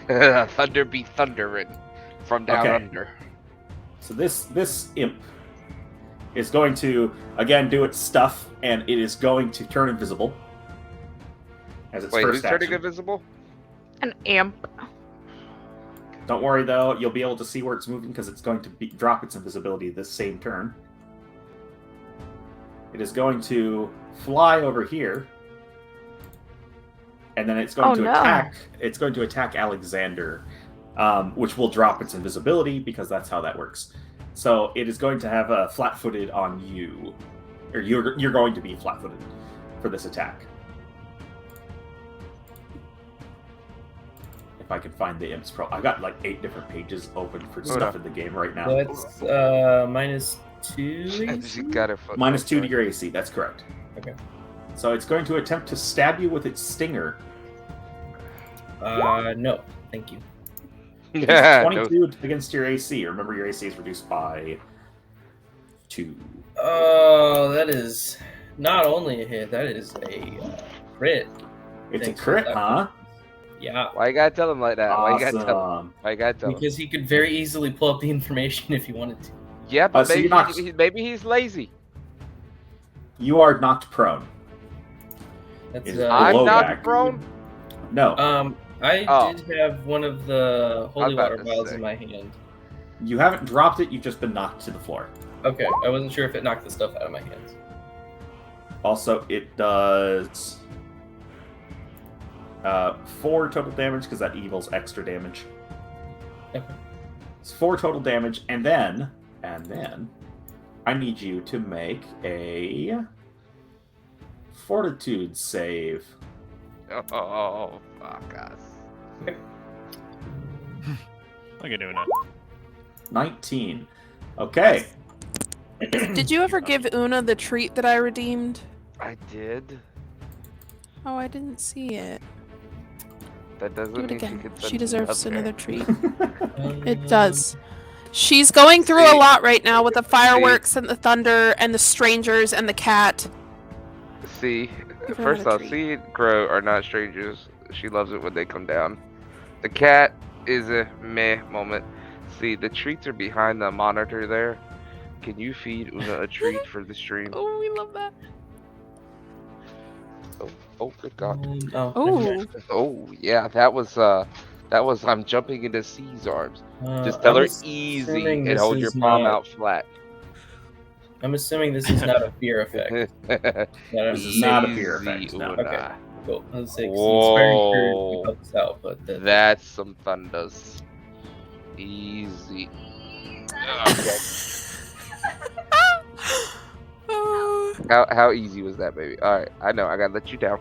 Thunder be thundering from down Okay. under. So this imp is going to again do its stuff, and it is going to turn invisible as its Wait, who's first turning action. invisible? An imp. Don't worry though, you'll be able to see where it's moving because it's going to drop its invisibility this same turn. It is going to fly over here, and then it's going Oh, to no. attack. It's going to attack Alexander, which will drop its invisibility because that's how that works. So it is going to have a flat-footed on you, or you're going to be flat-footed for this attack. If I can find the imp's I've got like 8 different pages open for stuff in the game right now. That's -2. She got her foot -2 to right your AC, that's correct. Okay. So it's going to attempt to stab you with its stinger. No, thank you. there. Yeah, 22 against your AC. Remember, your AC is reduced by 2. Oh, that is not only a hit, that is a crit. It's Thanks a for crit, that. huh? Yeah, Why you gotta tell him like that? Why you gotta tell him? Awesome. Why you gotta tell him? because he could very easily pull up the information if he wanted to. Yeah, but so maybe, you're not- maybe he's lazy. You are knocked prone. That's Is I'm below not back. prone. No, I Oh. did have one of the I'm holy about water to vials say. in my hand. you haven't dropped it. You've just been knocked to the floor. Okay, I wasn't sure if it knocked the stuff out of my hands. Also, it does 4 total damage because that evil's extra damage. Okay. It's 4 total damage, and then I need you to make a Fortitude save. Oh, fuck us. Look at Una. 19. Okay. Did you ever give Una the treat that I redeemed? I did. Oh, I didn't see it. That doesn't Do it mean again. she could She send deserves another. another treat. It does. She's going through a See- lot right now with the fireworks and the thunder and the strangers and the cat. See, Give her first another off, treat. Sea and Crow are not strangers. She loves it when they come down. The cat is a meh moment. See, the treats are behind the monitor there. Can you feed Una a treat for the stream? Oh, we love that. Oh, good God. Oh, Oh, yeah, that was I'm jumping into C's arms. Just tell her easy and hold your palm out flat. I'm assuming this is not a fear effect. This is not a fear effect, no. Okay. difficult. I was saying, 'cause it's very sure Whoa. to help us out, but That's some thunders. Easy. Okay. How easy was that, baby? All right, I know. I gotta let you down.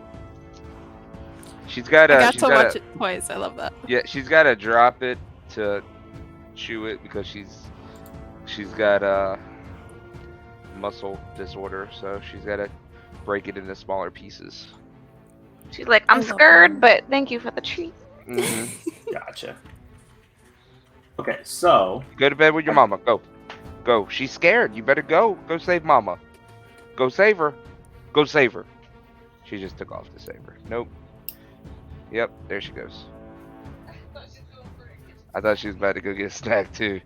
She's gotta. I got she's to gotta, watch it twice. I love that. Yeah, she's gotta drop it to chew it because she's got a muscle disorder, so she's gotta break it into smaller pieces. She's like, I I'm love scared, that. but thank you for the treat. hmm Gotcha. Okay, so Go to bed with your mama. Go, go. She's scared. You better go. Go save mama. Go save her. Go save her. She just took off to save her. Nope. Yep, there she goes. I thought she was about to go get a snack too.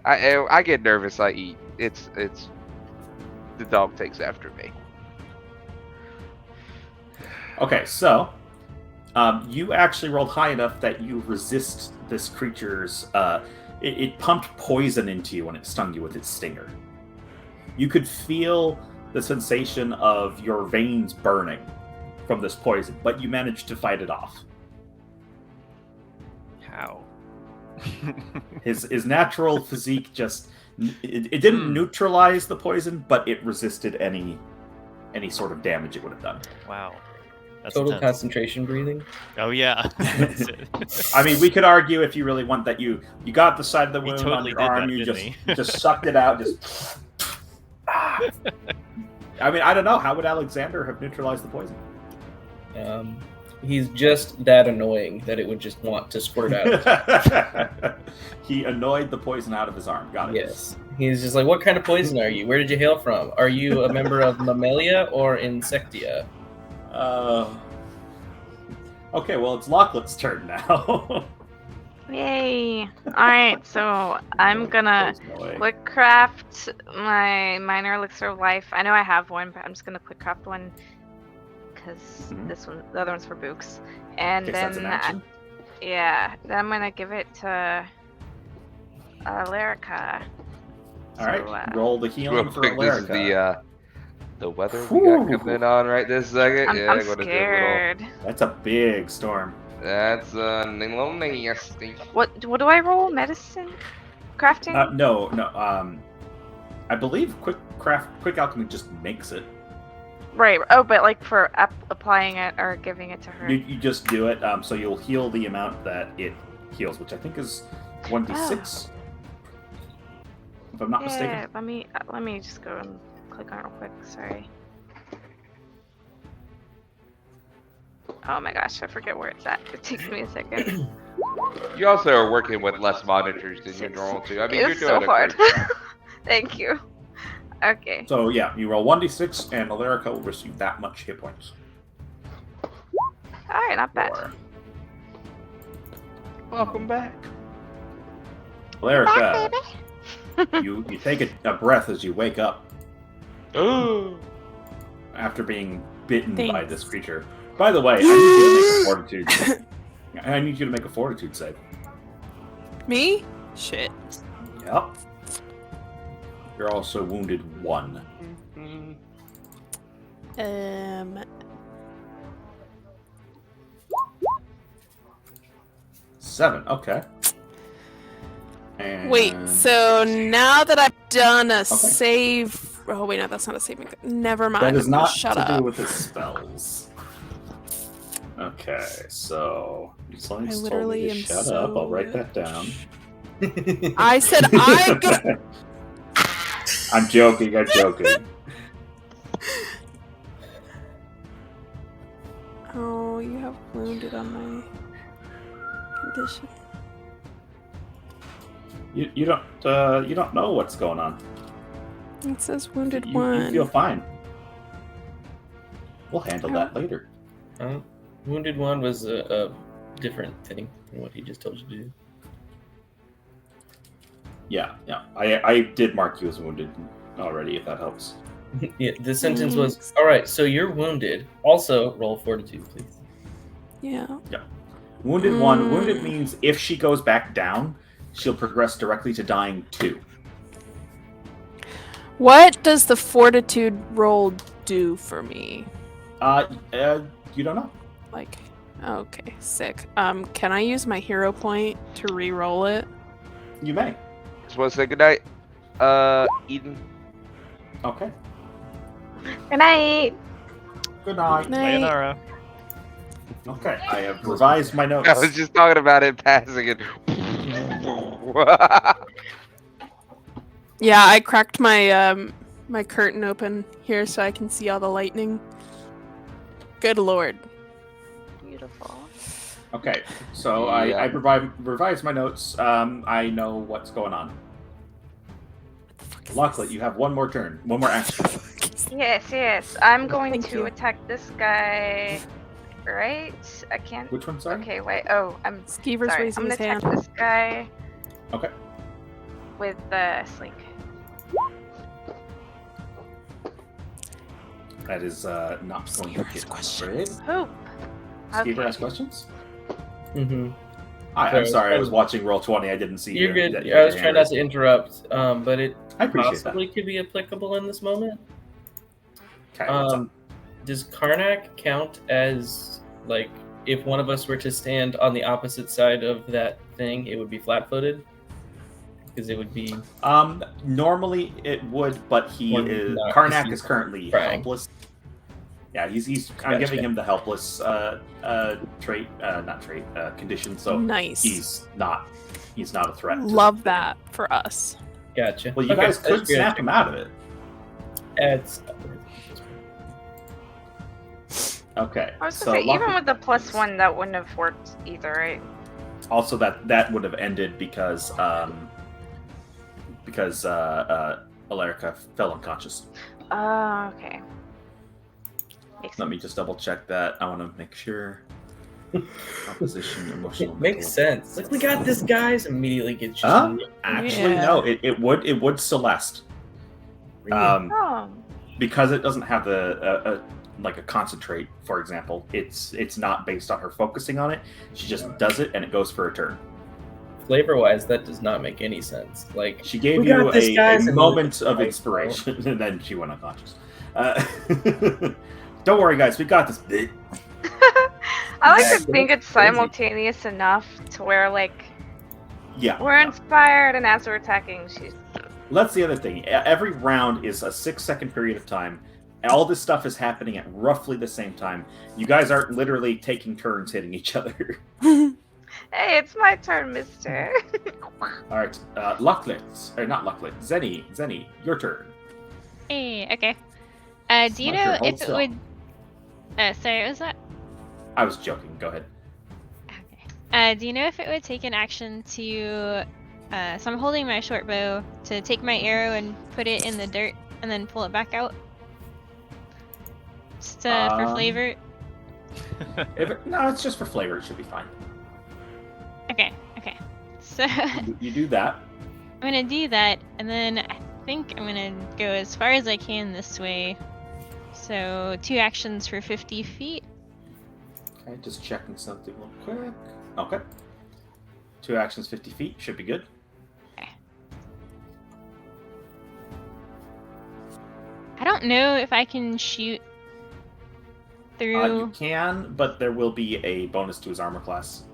I get nervous. I eat. It's the dog takes after me. okay, so you actually rolled high enough that you resist this creature's. It pumped poison into you when it stung you with its stinger. You could feel the sensation of your veins burning from this poison, but you managed to fight it off. How? His natural physique just it didn't neutralize the poison, but it resisted any sort of damage it would have done. Wow. That's total intense. concentration breathing. Oh yeah. That's it. I mean, we could argue if you really want that you got the side of the He wound totally on your did arm, that, you didn't he? just sucked it out, just. I mean, I don't know. How would Alexander have neutralized the poison? He's just that annoying that it would just want to squirt out. He annoyed the poison out of his arm. Got it. Yes. He's just like, what kind of poison are you? Where did you hail from? Are you a member of Mammalia or Insectia? Okay, well, it's Lachlan's turn now. Yay! Alright, so I'm gonna quick craft my minor elixir of life. I know I have one, but I'm just gonna quick craft one because the other one's for Books. And Guess that's an action. yeah, then I'm gonna give it to Lyrica. All right, So, roll the Real healing for quick, this is Alarica. the weather we got Whew. coming on right this second. I'm yeah, I'm go to scared. That's a big storm. That's a little nasty. What do I roll? Medicine? Crafting? No. I believe quick alchemy just makes it. Right. Oh, but like for applying it or giving it to her. You just do it. So you'll heal the amount that it heals, which I think is 1d6. If I'm not yeah. mistaken. Let me just go and click on it real quick. Sorry. Oh my gosh, I forget where it's at. It takes me a second. You also are working with less monitors than you're normal to. I mean, It's you're so doing hard. a great job. Thank you. Okay. So yeah, you roll 1d6, and Alarica will receive that much hit points. Alright, not bad. Or- Welcome back. Alarica, you take a breath as you wake up after being bitten by Thanks. this creature. By the way, I need you to make a fortitude. I need you to make a fortitude save. Me? Shit. Yep. You're also wounded 1. 7. Okay. And Wait, so now that I've done a save. Oh, wait, no, that's not a saving. Never mind. that is not Shut to up. do with the spells. Okay, so I literally am shut so up. I'll write that down. I said I'm gonna. I'm joking. I'm joking. Oh, you have wounded on my condition. You don't know what's going on. It says wounded You one. feel fine. We'll handle that later. Wounded one was a different thing than what he just told you to do. Yeah. I did mark you as wounded already, if that helps. Yeah, the sentence was, all right, so you're wounded. Also, roll fortitude, please. Yeah. Wounded 1. Wounded means if she goes back down, she'll progress directly to dying 2. What does the fortitude roll do for me? You don't know. Like, okay, sick. Can I use my hero point to re-roll it? You may. Just want to say goodnight, Eden. Okay. Good night. Good night. Night. Sayonara. Okay, I have revised my notes. I was just talking about it passing it. Yeah, I cracked my my curtain open here so I can see all the lightning. Good lord. Beautiful. Okay, so Yeah. I revised my notes. I know what's going on. Luckily, you have one more turn, one more action. Yes. I'm going Thank to you. attack this guy. Right? I can't. Which one, sorry? Okay, wait. Oh, I'm Skeever's sorry. I'm raising gonna his attack hand. this guy. Okay. With the slink. That is not going to hit. I'm afraid. Hope. Skeever ask questions? Mm-hmm. Hi, I'm sorry. I was watching Roll20. I didn't see You're you. good. You I was hit trying your not to interrupt, but it I appreciate that. possibly could be applicable in this moment. Okay, what's up? Does Karnak count as, like, if one of us were to stand on the opposite side of that thing, it would be flat-footed? Because it would be... Normally it would, but he Or is not, 'cause Karnak he's is currently trying. helpless. Yeah, he's. I'm Gotcha. giving him the helpless condition, so Nice. he's not a threat. to Love him. that for us. Gotcha. Well, you Okay, guys that's could good. snap him out of it. It's... Okay. I was So gonna say, even lucky- with the +1, that wouldn't have worked either, right? also that would have ended because Alerica fell unconscious. Oh, okay. Makes Let me sense. just double check that. I want to make sure. Opposition, emotional. It makes mental. sense. Like, we got this, guys. Immediately get you. Huh? Actually, Yeah. no. It would Celeste. Oh. Because it doesn't have a concentrate, for example. It's not based on her focusing on it. She just does it and it goes for a turn. Flavor-wise, that does not make any sense. Like, She gave We you got this, a guys, and moment of like, inspiration, and then she went unconscious. Don't worry, guys. We got this. I like Yeah, to think it's crazy. simultaneous enough to where, like, Yeah. we're inspired, and as we're attacking, she's. That's the other thing. Every round is a 6-second period of time. All this stuff is happening at roughly the same time. You guys aren't literally taking turns hitting each other. Hey, it's my turn, mister. All right, Lucklet, or not Lucklet, Zenny, your turn. Hey, okay. Do you My turn, know hold if it still. would? Sorry, what was that? I was joking. Go ahead. Okay. Do you know if it would take an action to? So I'm holding my short bow to take my arrow and put it in the dirt and then pull it back out. Just for flavor. No, it's just for flavor. It should be fine. Okay. So You do that. I'm gonna do that, and then I think I'm gonna go as far as I can this way. So 2 actions for 50 feet. Okay, just checking something real quick. Okay. 2 actions, 50 feet. Should be good. I don't know if I can shoot through. You can, but there will be a bonus to his armor class.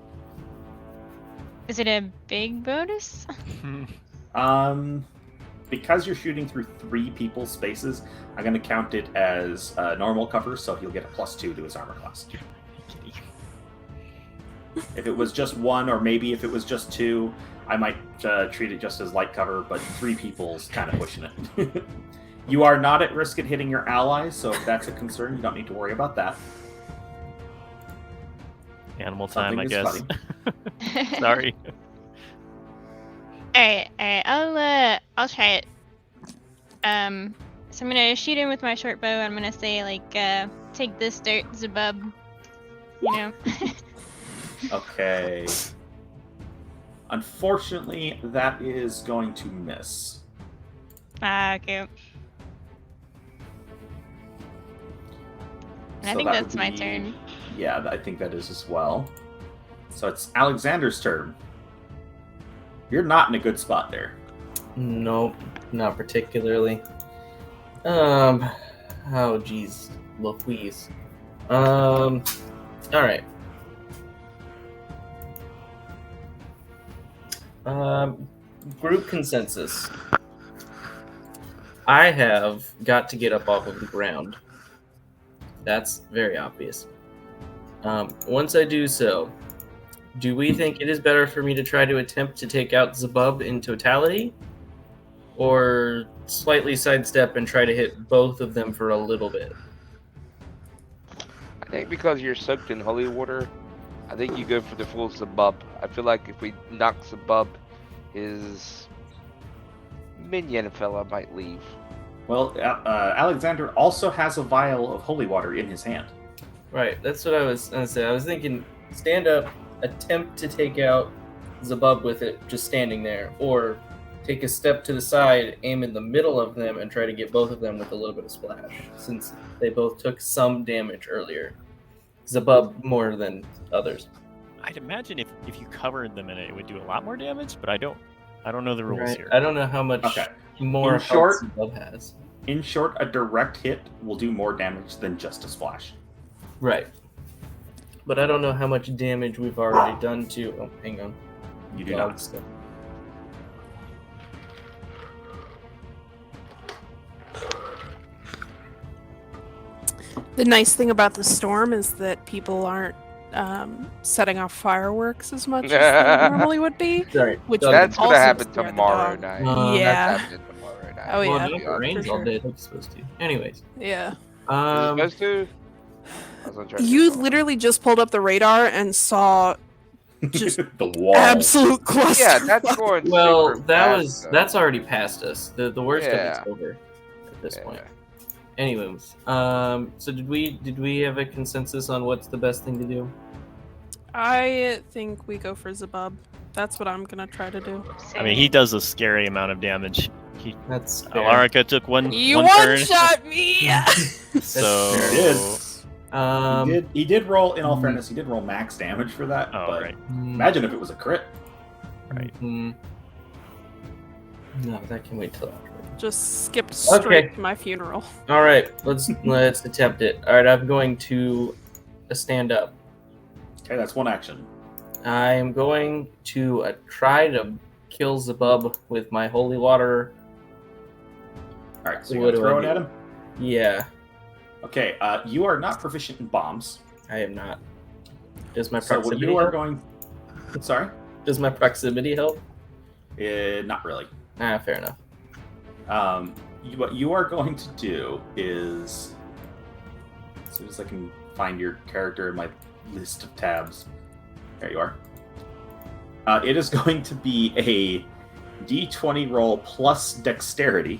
Is it a big bonus? Because you're shooting through 3 people's spaces, I'm going to count it as normal cover, so he'll get a +2 to his armor class. If it was just 1, or maybe if it was just 2, I might treat it just as light cover, but 3 people's kind of pushing it. You are not at risk at hitting your allies, so if that's a concern, you don't need to worry about that. Animal time, I Something guess. is Sorry. Alright, I'll try it. So I'm gonna shoot him with my short bow. I'm gonna say like, take this dirt, Zabub. You know. Okay. Unfortunately, that is going to miss. Okay. And I So think that that's would my be- turn. Yeah, I think that is as well. So it's Alexander's turn. You're not in a good spot there. Nope, not particularly. Oh geez, Louise. All right. Group consensus. I have got to get up off of the ground. That's very obvious. Once I do so, do we think it is better for me to try to attempt to take out Zabub in totality? Or slightly sidestep and try to hit both of them for a little bit? I think because you're soaked in holy water, I think you go for the full Zabub. I feel like if we knock Zabub, his minion fella might leave. Well, Alexander also has a vial of holy water in his hand. Right, that's what I was going to say. I was thinking stand up, attempt to take out Zabub with it just standing there, or take a step to the side, aim in the middle of them, and try to get both of them with a little bit of splash, since they both took some damage earlier. Zabub more than others. I'd imagine if you covered them in it, it would do a lot more damage, but I don't know the rules Right. here. I don't know how much Okay. more In health short- Zabub has. In short, a direct hit will do more damage than just a splash. Right. But I don't know how much damage we've already done to... Oh, hang on. You do Dog not. stuff. The nice thing about the storm is that people aren't setting off fireworks as much as they normally would be. Sorry. Which Dog- That's gonna also happen scare the tomorrow dog. night. Yeah. That's happening tomorrow night. Oh, Well, yeah. not if it rains for all sure. day. It's supposed to. Anyways. Yeah. Is it Um, supposed to? I was gonna try to You get literally just pulled up the radar and saw Just the wall. absolute cluster. Yeah, that's going. well, super that fast, was though. that's already past us. The worst of Yeah. it's over at this point. Yeah. Anyways, so did we have a consensus on what's the best thing to do? I think we go for Zabub. That's what I'm gonna try to do. I mean, he does a scary amount of damage. That's fair. Alarica took one You one one turn, shot me. so There it is. He did roll. In all fairness, he did roll max damage for that. Oh, but right. imagine if it was a crit. Right. No, that can wait till after. Just skipped straight Okay. to my funeral. All right, let's attempt it. All right, I'm going to stand up. Okay, that's one action. I am going to try to kill Zabub with my holy water. All right, so What you're do I throwing do? at him. Yeah, Okay, you are not proficient in bombs. I am not. Does my So what proximity you are help? going. Sorry. Does my proximity help? Not really. Fair enough. What you are going to do is, as soon as I can find your character in my list of tabs, there you are. It is going to be a D20 roll plus dexterity,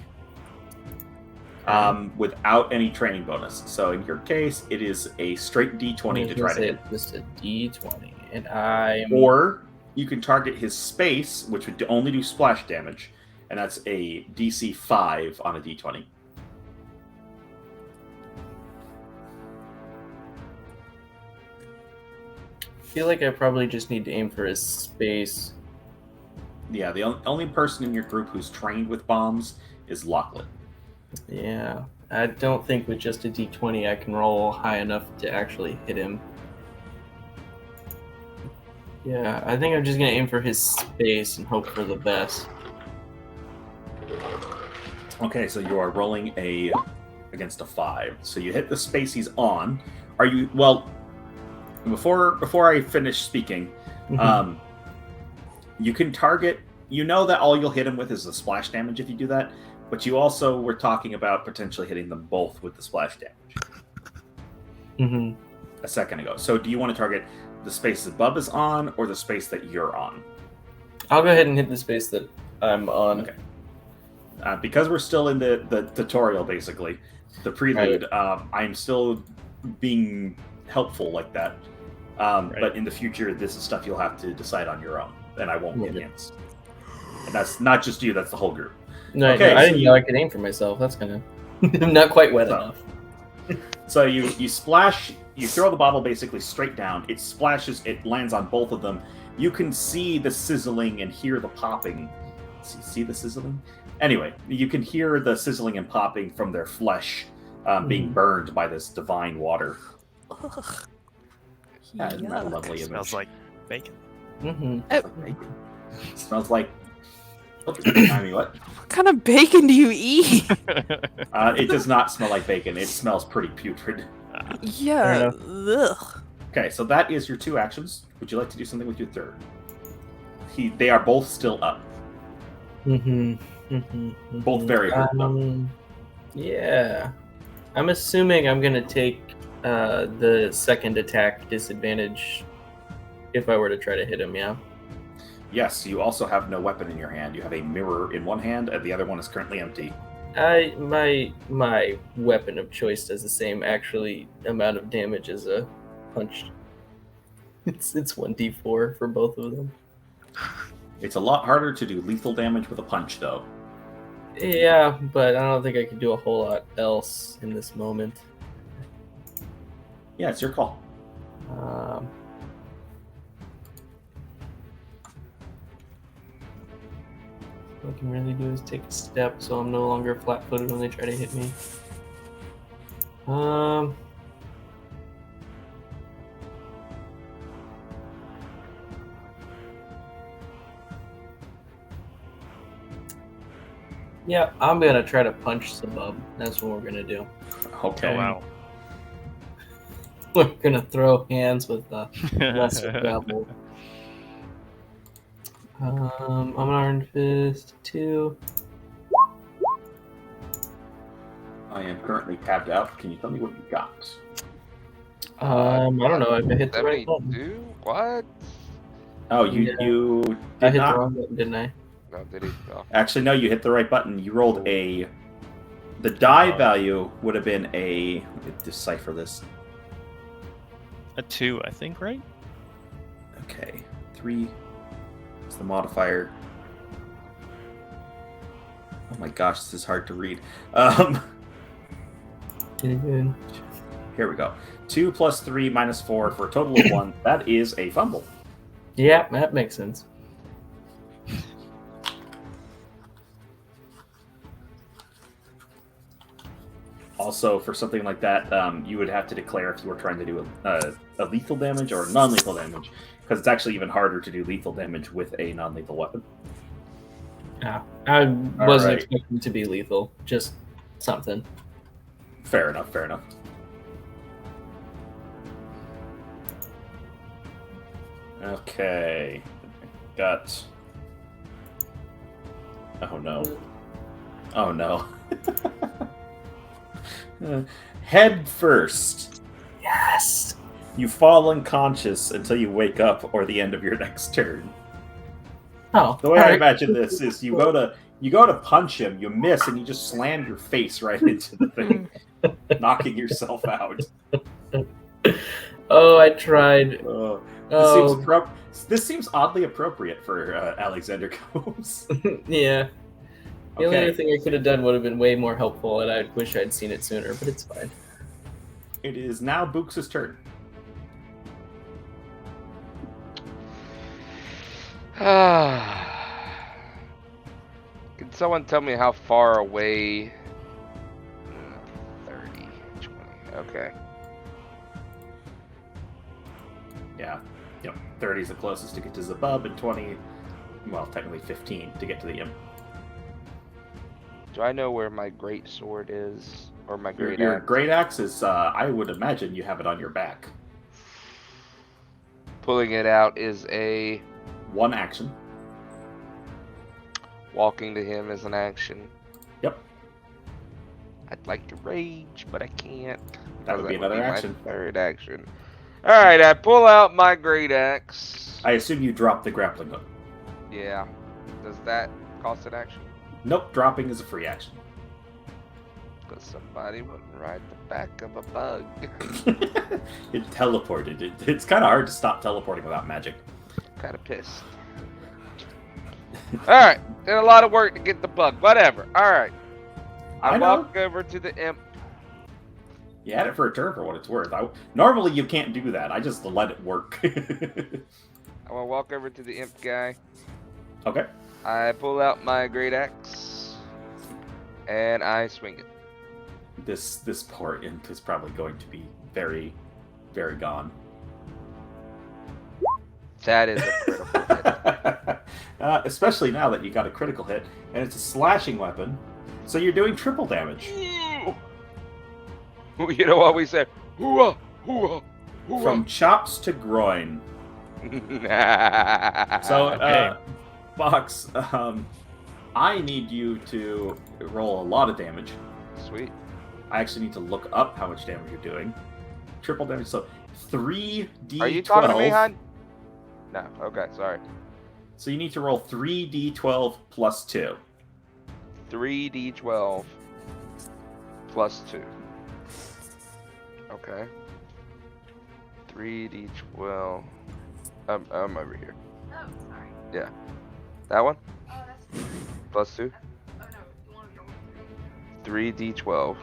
without any training bonus. So in your case, it is a straight D20 to try to hit. Just a D20, and I'm Or you can target his space, which would only do splash damage, and that's a DC 5 on a D20. I feel like I probably just need to aim for his space. Yeah, the only person in your group who's trained with bombs is Lachlan. Yeah, I don't think with just a D20 I can roll high enough to actually hit him. Yeah, I think I'm just gonna aim for his space and hope for the best. Okay, so you are rolling against a 5. So you hit the space he's on. Are you before I finish speaking, you can target. You know that all you'll hit him with is the splash damage if you do that, but you also were talking about potentially hitting them both with the splash damage a second ago. So do you want to target the space that Bub is on or the space that you're on? I'll go ahead and hit the space that I'm on. Okay. Because we're still in the tutorial, basically, the prelude, I'm still being helpful like that. But in the future, this is stuff you'll have to decide on your own, and I won't be against. And that's not just you, that's the whole group. No, Okay, I so didn't know I could aim for myself. That's kind of not quite wet enough. So you splash, you throw the bottle basically straight down. It splashes, it lands on both of them. You can see the sizzling and hear the popping. See the sizzling? Anyway, you can hear the sizzling and popping from their flesh being burned by this divine water. Yeah, isn't that a Yuck. lovely image? Smells like bacon. Mm-hmm. Smells like. I mean, what? What kind of bacon do you eat? It does not smell like bacon. It smells pretty putrid. Yeah. Ugh. Okay, so that is your 2 actions. Would you like to do something with your third? They are both still up. Mm-hmm. Both very hurt, though. Yeah. I'm assuming I'm gonna take the second attack disadvantage if I were to try to hit him, yeah? Yes, you also have no weapon in your hand. You have a mirror in one hand, and the other one is currently empty. My weapon of choice does the same actually amount of damage as a punch. It's 1d4 for both of them. It's a lot harder to do lethal damage with a punch, though. Yeah, but I don't think I can do a whole lot else in this moment. Yeah, it's your call. All I can really do is take a step, so I'm no longer flat-footed when they try to hit me. Yeah, I'm gonna try to punch Sabub. That's what we're gonna do. Okay. Oh wow. We're gonna throw hands with the lesser grapple. I'm an Iron Fist 2. I am currently tabbed out. Can you tell me what you got? I don't know if I hit the right button. 72? What? Oh, Yeah. you I did hit not. the wrong button, didn't I? No, did he? Oh. Actually, no, you hit the right button. You rolled a. The die value would have been a. Let me decipher this. A 2, I think, right? Okay, 3. It's the modifier. Oh my gosh, this is hard to read. Good. Here we go. 2 plus 3 minus 4 for a total of 1. That is a fumble. Yeah, that makes sense. Also, for something like that, you would have to declare if you were trying to do a lethal damage or non-lethal damage, because it's actually even harder to do lethal damage with a non-lethal weapon. Yeah, I wasn't right. expecting to be lethal. Just something. Fair enough, fair enough. Okay. Got... Oh no. Oh no. Head first. Yes! You fall unconscious until you wake up or the end of your next turn. Oh, The way I alright. imagine this is you go to punch him, you miss, and you just slam your face right into the thing, knocking yourself out. Oh, I tried. This seems oddly appropriate for Alexander Combs. Yeah. The only Okay. other thing I could have done would have been way more helpful, and I wish I'd seen it sooner, but it's fine. It is now Books' turn. Can someone tell me how far away? 30, 20. Okay. Yeah. Yep. 30 is the closest to get to Zabub, and 20, well, technically 15 to get to the imp. Do I know where my great sword is, or my great Your axe? great axe is, I would imagine you have it on your back. Pulling it out is a One action. walking to him is an action. Yep. I'd like to rage, but I can't. That would be another action. My third action. All right, I pull out my great axe. I assume you drop the grappling hook. Yeah. Does that cost an action? Nope, dropping is a free action. Because somebody wouldn't ride the back of a bug. It teleported. It's kind of hard to stop teleporting without magic. Kind of pissed. All right, did a lot of work to get the bug. Whatever. All right. I I know. walk over to the imp. You had it for a turn for what it's worth. Normally you can't do that. I just let it work. I want to walk over to the imp guy. Okay. I pull out my great axe and I swing it. This poor imp is probably going to be very, very gone. That is a critical hit. Especially now that you got a critical hit, and it's a slashing weapon, so you're doing triple damage. You know what we say? Hooah, hooah, hooah. From chops to groin. So, Okay. Box, I need you to roll a lot of damage. Sweet. I actually need to look up how much damage you're doing. Triple damage, so 3d12. Are you talking to me, hon? No. Okay, sorry. So you need to roll 3d12 plus 2. 3d12 plus 2. Okay. 3d12. I'm over here. Oh, sorry. Yeah. That one? Oh, that's Plus 2? Oh, no. You want to go with 3d12.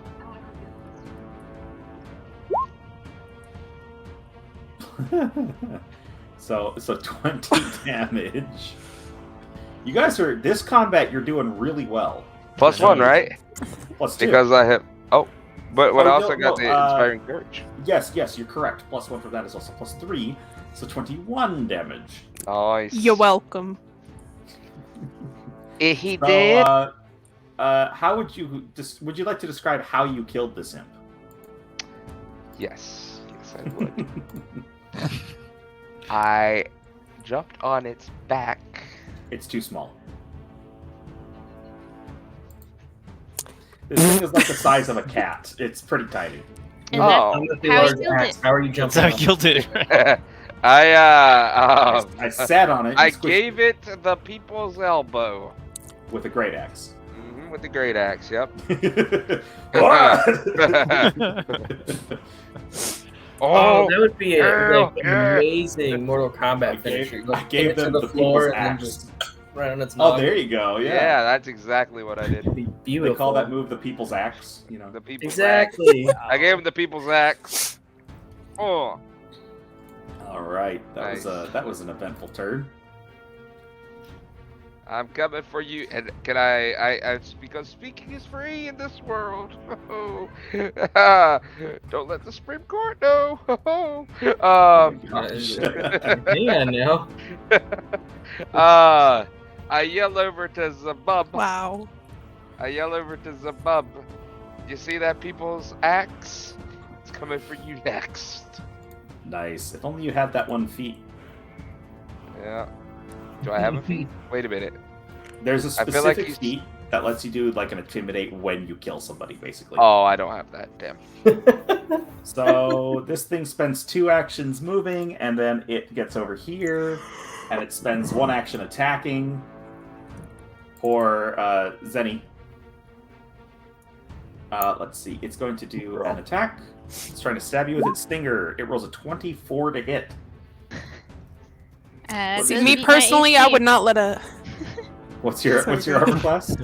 So 20 damage. You guys are this combat. You're doing really well. Plus 1, right? Plus 2. Because I hit. Oh. But I Oh, also no, got no, the Inspiring Courage. Yes, you're correct. Plus 1 for that is also plus 3. So 21 damage. Nice. You're welcome. He So, did. how would you would you like to describe how you killed this imp? Yes. Yes, I would. I jumped on its back. It's too small. This thing is like the size of a cat. It's pretty tiny. And Oh. I'm with the How large you killed axe. it. How are you That's jumping? how I on killed it. I sat on it. I and squished gave it the people's elbow. it with a great axe. With the great axe, yep. Oh, that would be girl, like an girl. amazing Mortal Kombat I gave- finisher. I Like, gave pin it to them the the floor people's and then axe. just right on its Oh, noggin. there you go. Yeah. Yeah. That's exactly what I did. It'd be beautiful. They call that move the people's axe. You know. The people's axe. Exactly. I gave him the people's axe. Oh. All right. Nice. That was an eventful turn. I'm coming for you, and can I because speaking is free in this world. Don't let the Supreme Court know. Hang on now. I yell over to Zabub. Wow. I yell over to Zabub. You see that people's axe? It's coming for you next. Nice. If only you had that one feat. Yeah. Do I have a feat? Wait a minute. There's a I feel like specific he's- feat that lets you do like an intimidate when you kill somebody, basically. Oh, I don't have that. Damn. So this thing spends 2 actions moving, and then it gets over here, and it spends 1 action attacking. Or Zenny. Let's see. It's going to do an attack. It's trying to stab you with its stinger. It rolls a 24 to hit. See, does me beat my personally, I AC. would not let a. What's your Sorry, armor class?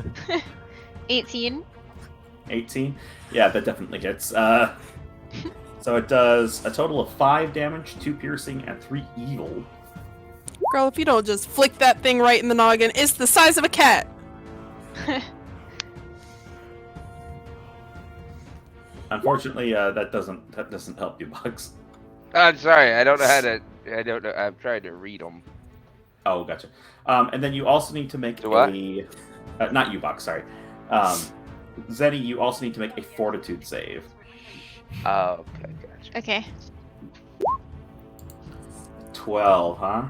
18. 18. Yeah, that definitely hits. So it does a total of 5 damage, 2 piercing, and 3 evil. Girl, if you don't just flick that thing right in the noggin, it's the size of a cat. Unfortunately, that doesn't help you, Bugs. I'm sorry. I don't know how to. I don't know. I'm trying to read them. Oh, gotcha. And then you also need to make Do what? not you, Bugs. Sorry, Zenny. You also need to make a Fortitude save. Oh, okay, gotcha. Okay. 12, huh?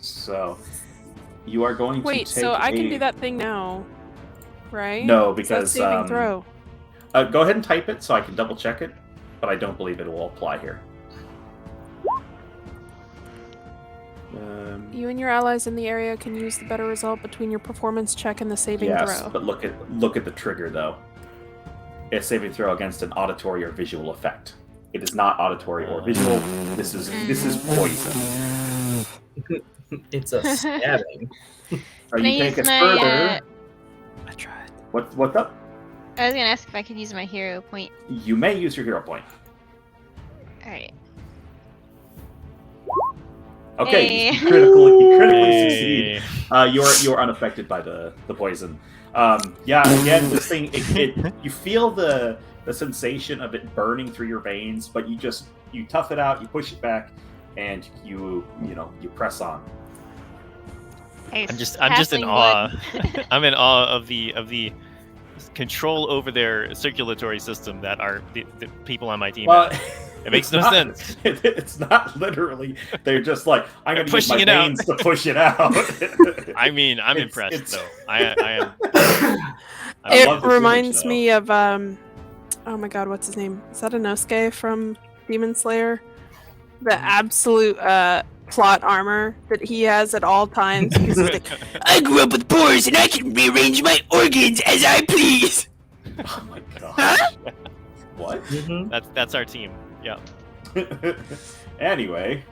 So you are going Wait, to take so I can a- do that thing now, right? No, Is that because saving throw. Go ahead and type it so I can double check it, but I don't believe it will apply here. You and your allies in the area can use the better result between your performance check and the saving Yes, throw. but look at the trigger though. It's saving throw against an auditory or visual effect. It is not auditory or visual. This is poison. It's a stabbing. So Can you I take use it my, further. I tried. What's up? I was gonna ask if I could use my hero point. You may use your hero point. Alright. Okay, Hey. you critically Hey. succeed. You're unaffected by the poison. Yeah, again, this thing, you feel the sensation of it burning through your veins, but you just you tough it out, you push it back, and you press on. Nice. I'm just in Halfling awe. blood. I'm in awe of the control over their circulatory system that are the people on my team Well, have. It makes no not- sense. It's not literally. They're just like, I'm going to use Pushing my it out. veins to push it out. I mean, I'm It's- impressed it's- though. I am. I It love this reminds image, though. me of oh my god, what's his name? Is that Inosuke from Demon Slayer? The absolute plot armor that he has at all times. Because he's like, I grew up with pores and I can rearrange my organs as I please. Oh my gosh. What? Mhm. That's our team. Yeah. Anyway,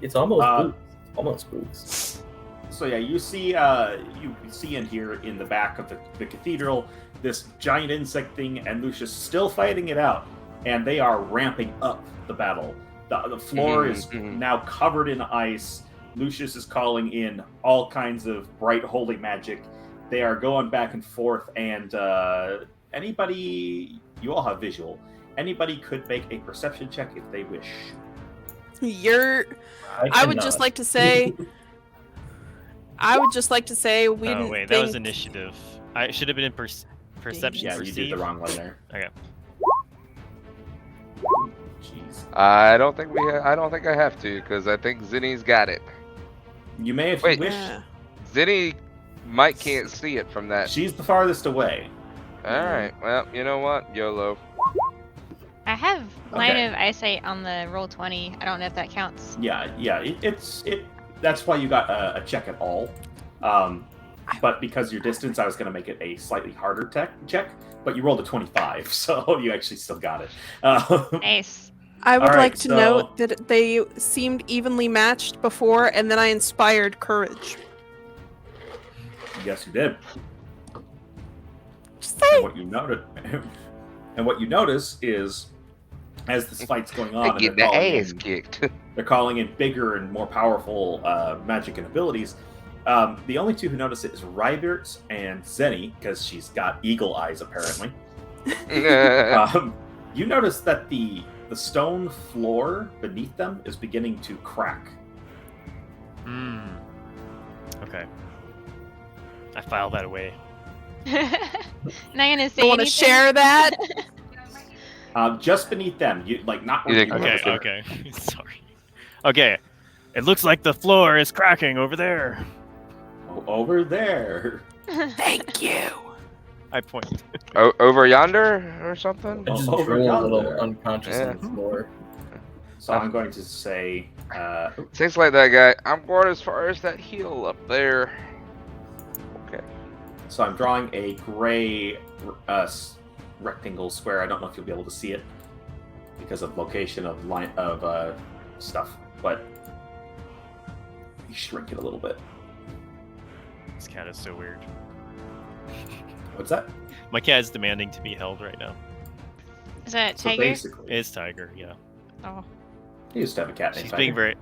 It's almost Uh, boots. Almost boots. so yeah, you see in here in the back of the cathedral this giant insect thing, and Lucius still fighting it out, and they are ramping up the battle. The floor is now covered in ice. Lucius is calling in all kinds of bright holy magic. They are going back and forth, and anybody, you all have visual. Anybody could make a perception check if they wish. I would just like to say. I would just like to say we Oh didn't wait, think... that was initiative. I should have been in perception. Yeah, you did the wrong one there. Okay. Jeez. I don't think I don't think I have to because I think Zinni's got it. You may if Wait. you wish. Yeah. Zinni might can't see it from that. She's the farthest away. All right. Well, you know what? YOLO. I have line Okay. of eyesight on the roll 20. I don't know if that counts. Yeah. It's that's why you got a check at all. But because your distance, I was going to make it a slightly harder check. But you rolled a 25, so you actually still got it. Nice. I would All right, like to so- note that they seemed evenly matched before, and then I inspired courage. Yes, you did. Just And saying. what you notice is, as this fight's going on, I and get the they're calling ass in- kicked. they're calling in bigger and more powerful magic and abilities. The only two who notice it is Rybert and Zenny, because she's got eagle eyes apparently. You notice that the stone floor beneath them is beginning to crack. Hmm. Okay. I file that away. Not gonna say I want to anything. share that. Just beneath them, you not. You think- where Okay. you were. Okay. Sorry. Okay. It looks like the floor is cracking over there. Over there. Thank you. I point. Over yonder or something? I just over drew a yonder. little unconscious Yeah. on the floor. So I'm going to say, Seems like that guy. I'm going as far as that hill up there. Okay. so I'm drawing a gray rectangle square. I don't know if you'll be able to see it because of location of line of stuff, but you shrink it a little bit. This cat is so weird. What's that? My cat is demanding to be held right now. Is that So tiger? basically, It's Tiger. Yeah. Oh. you used to have a cat named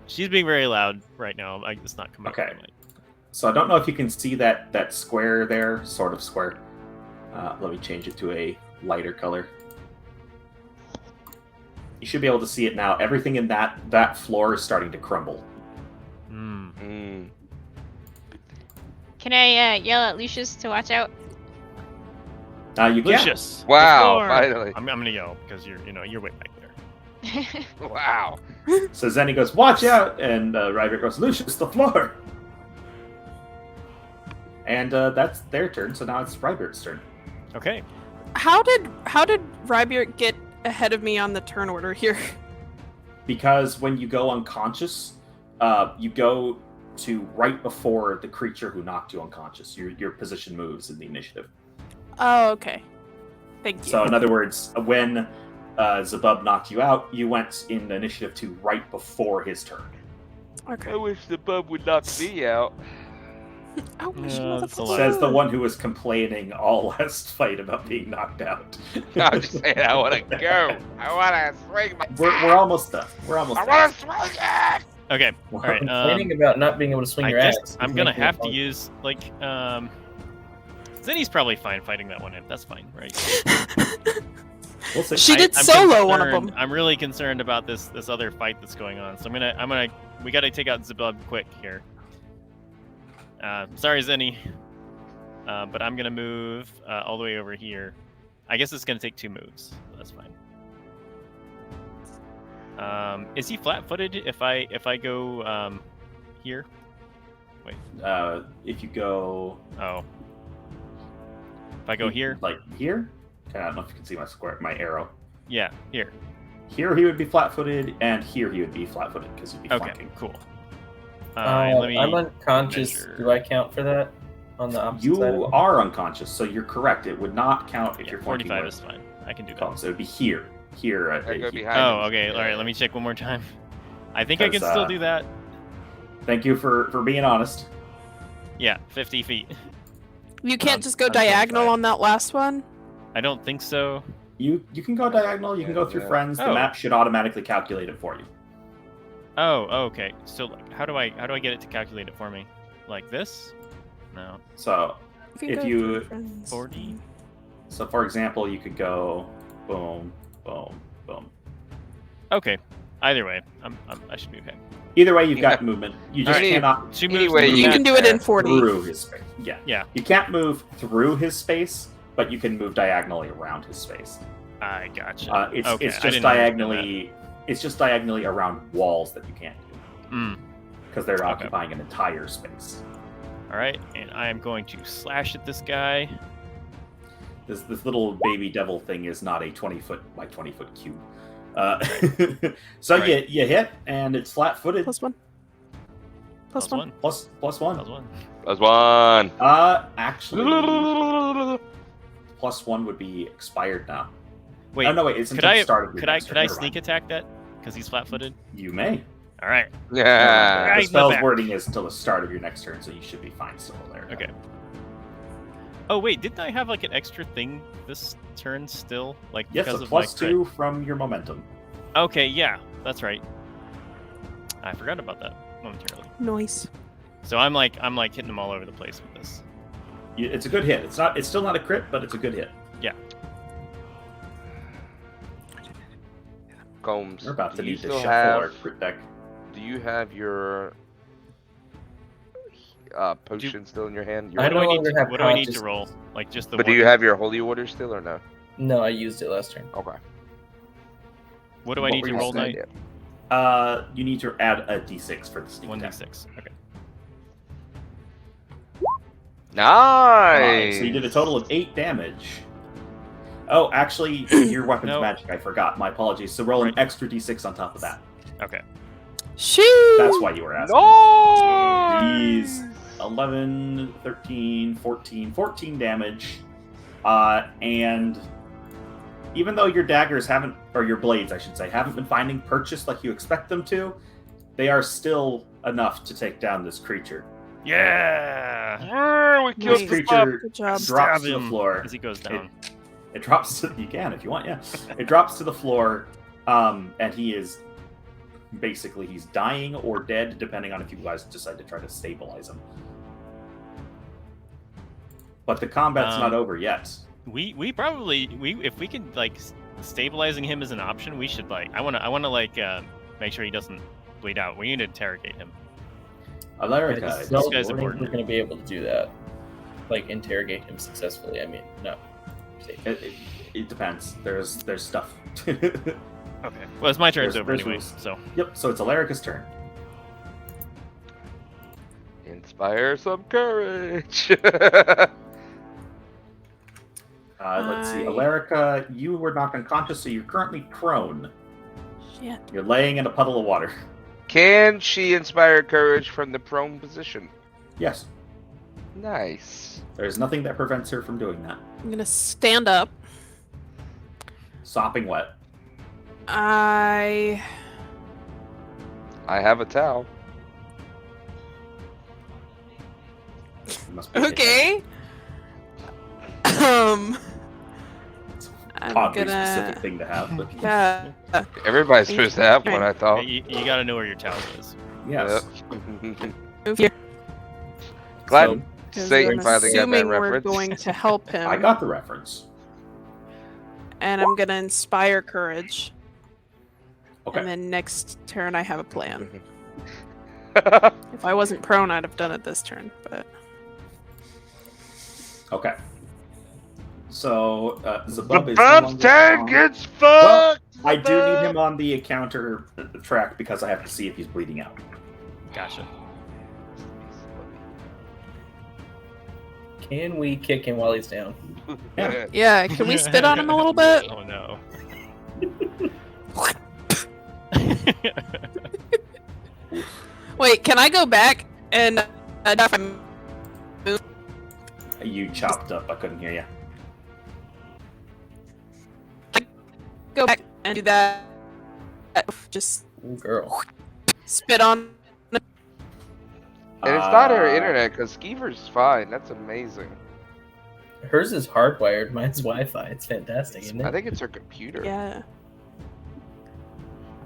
She's being very loud right now. It's not coming. Okay. Up my mic. So I don't know if you can see that square there, sort of square. Let me change it to a lighter color. You should be able to see it now. Everything in that floor is starting to crumble. Hmm. Mm. Can I yell at Lucius to watch out? You can. Lucius. Wow, the floor. finally. I'm gonna yell because you're way back there. Wow. So Zenny goes, "Watch out!" And Rybert goes, "Lucius, the floor!" And that's their turn. So now it's Rybert's turn. Okay. How did Rybert get ahead of me on the turn order here? Because when you go unconscious, you go to right before the creature who knocked you unconscious. Your position moves in the initiative. Oh, okay. Thank you. So in other words, when Zabub knocked you out, you went in the initiative to right before his turn. Okay. I wish the bub would knock me out. I wish Yeah, that's a lot. Says the one who was complaining all last fight about being knocked out. I'm just saying, I want to go. I want to swing my. We're almost done. We're almost I done. want to swing it. Okay. All right. Complaining about not being able to swing I your guess axe. I'm is gonna making it have to hard. use Zenny's probably fine fighting that one. That's fine, right? We'll see. She did I'm solo one of concerned- them. I'm really concerned about this other fight that's going on. So we gotta take out Zebub quick here. Sorry, Zenny. But I'm gonna move all the way over here. I guess it's gonna take 2 moves. So that's fine. Is he flat-footed if I go here? Wait. If you go, Oh. If I go here? like here. Okay, I don't know if you can see my arrow. Yeah, here. Here he would be flat-footed, and here he would be flat-footed because he'd be Okay, flanking. cool. I'm unconscious. measure. Do I count for that on the opposite side? You are unconscious, so you're correct. It would not count if Yeah, you're flanking. 45 with is fine. I can do that. columns. So it would be here. Here. I go here. behind him. Oh, okay. All right. Let me check one more time. I think I can Because, still do that. Thank you for being honest. Yeah, 50 feet. You can't just go I'm 25. diagonal on that last one. I don't think so. You can go diagonal. You can go through Yeah. friends. The Oh. map should automatically calculate it for you. Oh, okay. So like, how do I get it to calculate it for me? Like this? No. So If go you- through friends. 40. So, for example, you could go boom, boom, boom. Okay. Either way, I should be okay. Either way, you've got movement. You just Alright. cannot 2 moves. Anyway, to You move can back. do it in 40. through his space. Yeah. Yeah. You can't move through his space, but you can move diagonally around his space. I gotcha. It's Okay, it's I just didn't know you could do diagonally. It's just diagonally around walls that you can't do Mm. because they're Okay. occupying an entire space. All right, and I am going to slash at this guy. This little baby devil thing is not a 20-foot by 20-foot cube. So Right. you hit, and it's flat-footed. Plus 1. Plus 1. Plus one. Plus 1. That's one. Actually, plus 1 would be expired now. Wait, Oh no, wait, it's could until I the start of your could I next could turn. I Never sneak mind. attack that because he's flat-footed? You may. All right. Yeah. The Right in the spell's back. wording is till the start of your next turn, so you should be fine still there. Okay. Oh wait, didn't I have like an extra thing this turn still? Like Yes, because a of my plus crit? 2 from your momentum. Okay, yeah, that's right. I forgot about that momentarily. Noise. So I'm like hitting them all over the place with this. It's a good hit. It's still not a crit, but it's a good hit. Combs. We're about to do you need to still shuffle our have? crit deck. Do you have your potion still in your hand? Your I What do I no need longer to, have what do I need to consciousness. roll? Like just the But one? do you have your holy order still or no? No, I used it last turn. Okay. What do I What need were to you roll saying? now? You need to add a d6 for the sneak attack. 1d6. Okay. Nice. So you did a total of 8 damage. Oh, actually, your weapon's No. magic. I forgot. My apologies. So roll an Right. extra d6 on top of that. Okay. Shoo! That's why you were asking. Nice. Jeez. 11, 13, 14 damage. And even though your daggers haven't, or your blades, I should say, haven't been finding purchase like you expect them to, they are still enough to take down this creature. Yeah. Yeah, we killed This Nice. the pup. creature Good job. drops Stab to the him floor. as he goes down. It drops to, you can if you want, yeah. It drops to the floor, and he is basically, he's dying or dead, depending on if you guys decide to try to stabilize him. But the combat's not over yet. We probably if we can like stabilizing him is an option, we should like I want to like make sure he doesn't bleed out. We need to interrogate him. Alarica, I it's don't guy's think important. we're going to be able to do that. Like, interrogate him successfully. I mean, no. it depends. There's stuff. Okay. Well, it's my turn's There's over anyway. rules. So Yep, so it's Alarica's turn. Inspire some courage. Let's see. I- Alarica, you were knocked unconscious, so you're currently prone. Shit. You're laying in a puddle of water. Can she inspire courage from the prone position? Yes. Nice. There's nothing that prevents her from doing that. I'm gonna stand up. Sopping wet. I I have a towel. You must be okay. I'm oddly gonna specific thing to have, but yeah. Everybody's supposed to have one, I yeah, thought. you got to know where your towel is. yes. Yep. Move here. Glad So, 'Cause Satan I'm finally got that assuming we're reference. going to help him. I got the reference. and I'm gonna inspire courage. Okay. And then next turn, I have a plan. That's If I wasn't prone, I'd have done it this turn. But Okay. So Zabub is no Bub's longer turn on- gets Well, fucked. I do need him on the encounter track because I have to see if he's bleeding out. Gotcha. Can we kick him while he's down? Yeah. yeah, can we spit on him a little bit? Oh no. Wait, can I go back and if I'm You chopped up. I couldn't hear you. go back and do that? Just Ooh, girl. spit on. And it's not her Uh, internet, because Skeever's fine. That's amazing. Hers is hardwired. Mine's Wi-Fi. It's fantastic, isn't I it? think it's her computer. Yeah.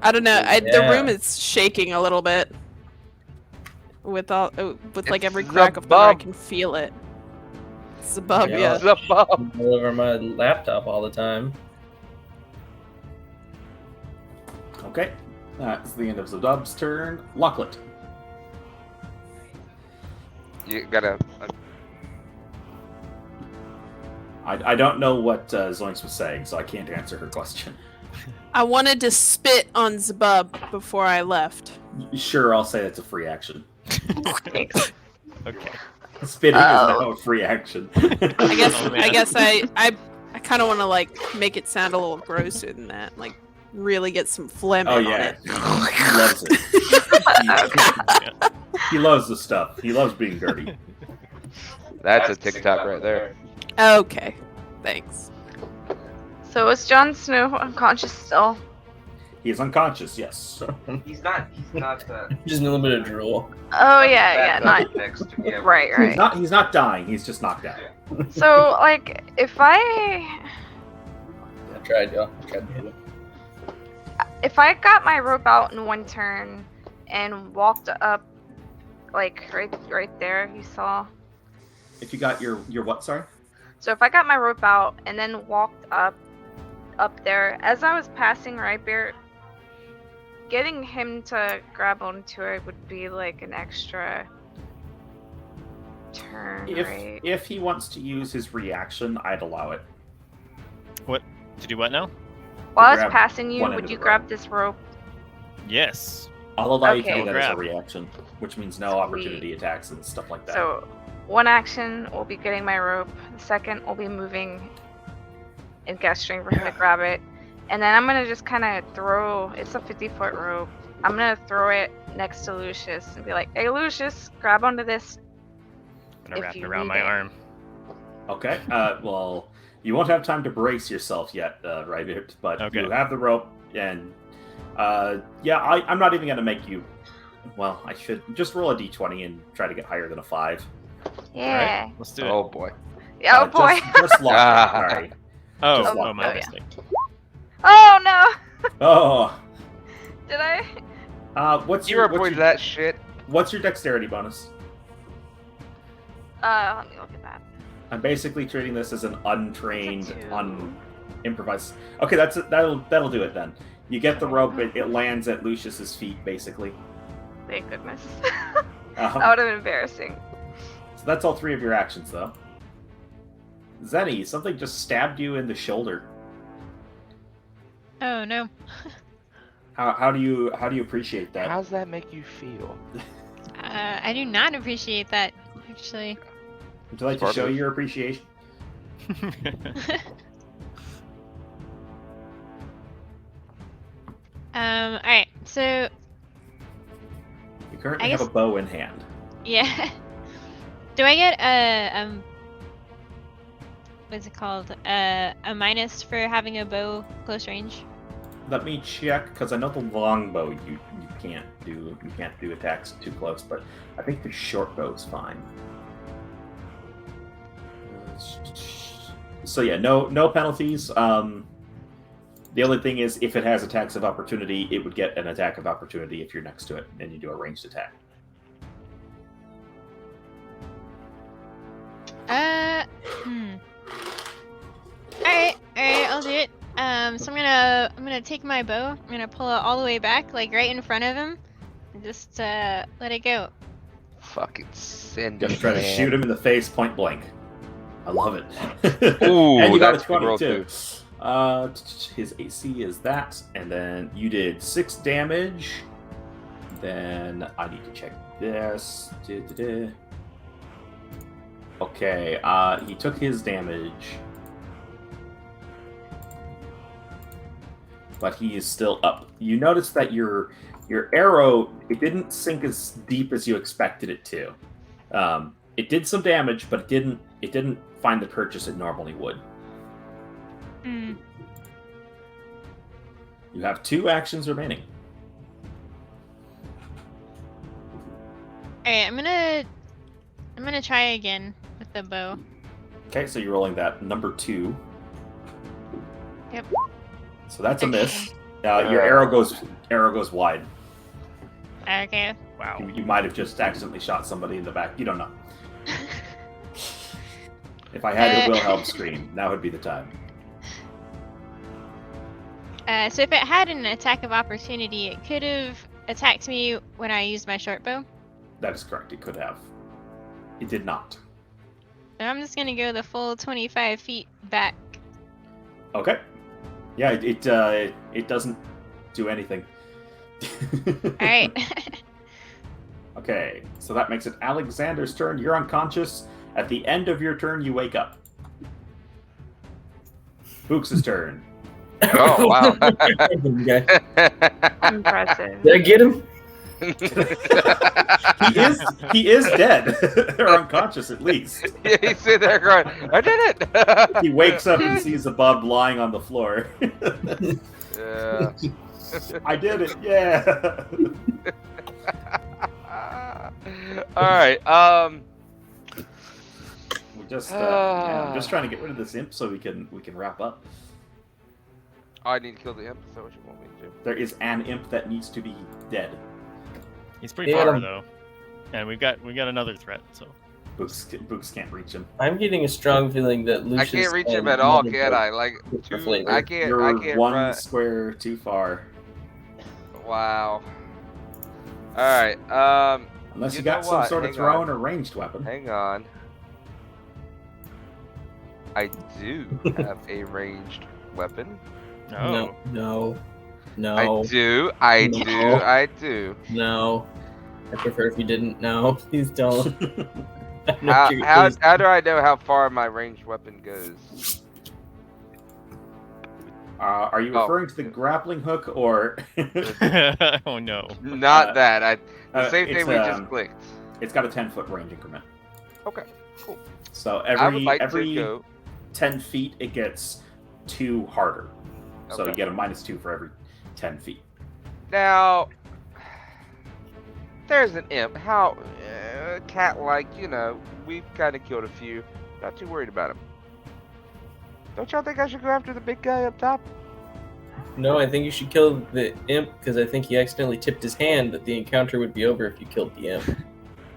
I don't know. The Yeah. room is shaking a little bit. With like It's every crack of the door, I Zabub. can feel it. It's above, Yeah. yeah. Zabub. All over my laptop all the time. Okay. That's the end of Zabub's turn. Locklet. You gotta. I don't know what Zoinks was saying, so I can't answer her question. I wanted to spit on Zabub before I left. Sure, I'll say it's a free action. Okay. Spitting is Oh. now a free action. I guess Oh, man. I guess I kind of want to like make it sound a little grosser than that. Like really get some phlegm Oh in on yeah, it. he loves it. He loves the stuff. He loves being dirty. That's a TikTok right there. Okay. Thanks. So is Jon Snow unconscious still? He is unconscious. Yes. He's not. Just a little bit of drool. Oh yeah, not next. Yeah. right, He's right. not. He's not dying. He's just knocked out. So like, if I I tried, y'all. I tried to hit him. got my rope out in one turn and walked up, like right there, you saw. If you got your what? Sorry. So if I got my rope out and then walked up there, as I was passing Rybeard, getting him to grab onto it would be like an extra turn, right? If he wants to use his reaction, I'd allow it. To do what now? While I was grab passing you, one end would of you the grab this rope? Yes. I'll allow you to Okay. do that as a Grab. reaction, which means no opportunity attacks and stuff like that. So one action will be getting my rope. The second will be moving and gesturing for him to grab it. And then I'm gonna just kind of throw. It's a 50-foot rope. I'm gonna throw it next to Lucius and be like, "Hey, Lucius, grab onto this." I'm gonna If wrap it you around need my it. arm. Okay. Well, you won't have time to brace yourself yet, Rybeard, but Okay. you have the rope, and yeah, I'm not even gonna make you. Well, I should just roll a d20 and try to get higher than a 5. Yeah. Alright, let's do it. Oh boy. Oh boy. Just lock it. Sorry. Oh, just oh, lock my it. mistake. Oh no! Oh. Did I? What's You your avoided that shit. what's your dexterity bonus? Let me look at that. I'm basically treating this as an untrained, It's a 2. improvised. Okay, that'll do it then. You get the rope, it lands at Lucius's feet, basically. Thank goodness. Uh, That would have been embarrassing. so that's all 3 of your actions, though. Zenny, something just stabbed you in the shoulder. Oh no. How do you appreciate that? How's that make you feel? I do not appreciate that, actually. Would you like to Part show of- your appreciation? Alright, so You currently I have a guess- bow in hand. yeah. Do I get a what's it called? A minus for having a bow close range? Let me check, because I know the longbow you can't do attacks too close, but I think the short bow is fine. So yeah, no penalties. The only thing is, if it has attacks of opportunity, it would get an attack of opportunity if you're next to it and you do a ranged attack. Alright, I'll do it. gonna take my bow. I'm gonna pull it all the way back, like right in front of him, and just let it go. Fucking send Gonna him, try to man. shoot him in the face point blank. I love it. Ooh, and you got a that's a good roll, 22. His AC is that, and then you did 6 damage. Then I need to check this. Okay, he took his damage. But he is still up. You notice that your arrow, it didn't sink as deep as you expected it to. It did some damage, but it didn't find the purchase it normally would. Hmm. You have 2 actions remaining. Alright, I'm gonna try again with the bow. Okay, so you're rolling that number 2. Yep. So that's a miss. Your arrow goes wide. Okay. Wow. You might have just accidentally shot somebody in the back. You don't know. If I had your Wilhelm scream, now would be the time. So if it had an attack of opportunity, it could have attacked me when I used my short bow. That is correct. It could have. It did not. So I'm just gonna go the full 25 feet back. Okay. Yeah, it doesn't do anything. Alright. Okay, so that makes it Alexander's turn. You're unconscious. At the end of your turn, you wake up. Books' turn. Oh, wow. Okay. Impressive. Did I get him? He is dead. Or unconscious, at least. Yeah, he's sitting there going, I did it! He wakes up and sees a bub lying on the floor. Yeah. I did it, yeah. Alright, We just, I'm just trying to get rid of this imp so we can wrap up. I need to kill the imp, is that what you want me to do? There is an imp that needs to be dead. He's pretty Yeah. far though, and we've got another threat. So Books can't reach him. I'm getting a strong feeling that Lucius. I can't reach him and at all, Mother can Boat- I? Like, for two, flavor. I can't You're one run. square too far. Wow. Alright, Unless You you got know some what? sort of Hang thrown on. or ranged weapon. hang on. I do have a ranged weapon. no, No. I do, I do, No. I do. No. I prefer if you didn't. No, please don't. No, please. How do I know how far my ranged weapon goes? Are you Oh. referring to the grappling hook or? oh no. Not that. The uh, same thing it's, we just clicked. It's got a 10-foot range increment. Okay, cool. So I would like every to go. 10 feet, it gets 2 harder. So Okay. you get a -2 for every 10 feet. Now, there's an imp. How cat-like, we've kind of killed a few. Not too worried about him. Don't y'all think I should go after the big guy up top? No, I think you should kill the imp because I think he accidentally tipped his hand that the encounter would be over if you killed the imp.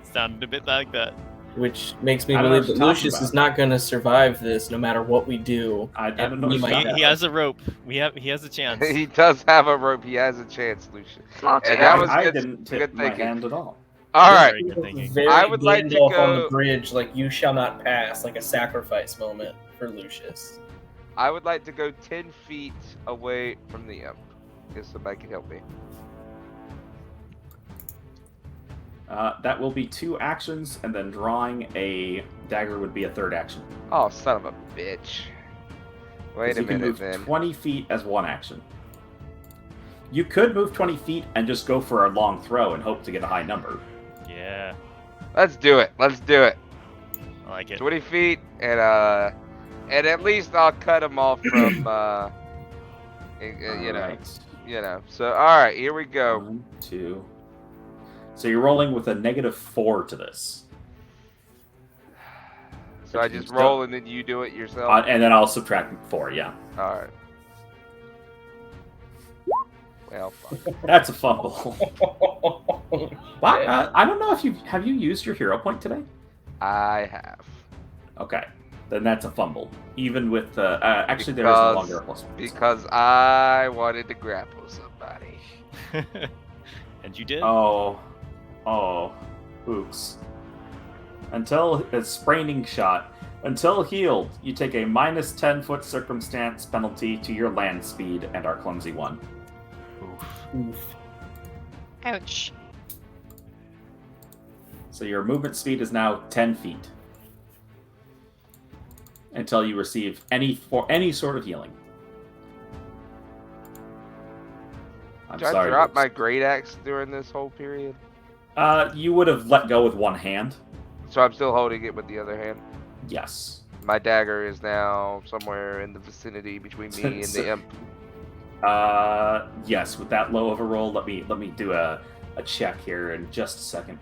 Sounded a bit like that. Which makes me I don't know believe what that you're talking Lucius about. is not going to survive this no matter what we do. I don't know. He what might you're He has a rope. He has a chance. He does have a rope. He has a chance, Lucian. Small And chance. that was I good- didn't tip good my thinking. hand at all. All right. Very good thinking. Very I would like to Gandalf on go- the bridge, like you shall not pass, like a sacrifice moment for Lucius. I would like to go 10 feet away from the imp. If somebody can help me. That will be 2 actions, and then drawing a dagger would be a 3rd action. Oh, son of a bitch. Wait 'Cause a you can minute move then. 20 feet as 1 action. You could move 20 feet and just go for a long throw and hope to get a high number. Yeah, Let's do it. Let's do it. I like it. 20 feet, and at least I'll cut him off from, Alright. So, all right, here we go. 1, 2. So you're rolling with a -4 to this. So I just roll and then you do it yourself. And then I'll subtract 4, yeah. All right. Well, fuck. That's a fumble. Wow, I don't know if have you used your hero point today? I have. Okay. then that's a fumble. Even with actually there is no longer a +1. Because I wanted to grapple somebody. And you did. Oh, oops. Until a spraining shot. Until healed, you take a minus 10-foot circumstance penalty to your land speed and are clumsy 1. Oof. Ouch. So your movement speed is now 10 feet. Until you receive any sort of healing. I'm Did I sorry. drop my great axe during this whole period? You would have let go with one hand. So I'm still holding it with the other hand. Yes. My dagger is now somewhere in the vicinity between me and the imp. Yes. With that low of a roll, let me do a check here in just a second.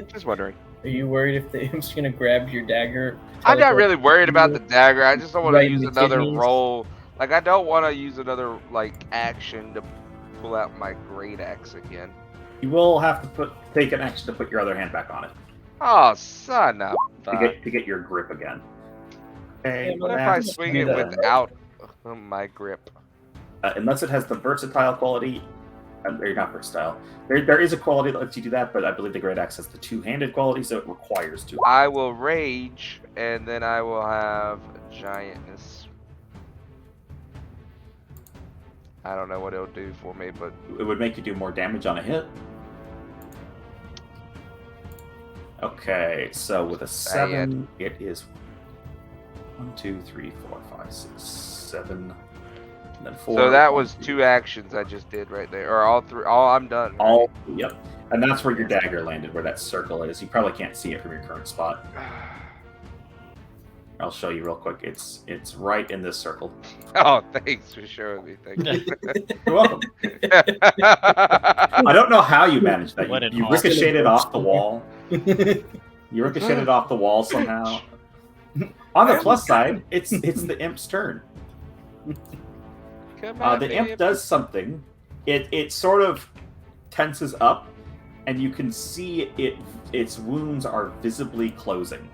Just wondering. Are you worried if the imp's gonna grab your dagger? I'm not really worried about the dagger. I just don't want to Right in use the another kidneys? roll. Like, I don't want to use another, like, action to pull out my great axe again. You will have to take an action to put your other hand back on it Oh, son of a... to get your grip again. Okay. What if I that's swing it done. without my grip? Unless it has the versatile quality, or not versatile. There is a quality that lets you do that, but I believe the great axe has the two-handed quality, so it requires two. I will rage, and then I will have giantness. I don't know what it'll do for me, but It would make you do more damage on a hit. Okay, so with a 7, it is 1, 2, 3, 4, 5, 6, 7, and then 4. so that 1, was 2, 2 actions I just did right there, or all 3. All I'm done. right? All, yep. And that's where your dagger landed, where that circle is. You probably can't see it from your current spot. I'll show you real quick. It's right in this circle. Oh, thanks for showing me. Thank you. You're welcome. I don't know how you managed that. What an You awesome ricocheted off the wall. You ricocheted off the wall somehow. On the plus side, it's the imp's turn. Come on, The imp babe. does something. It sort of tenses up, and you can see its wounds are visibly closing.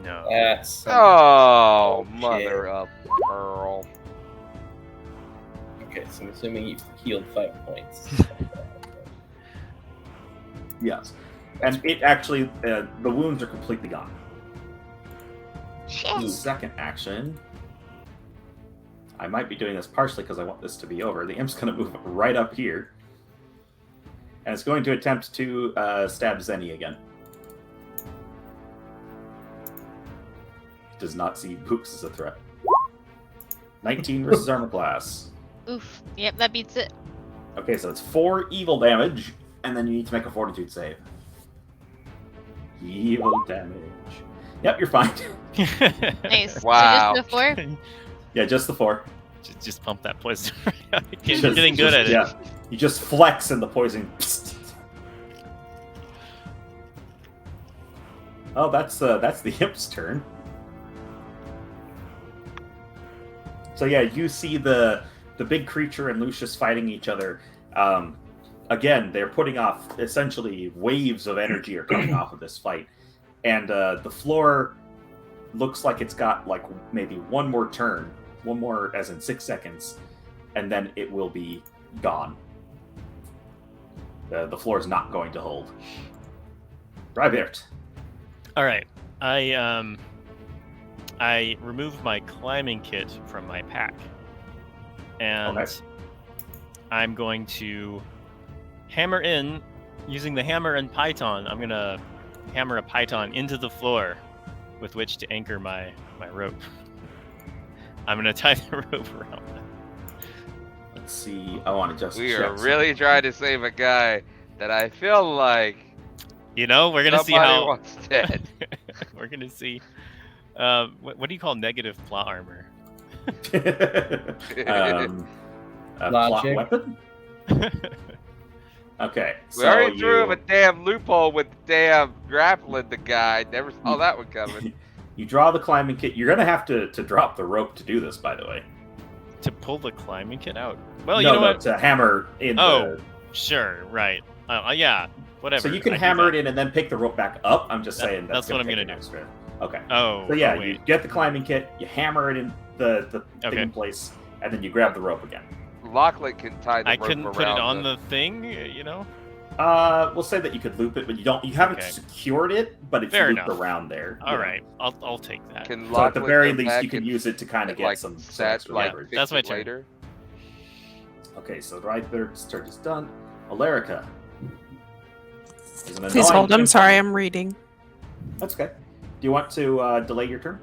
No. That's Oh, shit. mother of pearl. Okay, so I'm assuming you healed 5 points. Yes, and it actually the wounds are completely gone. Shit. Second action. I might be doing this partially because I want this to be over. The imp's going to move right up here, and it's going to attempt to stab Zenny again. Does not see Books as a threat. 19 versus armor class. Oof. Yep, that beats it. Okay, so it's 4 evil damage, and then you need to make a fortitude save. Evil damage. Yep, you're fine. Nice. Wow. So just the 4? Yeah, just the 4. Just pump that poison. You're Just- getting good at it. Yeah, you just flex and the poison. Oh, that's the imp's turn. So yeah, you see the big creature and Lucius fighting each other. Again, they're putting off essentially waves of energy are coming off of this fight, and the floor looks like it's got like maybe one more turn, one more as in 6 seconds, and then it will be gone. The floor is not going to hold. Rybert. All right. I removed my climbing kit from my pack, and Okay. I'm going to hammer in using the hammer and python. I'm gonna hammer a python into the floor with which to anchor my rope. I'm gonna tie the rope around that. Let's see. I want to just. We check are really trying to save a guy that I feel like You know, we're gonna see somebody how wants dead. we're gonna see. What do you call negative plot armor? A plot Logic. weapon. Okay. We already so threw him you- a damn loophole with damn grappling the guy. Never saw that one coming. You draw the climbing kit. You're gonna have to drop the rope to do this, by the way. To pull the climbing kit out? Well, no, you know no, what? to hammer in. Oh, sure, right. Yeah, whatever. So you can I do hammer that. it in and then pick the rope back up. I'm just saying That's gonna what I'm take gonna an do. Extra. Okay. Oh. So yeah, oh, you wait. get the climbing kit, you hammer it in the thing Okay. in place, and then you grab the rope again. Locklet can tie the I rope couldn't around put it on the thing, you know? We'll say that you could loop it, but you haven't Okay. secured it, but it's Fair looped enough. around there. All you know. right, I'll take that. Can So at the Locklet very go least, back you can and, use it to kind of get like, some set, extra like, leverage. fix That's my it turn. later? Okay, so Rydberg's turn is done. Alerica. is an Please annoying hold. I'm imp. sorry. I'm reading. That's okay. Do you want to delay your turn?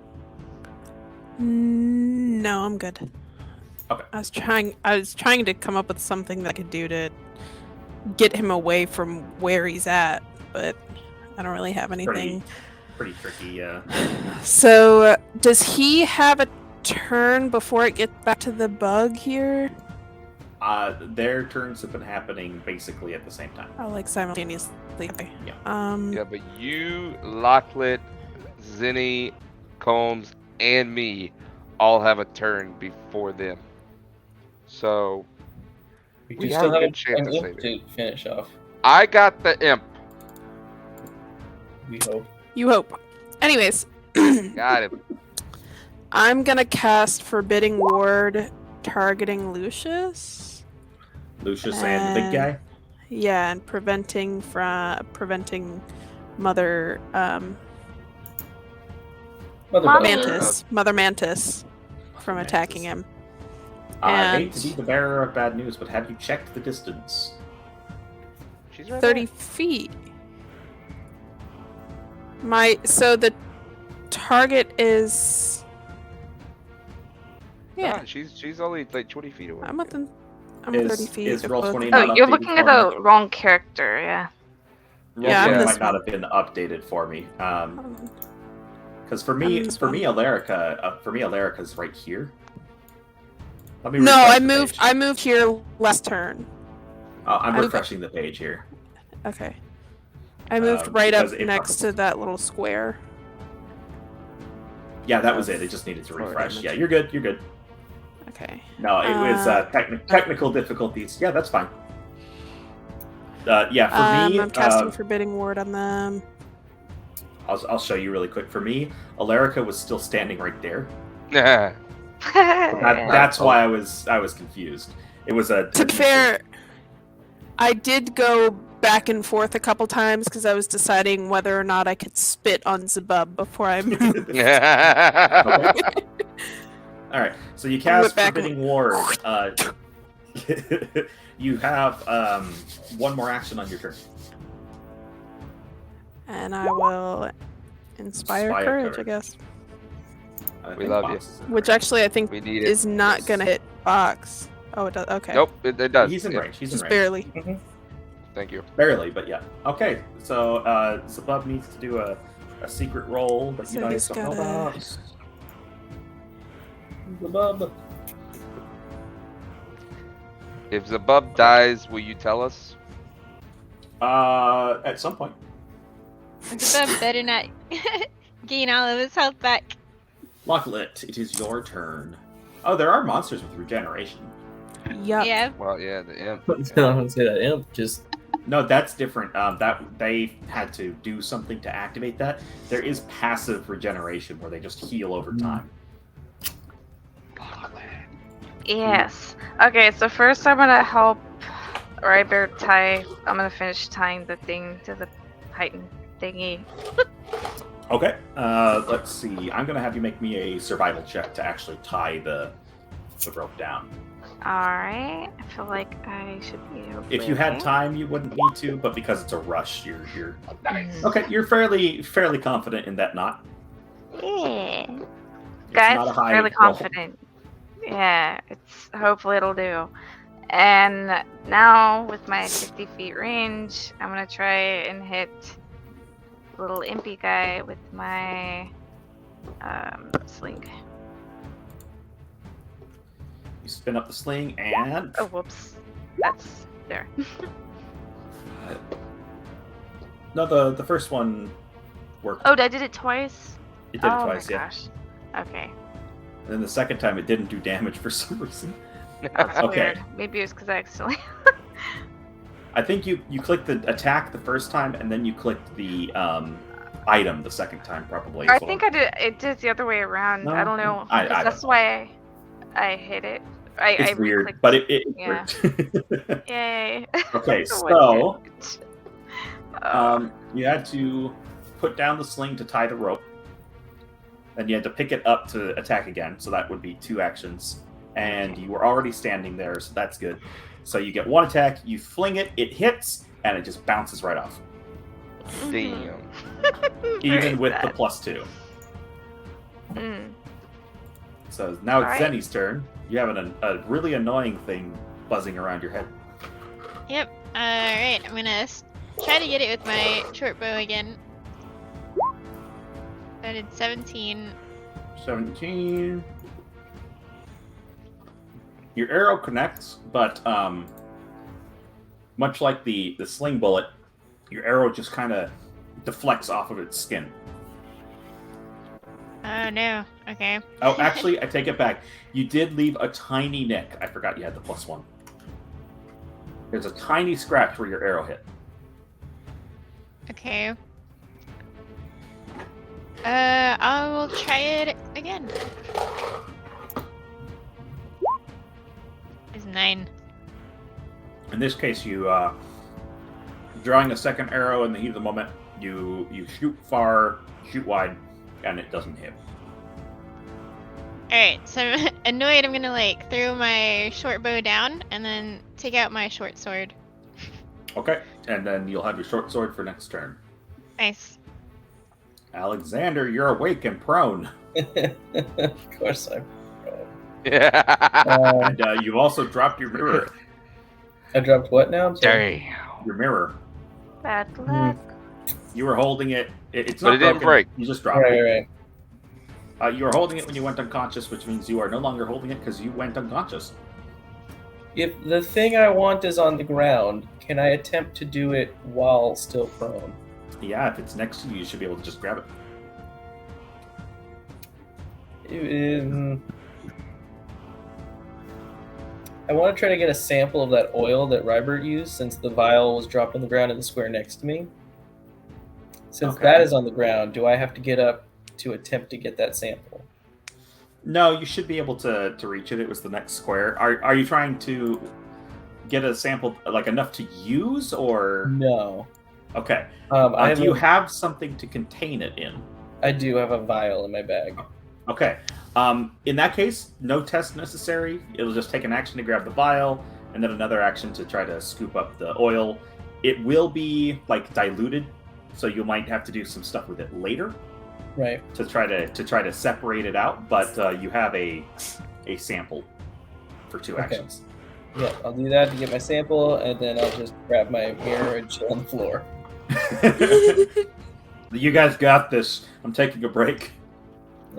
No, I'm good. Okay. I was trying to come up with something that I could do to get him away from where he's at, but I don't really have anything. Pretty tricky. So, does he have a turn before it gets back to the bug here? Their turns have been happening basically at the same time. Oh, like simultaneously. Okay. Yeah. Yeah, but you, Locklet, Zinni, Combs, and me all have a turn before them. So We We do have still a have good chance an to imp save to finish off. I got the imp. We hope. You hope. Anyways, Got him. I'm gonna cast Forbidding Ward targeting Lucius. Lucius and the big guy. Yeah, and preventing Mother Mother Mommy. Bug. Mother Mantis from attacking him. I hate to be And- the bearer of bad news, but have you checked the distance? She's right 30 feet. So the target is there. yeah. Nah, she's only like 20 feet away. I'm 30 feet. Is of roll both. 20 Oh, not you're updated looking at for me? the wrong character. Yeah. Yeah, I'm it this might not one. have been updated for me. Because for I'm me, this Alerica's right here. Let me No, refresh I the moved. page. I moved here last turn. I'm I- refreshing the page here. Okay. I moved right up because it next to that little square. Yeah, that was it. It just needed to Forward refresh. image. Yeah, you're good. You're good. Okay. No, it was technical difficulties. Yeah, that's fine. Yeah, for me, I'm casting Forbidding Ward on them. I'll show you really quick. For me, Alerica was still standing right there. Yeah. That's why I was confused. It was a. To be fair, I did go back and forth a couple times because I was deciding whether or not I could spit on Zabub before I moved. All right, so you cast back Forbidding Ward. You have one more action on your turn. And I will inspire courage, I guess. I We think love Box you. is in Which range. actually I think We need it. is not Yes. gonna hit box. Oh, it does. Okay. Nope, it does. He's in Yeah, range. He's in Just range. barely. Thank you. Barely, but yeah. Okay, so Zabub needs to do a secret roll that you So guys he's don't know gotta- about. Zabub. If Zabub dies, will you tell us? At some point. Zabub better not gain all of his health back. Locklet, it is your turn. Oh, there are monsters with regeneration. Yup. Yeah. Well, yeah, the imp. I don't say that imp. Just No, that's different. That they had to do something to activate that. There is passive regeneration where they just heal over time. Yes. Okay, so first I'm gonna help Ryber tie. I'm gonna finish tying the thing to the Titan thingy. Okay. Let's see. I'm gonna have you make me a survival check to actually tie the rope down. Alright. I feel like I should be able to. If you had time, you wouldn't need to, but because it's a rush, you're Nice. okay. You're fairly confident in that knot. Yeah. It's Guys, not a high fairly roll. confident. Yeah, it's hopefully it'll do. And now with my 50 feet range, I'm gonna try and hit little impy guy with my sling. You spin up the sling and Oh, whoops. That's there. no, the first one worked. Oh, I did it twice? It did it Oh twice, my yeah. gosh. Okay. And then the second time, it didn't do damage for some reason. That's Okay. weird. Maybe it was because I accidentally. I think you clicked the attack the first time, and then you clicked the item the second time, probably. I as well. think I did. It did the other way around. No, I don't know. I 'cause don't that's know. why I hit it. It's I weird, re-clicked. but it Yeah. worked. Yay. Okay, What so did- Oh. you had to put down the sling to tie the rope. Then you had to pick it up to attack again, so that would be 2 actions. And you were already standing there, so that's good. So you get 1 attack, you fling it, it hits, and it just bounces right off. Damn. Even Very with the sad. +2. Mm. So now it's Alright. Zenny's turn. You have a really annoying thing buzzing around your head. Yep. Alright, I'm gonna try to get it with my short bow again. I did 17. 17. Your arrow connects, but much like the sling bullet, your arrow just kind of deflects off of its skin. Oh no. Okay. Oh, actually, I take it back. You did leave a tiny nick. I forgot you had the +1. There's a tiny scratch where your arrow hit. Okay. I will try it again. It's 9. In this case, you drawing a second arrow in the heat of the moment. You shoot far, shoot wide, and it doesn't hit. Alright, so I'm annoyed. I'm gonna like throw my short bow down and then take out my short sword. Okay, and then you'll have your short sword for next turn. Nice. Alexander, you're awake and prone, Of course I'm. Yeah. and you've also dropped your mirror. I dropped what now? I'm sorry. Damn. Your mirror. Bad luck. You were holding it. It's But not it didn't broken. break. You just dropped Right, it. right. You were holding it when you went unconscious, which means you are no longer holding it because you went unconscious. If the thing I want is on the ground, can I attempt to do it while still prone? Yeah, if it's next to you, you should be able to just grab it. I want to try to get a sample of that oil that Rybert used, since the vial was dropped on the ground in the square next to me. Since Okay. that is on the ground, do I have to get up to attempt to get that sample? No, you should be able to reach it. It was the next square. Are you trying to get a sample, like enough to use, or No. okay? I Do you have something to contain it in? I do have a vial in my bag. Okay. In that case, no test necessary. It'll just take an action to grab the vial, and then another action to try to scoop up the oil. It will be like diluted, so you might have to do some stuff with it later Right. to try to separate it out. But you have a sample for 2 Okay. actions. Yeah, I'll do that to get my sample, and then I'll just grab my mirror and chill on the floor. You guys got this. I'm taking a break.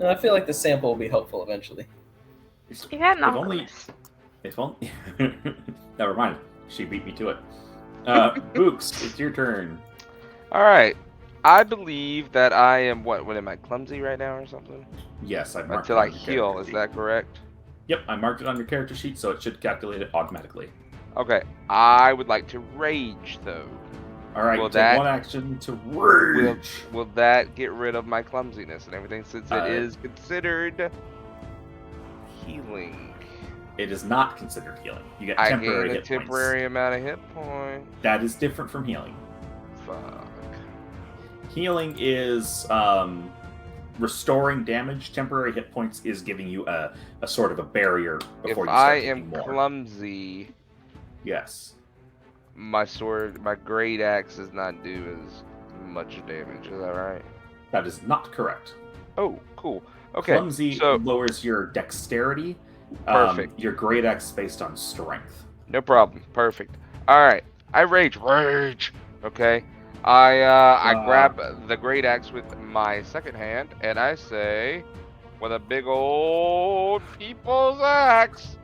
I feel like the sample will be helpful eventually. You got an If only- alchemist. If only. Never mind. She beat me to it. Books, it's your turn. All right. I believe that I am what? What am I, clumsy right now or something? Yes, I marked Until it I on your heal. character Is sheet. that correct? Yep, I marked it on your character sheet, so it should calculate it automatically. Okay. I would like to rage though. All right, Will take that- 1 action to rage. Will that get rid of my clumsiness and everything, since it is considered healing? It is not considered healing. You get I temporary gain a hit points. temporary amount of hit points. That is different from healing. Fuck. Healing is restoring damage. Temporary hit points is giving you a sort of a barrier before If you start I taking am more. clumsy, Yes. my sword, my great axe does not do as much damage. Is that right? That is not correct. Oh, cool. Okay. Clumsy so lowers your dexterity. Perfect. Your great axe based on strength. no problem. Perfect. All right. I rage. Okay. I grab the great axe with my second hand and I say, with a big old people's axe.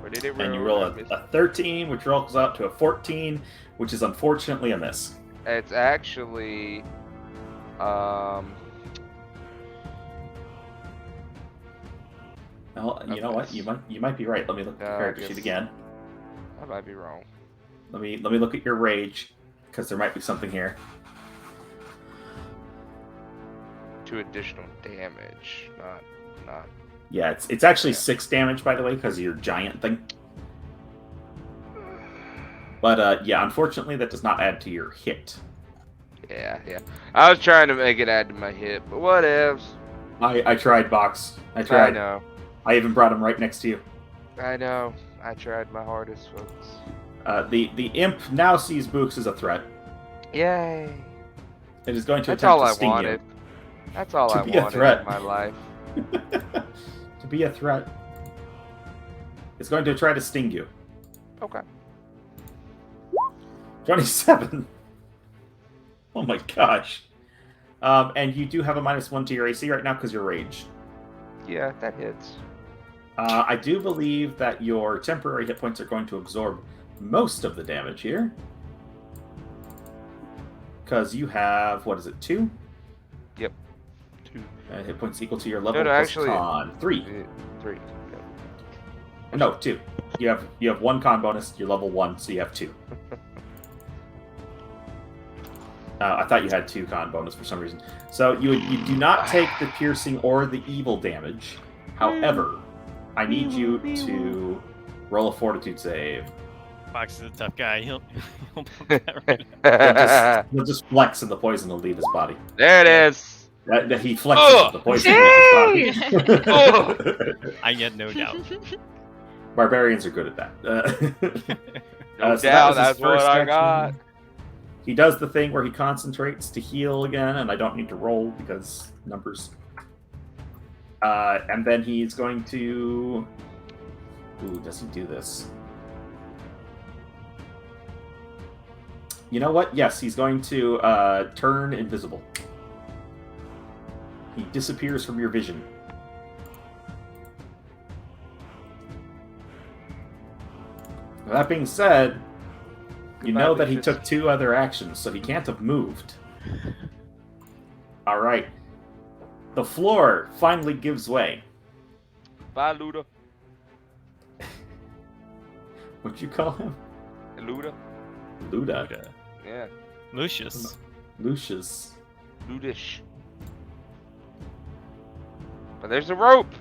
Where did it roll? And you roll I missed- a 13, which rolls out to a 14, which is unfortunately a miss. It's actually, Well, you know what? You might be right. Let me look at the I character sheet guess- again. I might be wrong. Let me look at your rage, because there might be something here. 2 additional damage. Not. Yeah, it's actually Yeah. 6 damage, by the way, because of your giant thing. But yeah, unfortunately, that does not add to your hit. Yeah. I was trying to make it add to my hit, but whatevs. I tried, Box. I I tried. know. I even brought him right next to you. I know. I tried my hardest, folks. The imp now sees Books as a threat. Yay. It is going to That's attempt all to I sting wanted. That's all To I be a wanted threat. in my life. you. To be a threat. It's going to try to sting you. Okay. 27. Oh my gosh. And you do have a -1 to your AC right now because you're raged. Yeah, that hits. I do believe that your temporary hit points are going to absorb most of the damage here. Because you have, what is it, 2? Yep. 2. Hit points equal to your level No, plus actually- con. 3. 3. No, 2. You have 1 con bonus, you're level 1, so you have 2. I thought you had 2 con bonus for some reason. So you do not take the piercing or the evil damage. However, I need you to roll a fortitude save. Fox is a tough guy. He'll pull that right. He'll just flex and the poison will leave his body. There it is. That he flexes, the poison will leave his body. I get no doubt. Barbarians are good at that. No so that doubt, was his that's what first I action. got. He does the thing where he concentrates to heal again, and I don't need to roll because numbers. And then he's going to... Ooh, does he do this? You know what? Yes, he's going to turn invisible. He disappears from your vision. That being said, you know that he took 2 other actions, so he can't have moved. Alright. The floor finally gives way. Bye, Luda. What'd you call him? Luda. Luda. Yeah. Lucius. Lucius. Ludish. But there's a rope.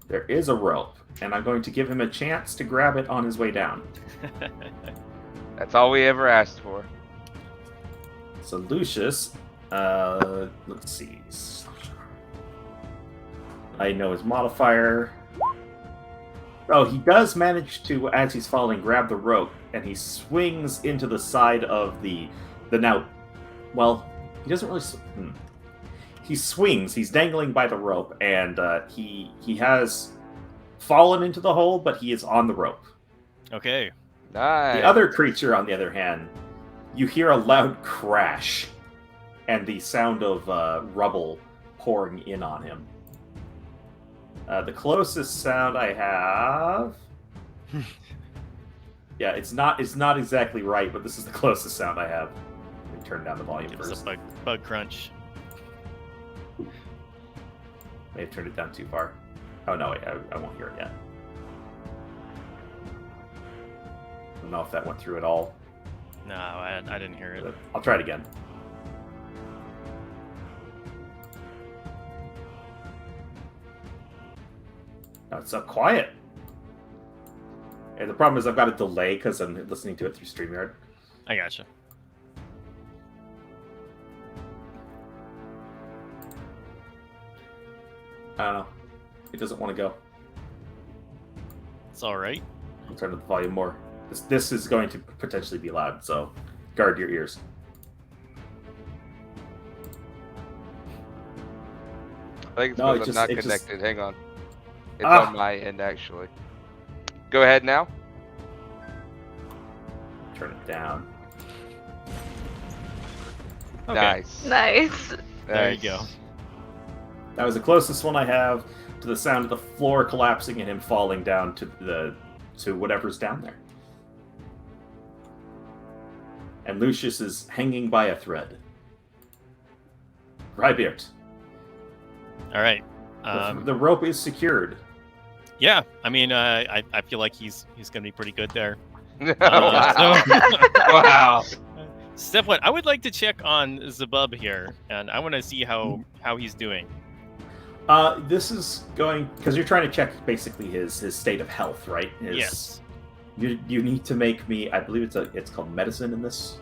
There is a rope, and I'm going to give him a chance to grab it on his way down. That's all we ever asked for. So Lucius, let's see. I know his modifier. Oh, he does manage to, as he's falling, grab the rope, and he swings into the side of the now. Well, he doesn't really. He swings. He's dangling by the rope, and he has fallen into the hole, but he is on the rope. Okay. Nice. The other creature, on the other hand, you hear a loud crash, and the sound of rubble pouring in on him. The closest sound I have. Yeah, it's not exactly right, but this is the closest sound I have. Let me turn down the volume Give us first. a bug crunch. May have turned it down too far. Oh no, wait, I won't hear it yet. I don't know if that went through at all. No, I didn't hear it. But I'll try it again. No, it's so quiet. And the problem is I've got a delay because I'm listening to it through StreamYard. I gotcha. I don't know. It doesn't want to go. It's all right. I'll turn up the volume more. This is going to potentially be loud, so guard your ears. I think it's No, because I'm not it just- connected. Hang on. It's Ah. on my end, actually. Go ahead now. Turn it down. Okay. Nice. Nice. There you Nice. go. That was the closest one I have to the sound of the floor collapsing and him falling down to whatever's down there. And Lucius is hanging by a thread. Rybeard. All right. The rope is secured. Yeah. I mean, I feel like he's gonna be pretty good there. wow. wow. Step 1, I would like to check on Zabub here, and I want to see how he's doing. This is going because you're trying to check basically his state of health, right? Yes. You need to make me. I believe it's called medicine in this.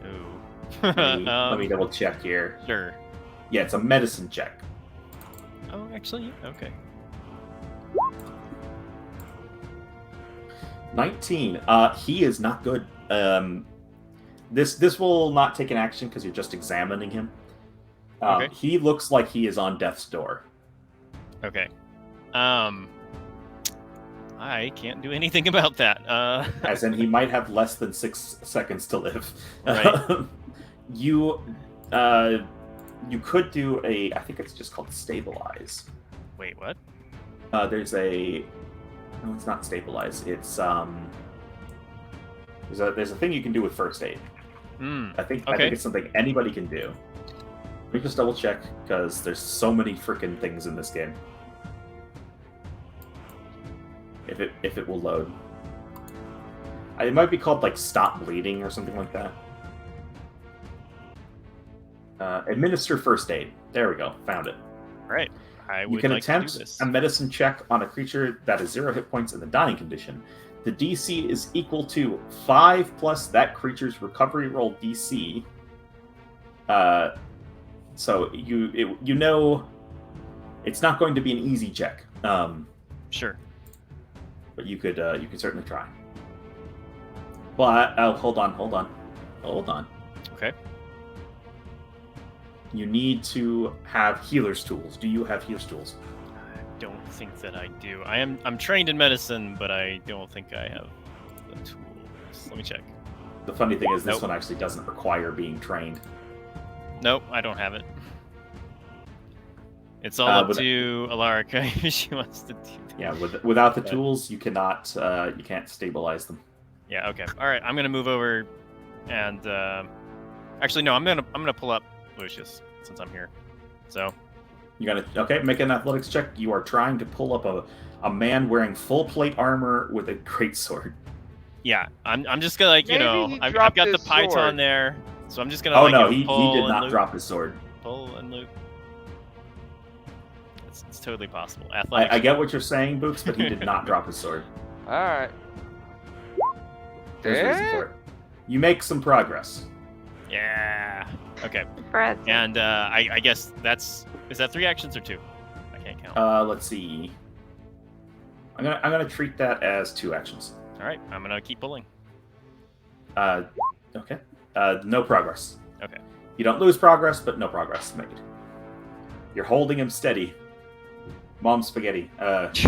Ooh. Let me double check here. Sure. Yeah, it's a medicine check. Oh, actually, okay. 19. He is not good. This will not take an action because you're just examining him. Okay. He looks like he is on death's door. Okay. I can't do anything about that. As in, he might have less than 6 seconds to live. Right. You could do a. I think it's just called stabilize. Wait, what? There's a. No, it's not stabilize. It's There's a thing you can do with first aid. I think it's something anybody can do. Let me just double check because there's so many freaking things in this game. If it will load, it might be called like stop bleeding or something like that. Administer first aid. There we go. Found it. All right. I would You can like to do attempt this. a medicine check on a creature that is 0 hit points in the dying condition. The DC is equal to 5 plus that creature's recovery roll DC. So you know it's not going to be an easy check. Sure. But you could certainly try. Well, hold on. Okay. You need to have healer's tools. Do you have healer's tools? I don't think that I do. I'm trained in medicine, but I don't think I have the tools. Let me check. The funny thing is, this Nope. one actually doesn't require being trained. Nope, I don't have it. It's all up but- to Alarica if she wants to do that. Yeah, without the Okay. tools, you cannot you can't stabilize them. Yeah, okay. All right, I'm gonna move over, and actually no, I'm gonna pull up Lucius since I'm here. So You gotta make an athletics check. You are trying to pull up a man wearing full plate armor with a greatsword. yeah, I'm just gonna Maybe he I've dropped got the his python sword. there, so I'm just gonna. Oh like, no, he pull did and not loop, drop his sword. Pull and loop. It's totally possible. Athletics. I get what you're saying, Books, but he did not drop his sword. All right. There's a reason for it. You make some progress. Yeah. Okay. Brad. And I guess is that 3 actions or 2? I can't count. Let's see. I'm gonna treat that as 2 actions. All right, I'm gonna keep pulling. Okay. No progress. Okay. You don't lose progress, but no progress made. You're holding him steady. Mom spaghetti. Okay.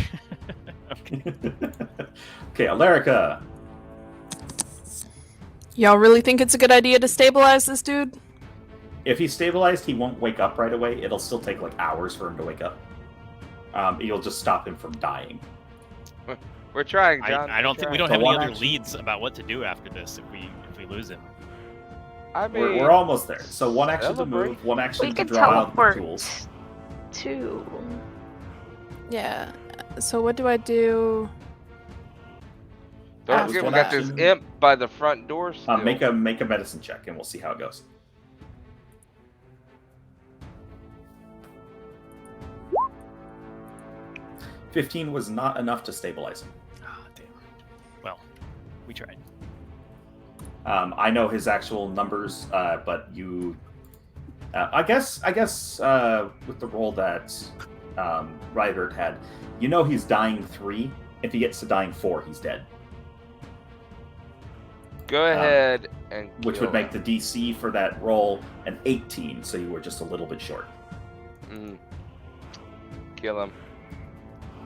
Okay, Alarica. Y'all really think it's a good idea to stabilize this dude? If he's stabilized, he won't wake up right away. It'll still take like hours for him to wake up. You'll just stop him from dying. We're trying, John. I don't think we We're don't have The any one other action. leads about what to do after this if we lose him. trying. I mean, We're almost there. So 1 action to celebrate. move, 1 action We to could draw out the teleport tools. too. Yeah. So what do I do? don't after forget we one got this action. imp by the front door still. Make a medicine check, and we'll see how it goes. $15 was not enough to stabilize him. Ah, damn. Well, we tried. I know his actual numbers, but you, I guess, with the roll that Rybert had, you know he's dying 3. If he gets to dying 4, he's dead, Go ahead and which kill would make him. the DC for that roll an 18. So you were just a little bit short. Kill him.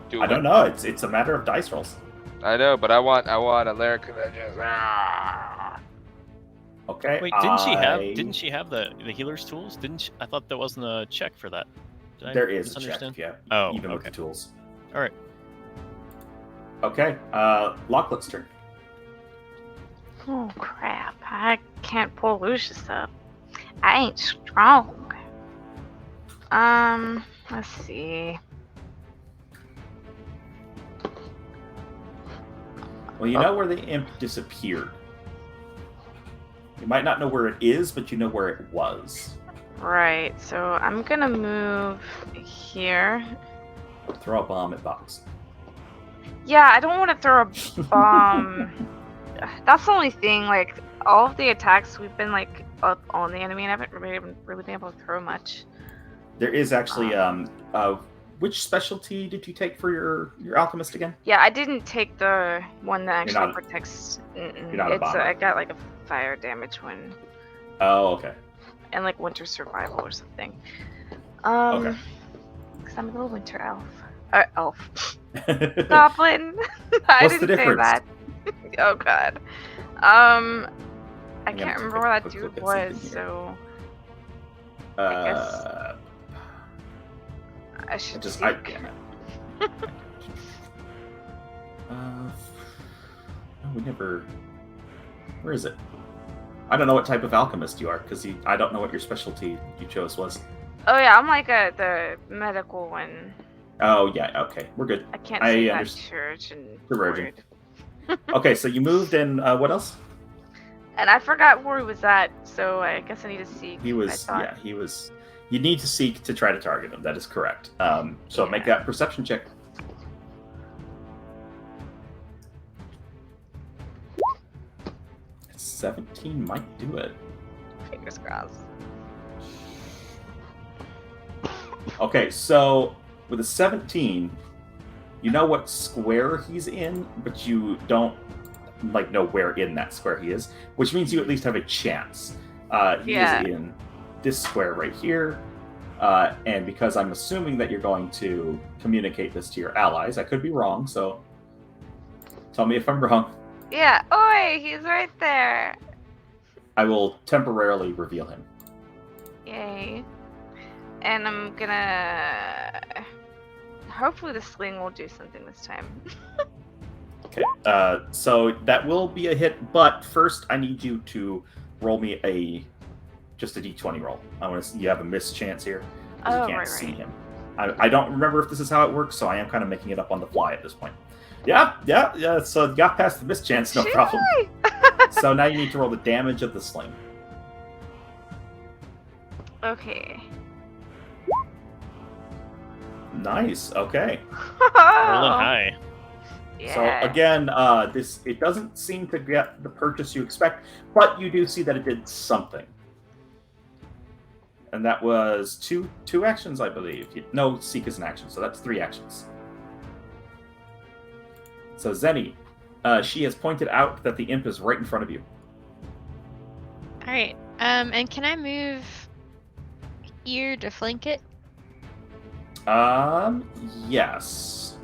Do I it. don't know. It's a matter of dice rolls. I know, but I want Alarica that just. Okay. Wait, didn't she have the healer's tools? I thought there wasn't a check for that. Did I There is a check, misunderstand? yeah. Oh, even with okay. the tools. All right. Okay. Locklet's turn. Oh crap! I can't pull Lucius up. I ain't strong. Let's see. Well, you know where the imp disappeared. You might not know where it is, but you know where it was. Right. So I'm gonna move here. Throw a bomb at Box. Yeah, I don't want to throw a bomb. That's the only thing. Like all of the attacks, we've been like up on the enemy, and I haven't really been able to throw much. There is actually which specialty did you take for your alchemist again? Yeah, I didn't take the one that You're actually not- protects. you're not a bomber. I got like a fire damage one Oh, okay. and like winter survival or something. Okay. Because I'm a little winter elf. Goblin. I What's the didn't say difference? that. Oh god. I I'm gonna can't take remember a where that quick dude look at was, something here. so Uh, I should just see. I damn it. No, we never. Where is it? I don't know what type of alchemist you are because I don't know what your specialty you chose was. Oh yeah, I'm like the medical one. Oh yeah, okay, we're good. I can't I see that understand. church and The Virgin. word. Okay, so you moved, and what else? And I forgot where he was at, so I guess I need to see. He was, yeah, he was. You need to seek to try to target him. That is correct. So make that perception check. It's 17 might do it. Fingers crossed. Okay, so with a 17, you know what square he's in, but you don't know where in that square he is, which means you at least have a chance. He Yeah. is in this square right here, and because I'm assuming that you're going to communicate this to your allies, I could be wrong, so tell me if I'm wrong. Yeah. Oi, he's right there. I will temporarily reveal him. Yay. And I'm gonna. Hopefully the sling will do something this time. Okay, so that will be a hit, but first I need you to roll me just a d20 roll. I want to. You have a miss chance here. 'Cause Oh, you can't right, see right. him. I don't remember if this is how it works, so I am kind of making it up on the fly at this point. Yeah. So you got past the miss chance, no problem. Yay! So now you need to roll the damage of the sling. Okay. Nice. Okay. Rolling high. Yeah. So again, it doesn't seem to get the purchase you expect, but you do see that it did something. And that was two actions, I believe. No, seek is an action, so that's 3 actions. So Zenny, she has pointed out that the imp is right in front of you. All right. And can I move here to flank it? Yes.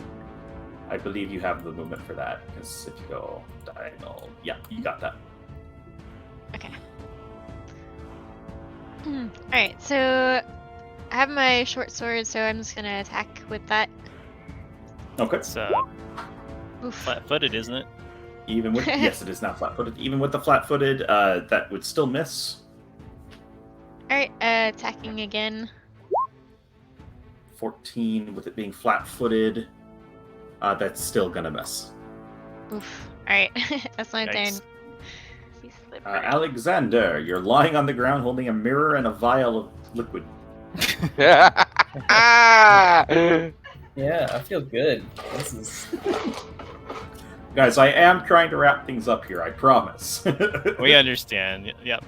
I believe you have the movement for that, because if you go diagonal, yeah, you got that. Okay. All right. So I have my short sword, so I'm just gonna attack with that. Okay. It's Oof. flat-footed, isn't it? Even with yes, it is not flat-footed. Even with the flat-footed, that would still miss. All right. Attacking again. 14 with it being flat-footed. That's still gonna miss. Oof. All right. That's my turn. Yikes. He's slippery. Alexander, you're lying on the ground holding a mirror and a vial of liquid. Yeah, I feel good. This is Guys, I am trying to wrap things up here, I promise. We understand. Yep.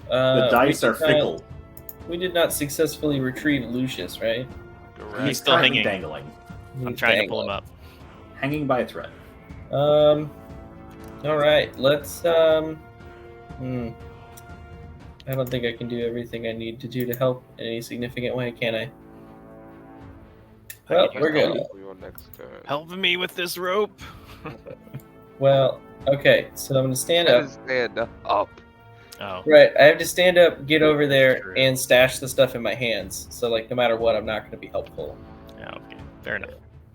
The dice we are did not- fickle. We did not successfully retrieve Lucius, right? He's still currently hanging. dangling, I'm trying to pull him up. hanging by a thread. All right, let's I don't think I can do everything I need to do to help in any significant way, can I? Well, we're good. Help me with this rope. Well, okay, so I'm gonna stand up. Stand up. Oh. Right, I have to stand up, get over there, True. and stash the stuff in my hands. So, like, no matter what, I'm not gonna be helpful. Yeah. Okay. Fair enough.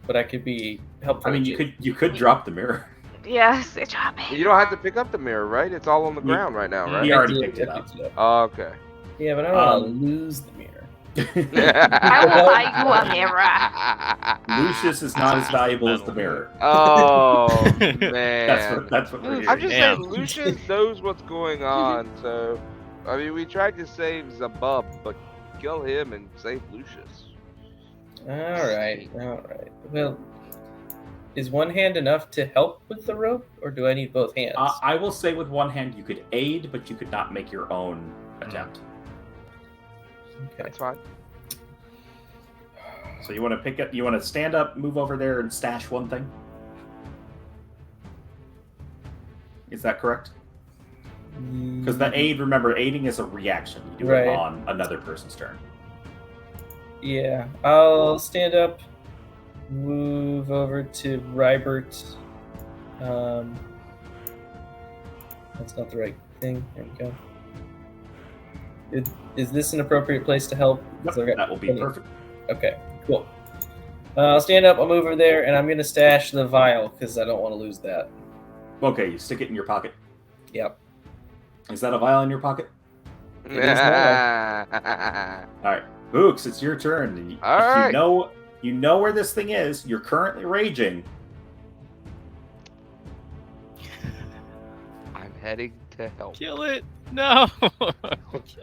But I could be helpful. I mean, you could drop the mirror. Yes, they drop it. You don't have to pick up the mirror, right? It's all on the You- ground right now, right? He I already did, picked it I up. picked it up. Oh, okay. Yeah, but I don't want to Um, lose the mirror. I will buy you a mirror. Lucius is not as valuable as the mirror. Oh man. That's what we're Ooh, hearing. I'm just Damn. saying, Lucius knows what's going on. So, I mean, we tried to save Zabub, but kill him and save Lucius. All right. Well, is one hand enough to help with the rope, or do I need both hands? I will say with one hand you could aid, but you could not make your own attempt. Okay. That's fine. So you want to pick up? You want to stand up, move over there, and stash one thing? Is that correct? Because the aid, remember, aiding is a reaction. You do it Right. on another person's turn. Yeah, I'll stand up, move over to Rybert. That's not the right thing. There we go. Is this an appropriate place to help? 'Cause I've got That will be plenty- perfect. Okay, cool. I'll stand up, I'll move over there, and I'm going to stash the vial because I don't want to lose that. Okay, you stick it in your pocket. Yep. Is that a vial in your pocket? It is now. All right, Books, it's your turn. All If right. you know where this thing is. You're currently raging. I'm heading to help. Kill it! No! Kill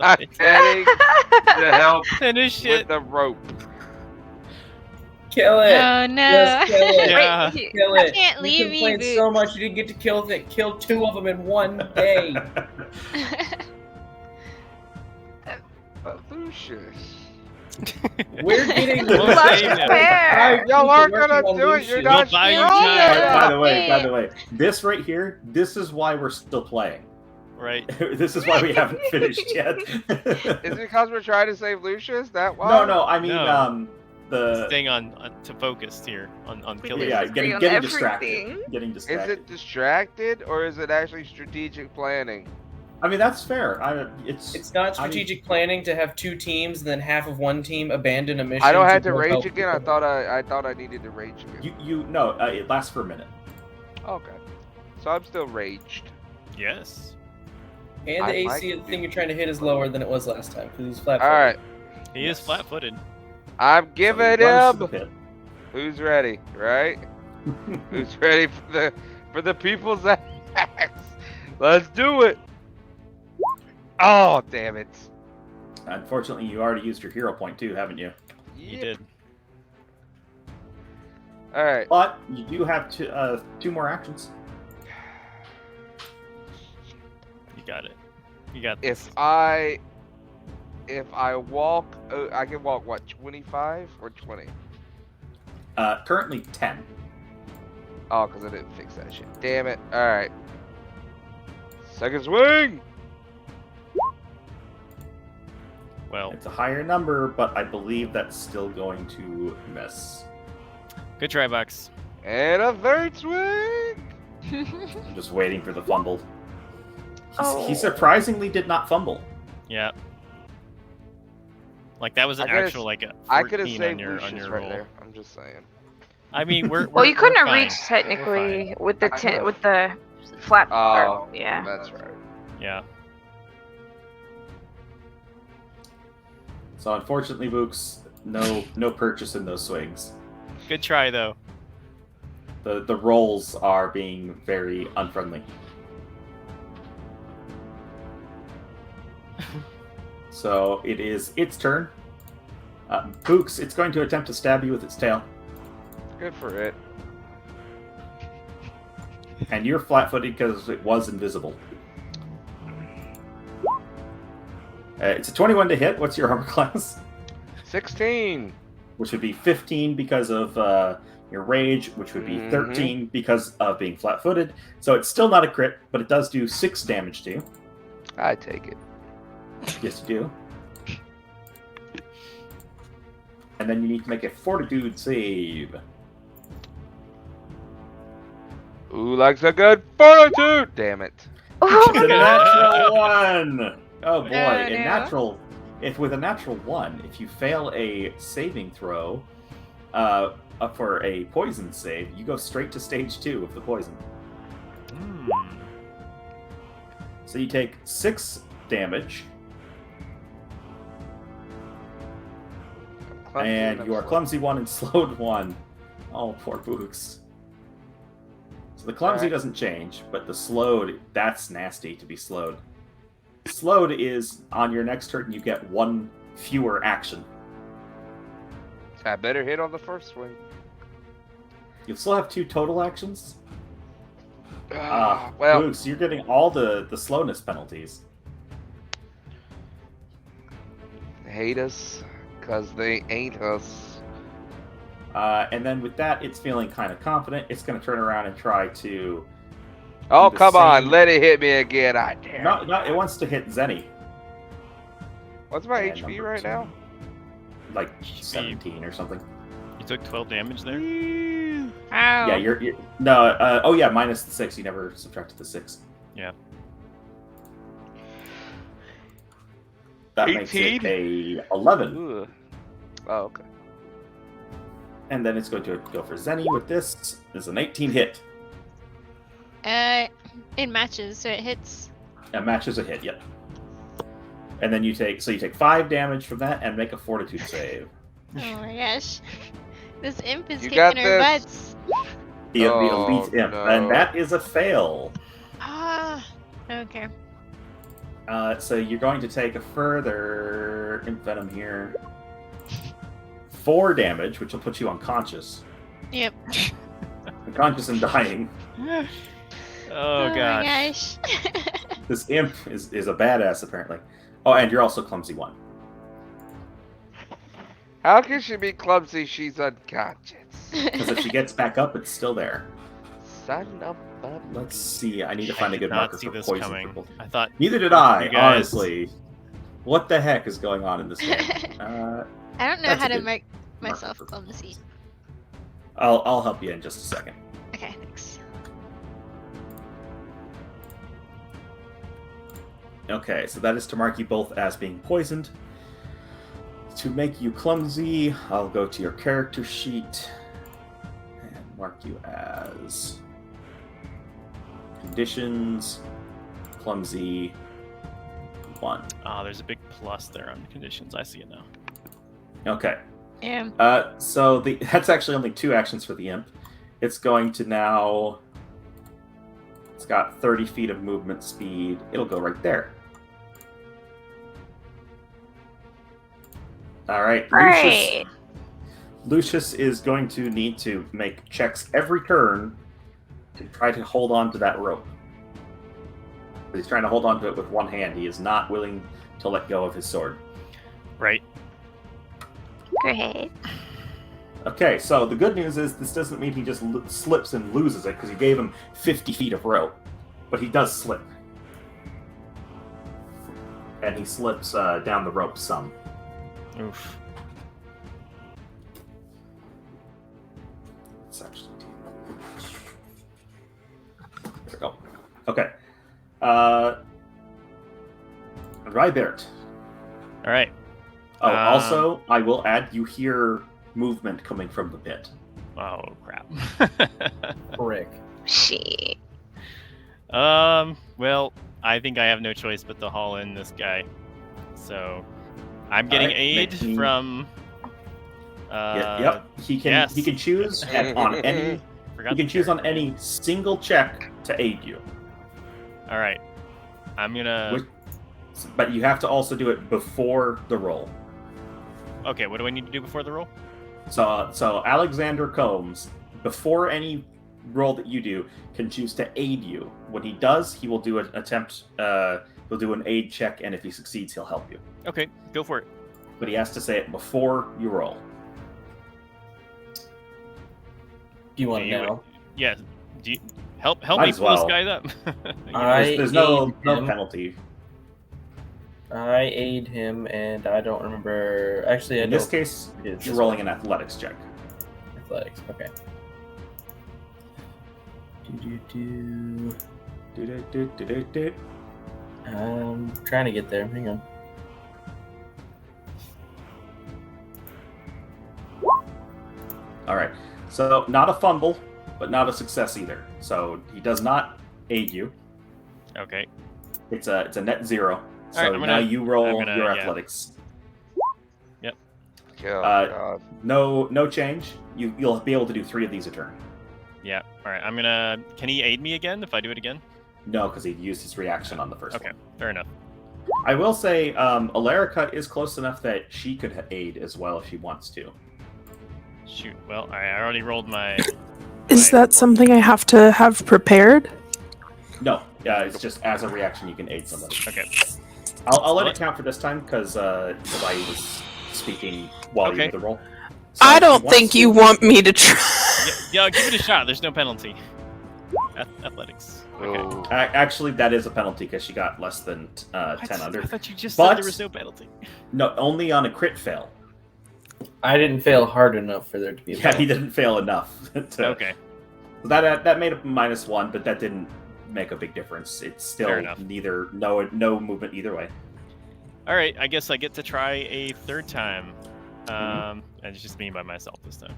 I'm it. heading to help Finish with it! the rope. Kill it! Oh no! Yes, kill it. Yeah. Wait, Kill I it! can't leave you you, complained so Boots. much you didn't get to kill it. Kill two of them in one day. Lucius. We're getting We'll Lush save is him. fair. Y'all aren't Working gonna on do it. You're Lucius. not We'll buy you strong time. enough. By the way, this right here, this is why we're still playing. Right. This is why we haven't finished yet. Is it because we're trying to save Lucius? That why? No, I mean No. the Staying on to focused here on We killing. yeah, disagree on getting distracted. everything. Getting Is distracted. it distracted or is it actually strategic planning? I mean, that's fair. It's not strategic planning to have two teams and then half of one team abandon a mission. I don't have to go rage help again. I people. thought I needed to rage again. It lasts for a minute. Okay, so I'm still raged. Yes. And I the might AC of the do- thing you're trying to hit is lower than it was last time because he's flat. All right, He Yes. is flat-footed. I'm So giving he runs to him. the pit. Who's ready? Right? Who's ready for the people's axe? Let's do it. Oh damn it! Unfortunately, you already used your hero point too, haven't you? He did. All right. But you do have two more actions. You got it. You got this. If I walk, I can walk what, 25 or 20? Currently 10. Oh, because I didn't fix that shit. Damn it. All right. Second swing. Well, It's a higher number, but I believe that's still going to miss. good try, Bucks. And a third swing. I'm just waiting for the fumble. Oh. He surprisingly did not fumble. Yeah. Like that was an I could've- actual like a I could have 14 saved on your Lucius roll. right there. I'm just saying. I mean, we're Well, you couldn't we're have fine. reached technically with the I could've. with the flat. Oh, yeah. That's right. Yeah. So unfortunately, Books, no purchase in those swings. Good try though. The rolls are being very unfriendly. So it is its turn. Books, it's going to attempt to stab you with its tail. Good for it. And you're flat-footed because it was invisible. It's a 21 to hit. What's your armor class? 16. Which would be 15 because of your rage, which would be Mhm. 13 because of being flat-footed. So it's still not a crit, but it does do 6 damage to you. I take it. Yes, you do. And then you need to make a fortitude save. Ooh, likes a good fortitude. Damn it. It's a natural 1. Oh boy, Oh, a no. natural. With a natural 1, if you fail a saving throw for a poison save, you go straight to stage 2 of the poison. Hmm. So you take 6 damage. clumsy And I'm you are slow. clumsy 1 and slowed 1. Oh, poor Boogs. So the clumsy Alright. doesn't change, but the slowed, that's nasty to be slowed. Slowed is on your next turn, you get 1 fewer action. I better hit on the first swing. You'll still have 2 total actions. Well, Boogs, you're getting all the slowness penalties. they hate us because they ain't us. And then with that, it's feeling kind of confident. It's going to turn around and try to. Oh, the come on. same- Let it hit me again. I dare No, you. no, it wants to hit Zenny. What's my And HP number right 2. now? Like 17 or something. You took 12 damage there. Ow. Yeah, you're no. Oh yeah, minus the 6. You never subtracted the 6. Yeah. That makes it 18? a 11. Ugh. Oh, okay. And then it's going to go for Zenny with this. Is an 18 hit. It matches, so it hits. That matches a hit. Yep. And then you take 5 damage from that and make a Fortitude save. Oh my gosh. This imp is You kicking got our this. butts. The Oh, elite imp, no. and that is a fail. Ah, okay. So you're going to take a further imp venom here. 4 damage, which will put you unconscious. Yep. Unconscious and dying. Oh my gosh. gosh. This imp is a badass, apparently. Oh, and you're also clumsy 1. How can she be clumsy? She's unconscious. Because if she gets back up, it's still there. Son of a... Let's see. I need to I find a did good not marker see for this poison. coming. For I thought Neither did You I, guys- honestly. What the heck is going on in this game? I don't know That's how a to good make marker myself for clumsy. I'll help you in just a second. Okay, thanks. Okay, so that is to mark you both as being poisoned. To make you clumsy, I'll go to your character sheet and mark you as conditions, clumsy, 1. Oh, there's a big plus there on the conditions. I see it now. Okay. Yeah. So that's actually only 2 actions for the imp. It's going to now. It's got 30 feet of movement speed. It'll go right there. All right, Great. Lucius is going to need to make checks every turn to try to hold on to that rope. He's trying to hold on to it with one hand. He is not willing to let go of his sword. Right. Great. Okay, so the good news is this doesn't mean he just slips and loses it, because you gave him 50 feet of rope. But he does slip. And he slips down the rope some. Oof. It's actually... There we go. Okay. Rybert. All right. Oh, Um, also, I will add, you hear movement coming from the pit. Oh crap. Frick. She. Well, I think I have no choice but to haul in this guy. So, I'm getting Alright, aid make me- from. Yep. He can yes. he can choose on any Forgot he can the choose on character. any single check to aid you. All right. I'm gonna. Which- But you have to also do it before the roll. Okay. What do I need to do before the roll? So Alexander Combs, before any roll that you do, can choose to aid you. When he does, he will do an attempt. He'll do an aid check, and if he succeeds, he'll help you. Okay. Go for it. But he has to say it before you roll. Do you want Do to you- know? Yeah. Do you, help Might me as pull well. this guy up. There's no aid him. penalty. I aid him, and I don't remember. Actually, I In don't. this case, it is you're this rolling one. an athletics check. Athletics. Okay. Do. Do-do-do-do-do-do. Trying to get there. Hang on. All right. So not a fumble, but not a success either. So he does not aid you. Okay. It's a net 0. So All right, I'm now gonna- you roll I'm gonna- your yeah. athletics. Oh, Uh, God. No change. You'll be able to do 3 of these a turn. Yeah. All right. I'm gonna. Can he aid me again if I do it again? No, because he used his reaction on the first Okay. one. Fair enough. I will say, Alarica is close enough that she could aid as well if she wants to. Shoot. Well, I already rolled my. Is that something I have to have prepared? No, it's just as a reaction you can aid somebody. Okay. I'll let it count for this time because I was speaking while you Okay. did the roll. So I if don't wants think to- you want me to try. Yeah, give it a shot. There's no penalty. Athletics. Okay. Oh. Actually, that is a penalty because she got less than 10 under. I thought you just But- said there was no penalty. No, only on a crit fail. I didn't fail hard enough for there to be. A Yeah, he didn't fail enough. Okay. That made it -1, but that didn't make a big difference. It's still Fair enough. no movement either way. All right. I guess I get to try a third time. Mm-hmm. And it's just me by myself this time.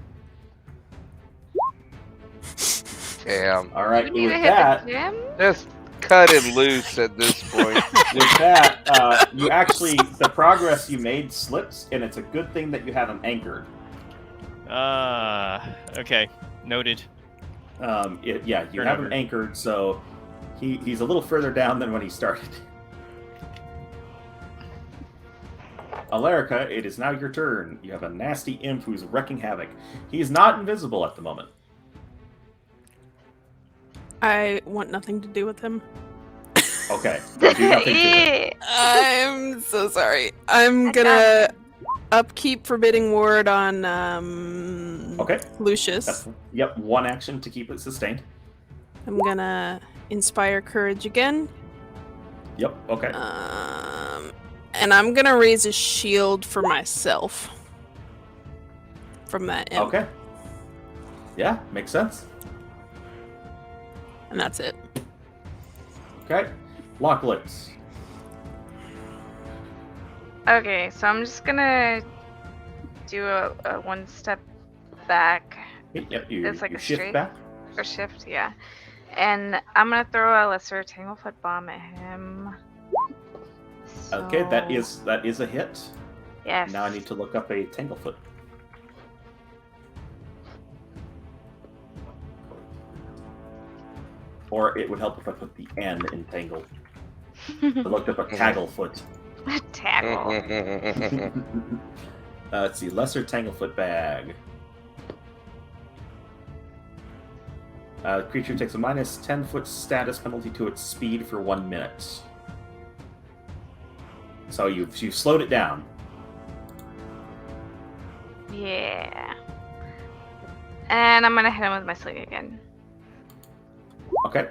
Damn. All right, You need with to hit that, the gym? Just cut it loose at this point. with that, you actually the progress you made slips, and it's a good thing that you have him anchored. Okay. Noted. You Turn have over. him anchored, so he's a little further down than when he started. Alarica, it is now your turn. You have a nasty imp who's wrecking havoc. He is not invisible at the moment. I want nothing to do with him. Okay, do nothing to him. Yeah. I'm so sorry. I'm gonna upkeep Forbidding Ward on Okay, Lucius. that's 1 action to keep it sustained. I'm gonna Inspire Courage again. Yep. Okay. And I'm gonna raise a shield for myself from that imp. Okay. Yeah, makes sense. And that's it. Okay. Locklets. Okay, so I'm just gonna do a 1 step back Yep. You, It's like you a shift straight? back. or shift, yeah. And I'm gonna throw a lesser Tanglefoot Bomb at him. Okay, that So- is a hit. Yes. Now I need to look up a Tanglefoot. Or it would help if I put the N in Tangle. I looked up a Tagglefoot. Tackle. Let's see, lesser Tanglefoot bag. Creature takes a minus 10-foot status penalty to its speed for 1 minute. So you've slowed it down. Yeah. And I'm gonna hit him with my sling again. Okay.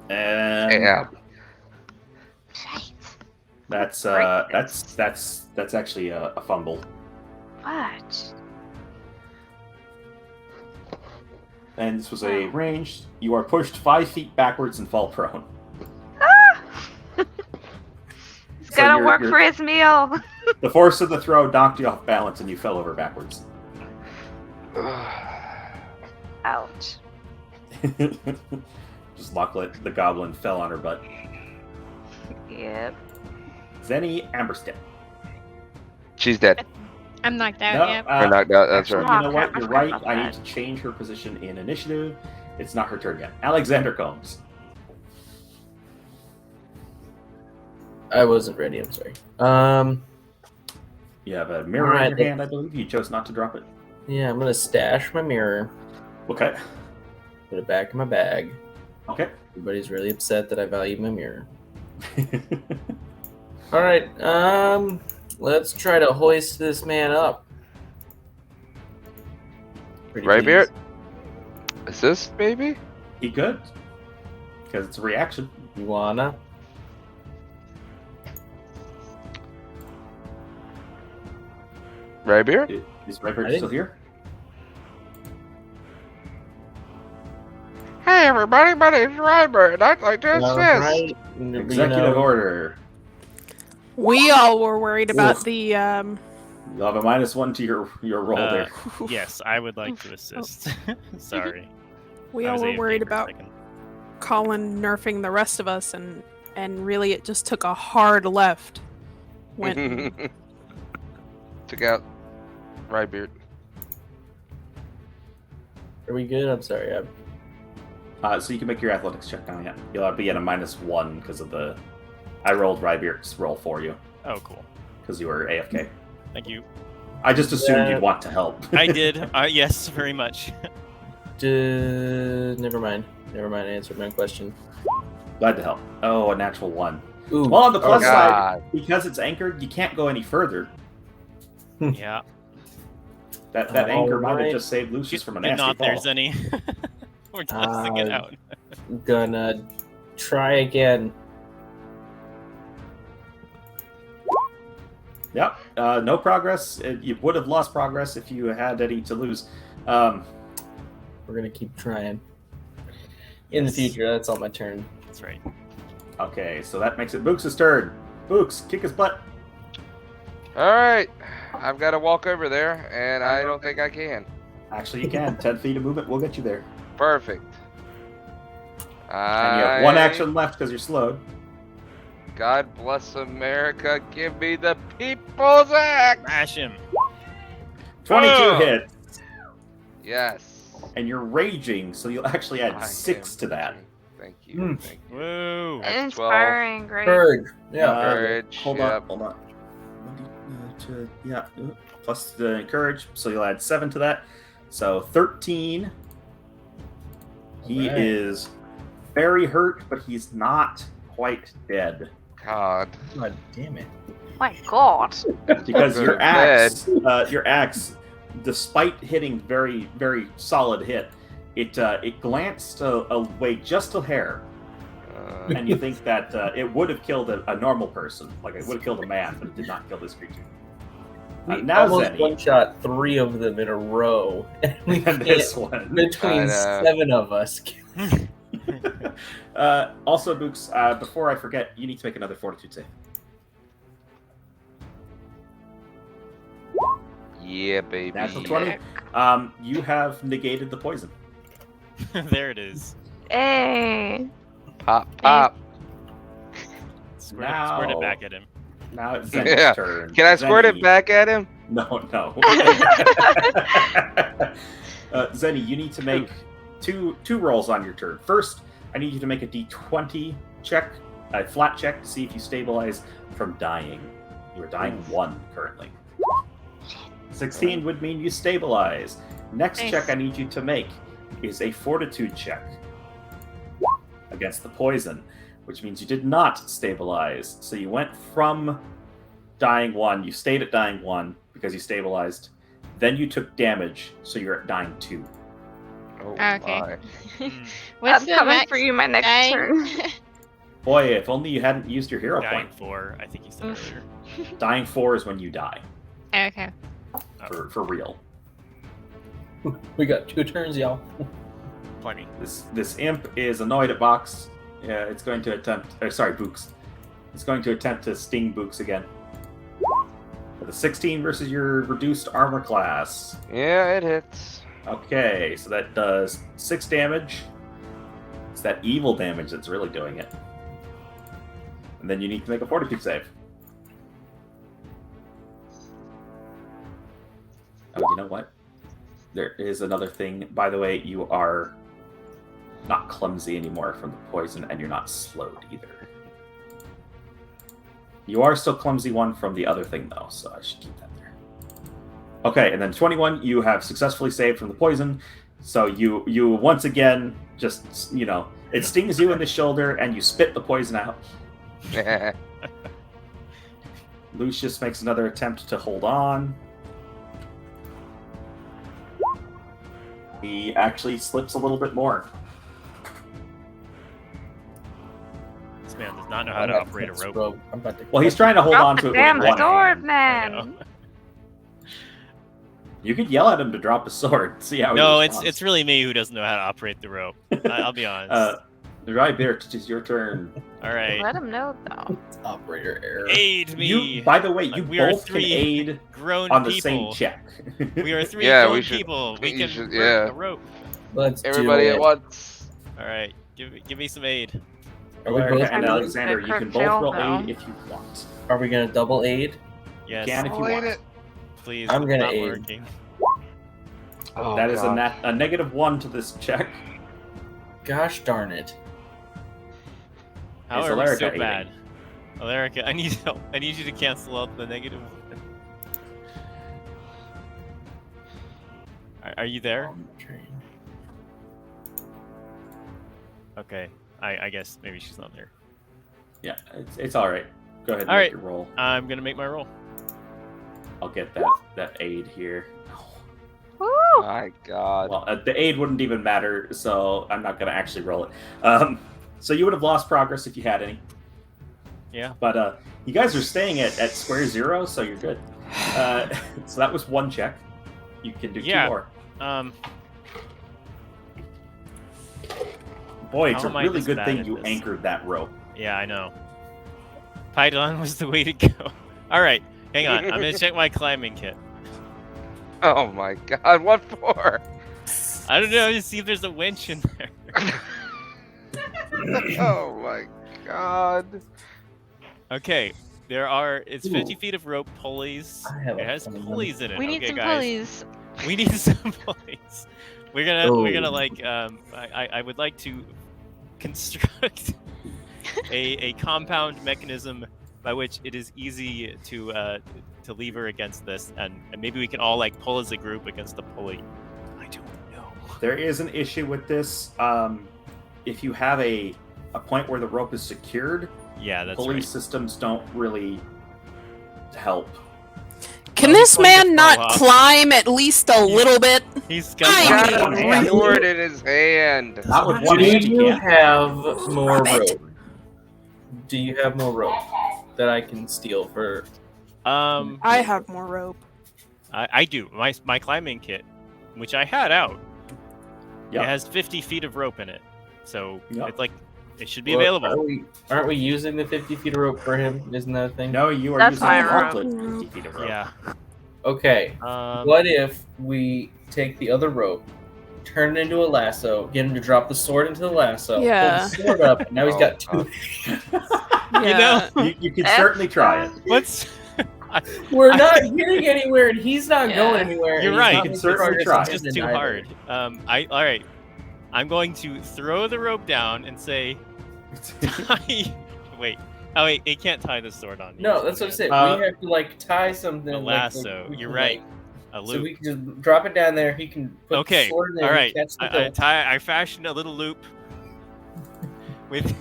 And Yeah. Shite. that's Right. that's actually a fumble. What? And this was a range. You are pushed 5 feet backwards and fall prone. He's So gotta you're- work you're- for his meal. The force of the throw knocked you off balance and you fell over backwards. Ouch. Just Locklet, the goblin, fell on her butt. Yep. Zenny Amberstep. She's dead. I'm knocked out. No, Yep. Or knocked out. That's actually, right. you know what? crap, I You're forgot right. about I need that. to change her position in initiative. It's not her turn yet. Alexander Combs. I wasn't ready. I'm sorry. You have a mirror Alright, in your hand, I believe. You chose not to drop it. Yeah, I'm gonna stash my mirror, Okay. put it back in my bag. Okay. Everybody's really upset that I value my mirror. All right. Let's try to hoist this man up. Pretty Right, please. Beard? Assist, maybe? He could. Because it's a reaction. You wanna? Right, Beard? Is I Raybeard didn't- still here? Hey, everybody, my name's Rybird. I'd like to All assist. right. Executive order. We all were worried about Ugh. the You'll have a -1 to your roll Uh, there. Yes, I would like to assist. Sorry. we I all was were AFK worried for a about second. Colin nerfing the rest of us, and really it just took a hard left when Took out Rybeard. Are we good? I'm sorry. So you can make your athletics check now. Yeah, you'll be at a -1 because of the. I rolled Rybeard's roll for you Oh, cool. because you were AFK. Thank you. I just assumed Yeah. you'd want to help. I did. Yes, very much. Never mind. I answered my question. Glad to help. Oh, a natural 1. Ooh. Well, on the plus side, God. because it's anchored, you can't go any further. Yeah. That anchor might have Alright. just saved Lucius from a Good nasty not fall. there's any. We're tossing it out. Gonna try again. Yep. No progress. You would have lost progress if you had any to lose. We're gonna keep trying. In the Yes. future, that's on my turn. That's right. Okay, so that makes it Books' turn. Books, kick his butt. All right, I've got to walk over there, and I don't think I can. Actually, you can. 10 feet of movement will get you there. Perfect. And you have 1 action left because you're slowed. God bless America. Give me the people's axe. Smash him. 22 Oh. hits. Yes. And you're raging, so you'll actually add I 6 to that. Thank you. Hmm. Thank you. Woo. That's 12. Inspiring, great. Bird. Yeah. Courage. Hold yep. on. Yeah. Plus the encourage, so you'll add 7 to that. So 13. He Alright. is very hurt, but he's not quite dead. God. God damn it. My God. Because Go your to bed. axe, despite hitting very, very solid hit, it glanced away just a hair, and you think that it would have killed a normal person, like it would have killed a man, but it did not kill this creature. We Now almost Zenny. one-shot 3 of them in a row. And we And can't, this one. between I know. 7 of us. Also, Books, before I forget, you need to make another fortitude save. Yeah, baby. Natural 20. You have negated the poison. There it is. Hey. Pop, pop. Squirt it back at him. Now it's Zenny's Yeah. turn. Can I squirt Zenny. it back at him? No. Zenny, you need to make two rolls on your turn. First, I need you to make a d20 check, a flat check, to see if you stabilize from dying. You are dying 1 currently. 16 would mean you stabilize. Next Nice. check I need you to make is a fortitude check against the poison, which means you did not stabilize. So you went from dying 1, you stayed at dying 1 because you stabilized. Then you took damage, so you're at dying 2. Oh, Okay. my. What's I'm the coming max for you my next dying? turn. Boy, if only you hadn't used your hero Dying point. 4, I think you said Oof. earlier. Dying 4 is when you die, Okay. for real. We got 2 turns, y'all. Plenty. This imp is annoyed at Box. Yeah, it's going to attempt. Books. It's going to attempt to sting Books again. With a 16 versus your reduced armor class. Yeah, it hits. Okay, so that does 6 damage. It's that evil damage that's really doing it. And then you need to make a fortitude save. Oh, you know what? There is another thing. By the way, you are not clumsy anymore from the poison, and you're not slowed either. You are still clumsy 1 from the other thing, though, so I should keep that there. Okay, and then 21, you have successfully saved from the poison. So you once again just, it stings you in the shoulder, and you spit the poison out. Lucius makes another attempt to hold on. He actually slips a little bit more. This man does not know how to operate a rope. I'm about to Well, he's trying to hold on Drop to the it damn with one sword, hand. I know. man. You could yell at him to drop a sword. See how No, he it's responds. really me who doesn't know how to operate the rope. I'll be honest. Rybeard, it's your turn. All right. Let him know, though. operator error. Aid me. You, by the way, you We are both can 3 aid grown on the people. same check. We are 3 Yeah, grown we should- people. We you can should- work yeah. a rope. Let's Everybody do at it. once. All right. Give me some aid. Are we Alarica both? and I'm Alexander, you gonna can both fail, roll though. aid if you want. Are we gonna double aid? Yes. Can if you Roll want. it. please. I'm it's gonna not aid. working. Oh, That is God. a -1 to this check. Gosh darn it. How Is are we Alarica so aiding? bad? Alarica, I need help. I need you to cancel out the negative. Are you there? Okay. I guess maybe she's not there. Yeah, it's all right. Go ahead and All make right. your roll. I'm gonna make my roll. I'll get that aid here. Woo! My God. Well, the aid wouldn't even matter, so I'm not going to actually roll it. So you would have lost progress if you had any. Yeah. But you guys are staying at square zero, so you're good. So that was one check. You can do Yeah. two more. Boy, it's How a am I really this good bad thing at you this? anchored that rope. Yeah, I know. Python was the way to go. All right, hang on. I'm gonna check my climbing kit. Oh my God. What for? I don't know. Just see if there's a winch in there. Oh my God. Okay, it's 50 Ooh. feet of rope pulleys. I have It a has funny one. pulleys in it. We need okay, some guys. pulleys. We need some pulleys. We're gonna Oh. like I would like to construct a compound mechanism by which it is easy to lever against this, and maybe we can all like pull as a group against the pulley. I don't know. There is an issue with this. If you have a point where the rope is secured, Yeah, that's pulley right. systems don't really help. Can Well, this he's going to man not throw up. climb at least a little bit? He's I got He got mean, a really? sword in his hand. Not with Do one hand, you you can't. have more Rub it. rope? Do you have more rope that I can steal for? I have more rope. I do. My climbing kit, which I had out, Yep. it has 50 feet of rope in it, so Yep. it's like it should be Well, available. Aren't we using the 50 feet of rope for him? Isn't that a thing? No, you are That's using my the rope. gauntlet 50 feet of rope. Yeah. Okay. Um, What if we take the other rope, turn it into a lasso, get him to drop the sword into the lasso, Yeah. pull the sword up, and now he's got Oh, two. Yeah. You can certainly try it. What's We're not getting anywhere, and he's not Yeah. going anywhere. and You're he's right. not You can making certainly progress try. on it's his just too end hard? All right. I'm going to throw the rope down and say, tie. Wait. Oh wait, it can't tie the sword on. No, that's what I said. Uh, we have to like tie something. A like, lasso. we You're can, right. like, A so loop. we can just drop it down there. He can put Okay, the sword in there. all and right. Catch the I fashion a little loop with,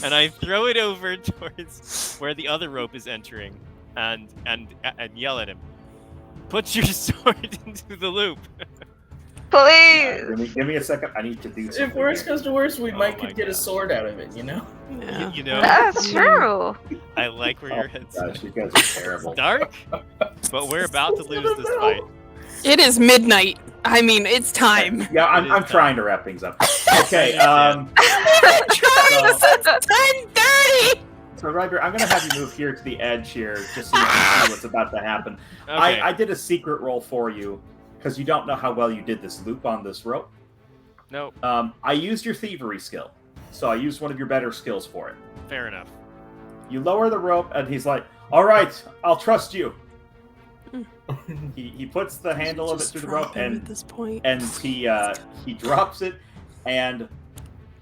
and I throw it over towards where the other rope is entering, and yell at him. Put your sword into the loop. Please. Give me a second. I need to do something. If worse here. comes to worse, we Oh might my could get a gosh. sword out of it. You know. Yeah. You know, That's true. I like where Oh your my head's gosh, you guys are terrible. It's dark, but we're about to lose this fight. It is midnight. I mean, it's time. Yeah, It is I'm time. trying to wrap things up. Okay, understand. We've been trying since 10:30. so Ryder, I'm gonna have you move here to the edge here, just so you can see what's about to happen. Okay. I did a secret roll for you because you don't know how well you did this loop on this rope. No, I used your thievery skill, so I used one of your better skills for it. fair enough. You lower the rope, and he's like, "All right, I'll trust you." He puts the handle of it Just through the drop rope, him and at this point. he drops it, and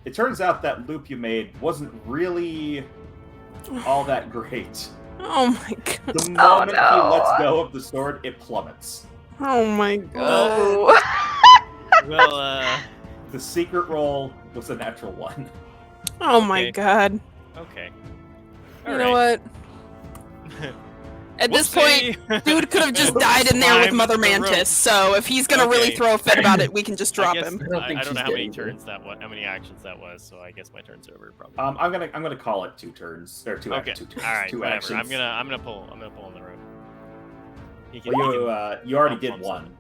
it turns out that loop you made wasn't really all that great. Oh my god. The moment he no. lets go of the sword, it plummets. Oh my god. Oh. Well, The secret roll was a natural one. Oh my Okay. god. okay. You know what? At this point, dude could have just died in there with Climb Mother the rope. Mantis. So if he's gonna really Okay. throw a fit about it, we can just drop I guess, him. I don't think I don't she's know how many dead either. turns that was, how many actions that was. So I guess my turn's over probably. I'm gonna call it 2 turns or 2 okay. two turns. All right. 2 Whatever. actions. I'm gonna pull on the rope. He can, Well, he you can- you already I'll did plump 1,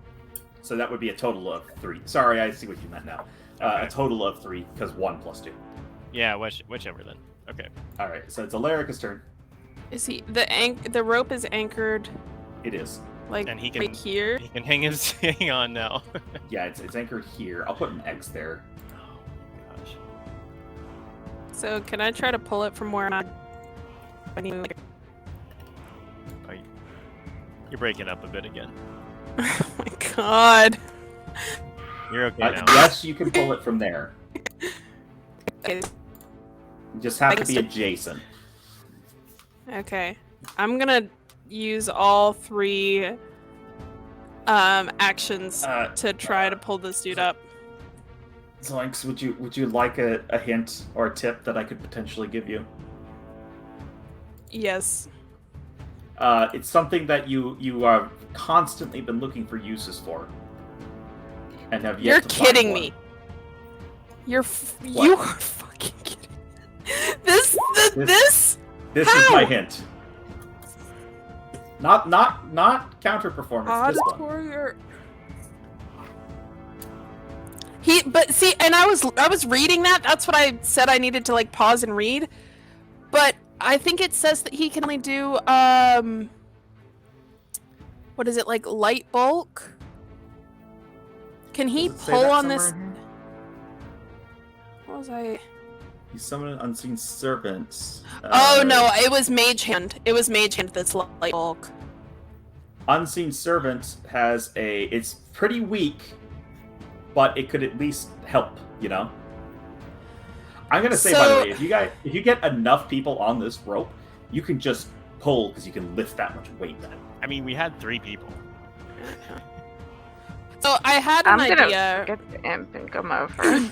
so that would be a total of 3. Sorry, I see what you meant now. Okay. A total of 3 because 1 plus 2. Yeah. Whichever then. Okay. All right, so it's Alarica's turn. Is he the rope is anchored It is. like And he can- right here? He can hang on now. Yeah, it's anchored here. I'll put an X there. Oh my gosh. So can I try to pull it from where I'm at? I need, like, You're breaking up a bit again. Oh my god. You're okay now. Yes, you can pull it from there. Okay. You just have to be adjacent. Okay. I'm gonna use all 3 actions to try to pull this dude up. Zoinks, would you like a hint or a tip that I could potentially give you? Yes. It's something that you are constantly been looking for uses for, and have yet You're to find kidding one. me. You are fucking kidding. This. This is my hint. Not counter performance. This one. Auditor. But see, and I was reading that. That's what I said I needed to like pause and read. But I think it says that he can only do what is it, like light bulk? Can he Does it say pull that on somewhere this? in here? What was I? You summon an unseen serpent. Oh no, it was Mage Hand. It was Mage Hand that's light bulk. Unseen servant has it's pretty weak, but it could at least help, you know? I'm gonna say, by the way, if you get enough people on this rope, you can just pull because you can lift that much weight then. I mean, we had 3 people. So I had an I'm gonna idea. get the imp and come over.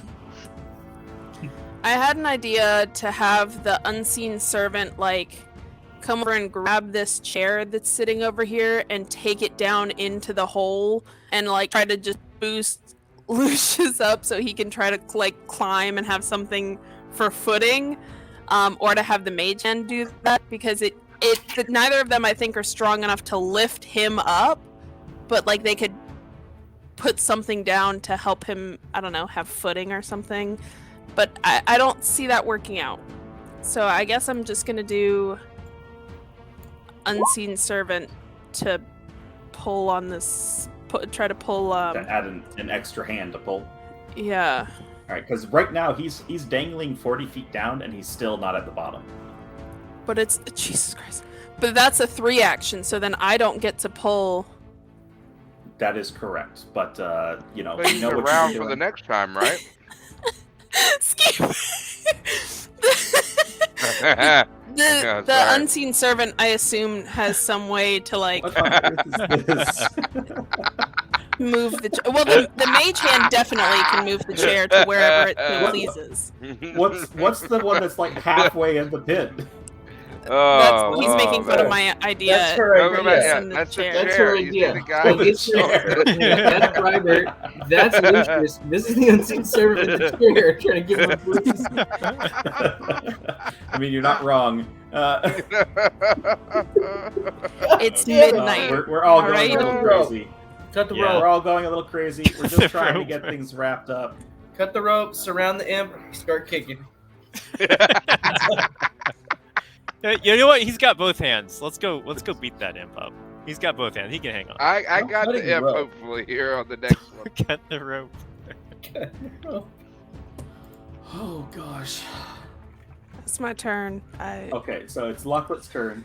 I had an idea to have the unseen servant like come over and grab this chair that's sitting over here and take it down into the hole and like try to just boost Lucius up so he can try to like climb and have something for footing, or to have the mage hand do that because neither of them I think are strong enough to lift him up, but like they could put something down to help him, I don't know, have footing or something. But I don't see that working out. So I guess I'm just gonna do Unseen Servant to pull on this, try to pull, To add an extra hand to pull. yeah. Alright, because right now he's dangling 40 feet down and he's still not at the bottom. But it's, Jesus Christ. But that's a 3 action, so then I don't get to pull. That is correct. But, you know, But you he's know what around you're for the doing. next time, right? the Yeah, the sorry. Unseen Servant, I assume, has some way to like What on earth is this? move the. Well, the mage hand definitely can move the chair to wherever it so pleases. What's the one that's like halfway in the pit? He's making fun of my idea. That's her Oh, idea. yeah, in the that's the chair. That's chair. her You see idea. the guy So with it's the shoulder. That's Rybert. That's Lucius. This is the unseen servant in the chair trying to give him a boost. I mean, you're not wrong. It's midnight. We're all going Alright. a little crazy. Cut the Yeah. We're rope. all going a little crazy. We're The just trying to rope. get things wrapped up. Cut the rope. Surround the imp. Start kicking. You know what? He's got both hands. Let's go beat that imp up. He's got both hands. He can hang on. I got cutting the imp rope. hopefully here on the next one. Cut the rope. Oh gosh. It's my turn. Okay, so it's Lockwood's turn.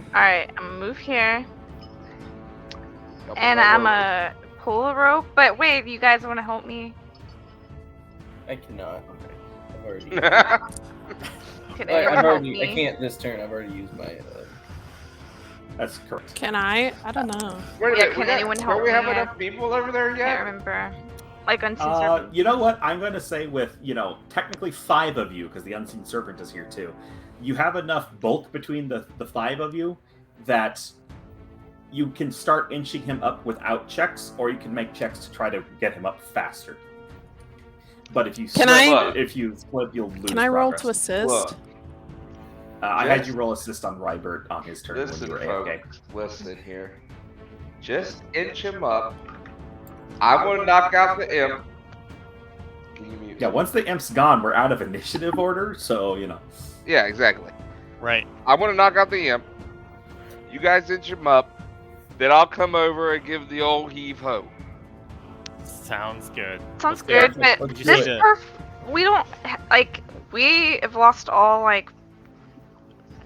Alright, I'm gonna move here. Couple And of I'm rope. gonna pull a rope. But wait, you guys wanna help me? I cannot. I've already. Could I, anyone I've help already. me? I can't this turn. I've already used my. That's correct. Can I? I don't know. Wait a Yeah, minute, can anyone help don't we have me? enough people over there I can't yet? remember. Like Unseen Servant. You know what? I'm going to say with, technically 5 of you, because the Unseen Serpent is here too. You have enough bulk between the 5 of you that you can start inching him up without checks, or you can make checks to try to get him up faster. But if you Can split, I- you'll lose. Can I roll to progress. assist? Look, I had you roll assist on Rybert on his turn when listen, you were folks. AFK. Listen here. Just inch him up. I'm gonna knock out the imp. Can you mute? Yeah, once the imp's gone, we're out of initiative order, so Yeah, exactly. Right. I want to knock out the imp. You guys inch him up. Then I'll come over and give the old heave ho. Sounds good. Sounds Let's good, go. but Let's do this it. we don't like we have lost all like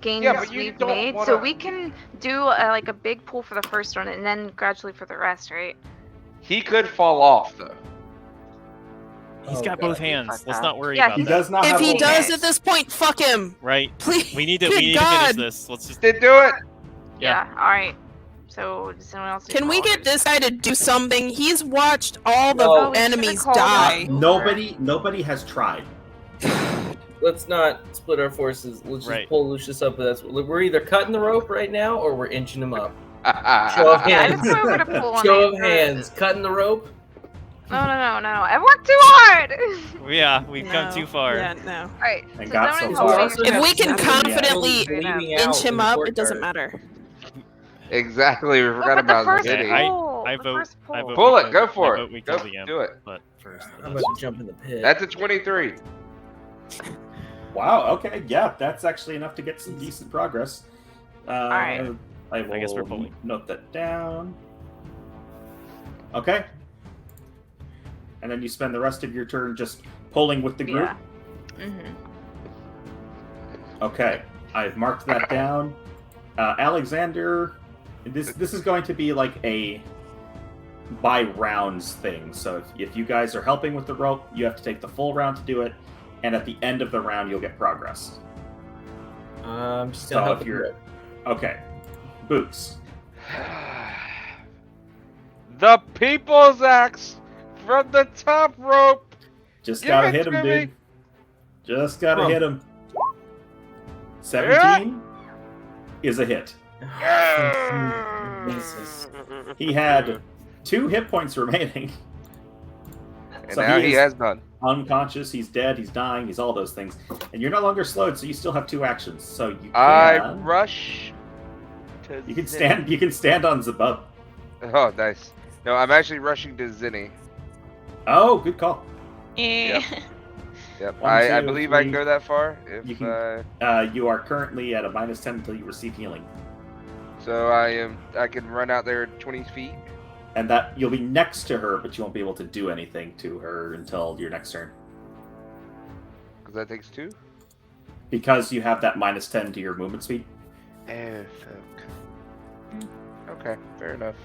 gains Yeah, but you we've don't made, wanna- so we can do like a big pool for the first one and then gradually for the rest, right? He could fall off though. He's Oh, got God. both hands. Let's not worry Yeah, about He that. does not If have he both does hands. at this point, fuck him. Right? Please. We need to Good finish God. this. Let's just. Did do it. Yeah. All right. So does anyone else? need Can we roll? get this guy to do something? He's watched all the No. Oh, we should've enemies called die. him. Nobody has tried. Let's not split our forces. Let's just Right. pull Lucius up. That's we're either cutting the rope right now or we're inching him up. Show of Yeah, I hands. just wanted to pull on Show it of for- hands. Cutting the rope. No. I worked too hard. Yeah, we've come No. too far. Yeah, no. All right. And So got then so we far. roll If we can Yeah. confidently Bleeding out inch in him the up, it courtyard. doesn't matter. Exactly. We Oh, forgot but the about first Zitty. I- pull. I the vote- first I pull. vote- Pull we it. kill Go the- for I it. vote we Go kill the imp. do it. But first, I'm about to jump in the pit. That's a 23. Wow. Okay. Yeah, that's actually enough to get some decent progress. right. I will guess we're pulling. note that down. Okay. And then you spend the rest of your turn just pulling with the group. Yeah. Mhm. Okay, I've marked that down. Alexander, this is going to be like a by rounds thing. So if you guys are helping with the rope, you have to take the full round to do it, and at the end of the round, you'll get progress. I'm just So gonna if help you're okay, Boots. The People's Axe from the top rope. Just Give gotta it hit to him, me. dude. Just gotta Come on. hit him. 17 is a hit. Jesus. He had 2 hit points remaining. And So now he he is- has none. Unconscious, he's dead, he's dying, he's all those things. And you're no longer slowed, so you still have 2 actions. So you I can rush. To you can Zinni. stand you can stand on Zabub. Oh, nice. No, I'm actually rushing to Zinni. Oh, good call. Yeah. Yep. 1, I 2, believe I 3. can go that far. If You can- You are currently at a -10 until you receive healing. so I can run out there 20 feet. And that you'll be next to her, but you won't be able to do anything to her until your next turn. Because that takes 2. Because you have that -10 to your movement speed. Oh, fuck. Okay, fair enough.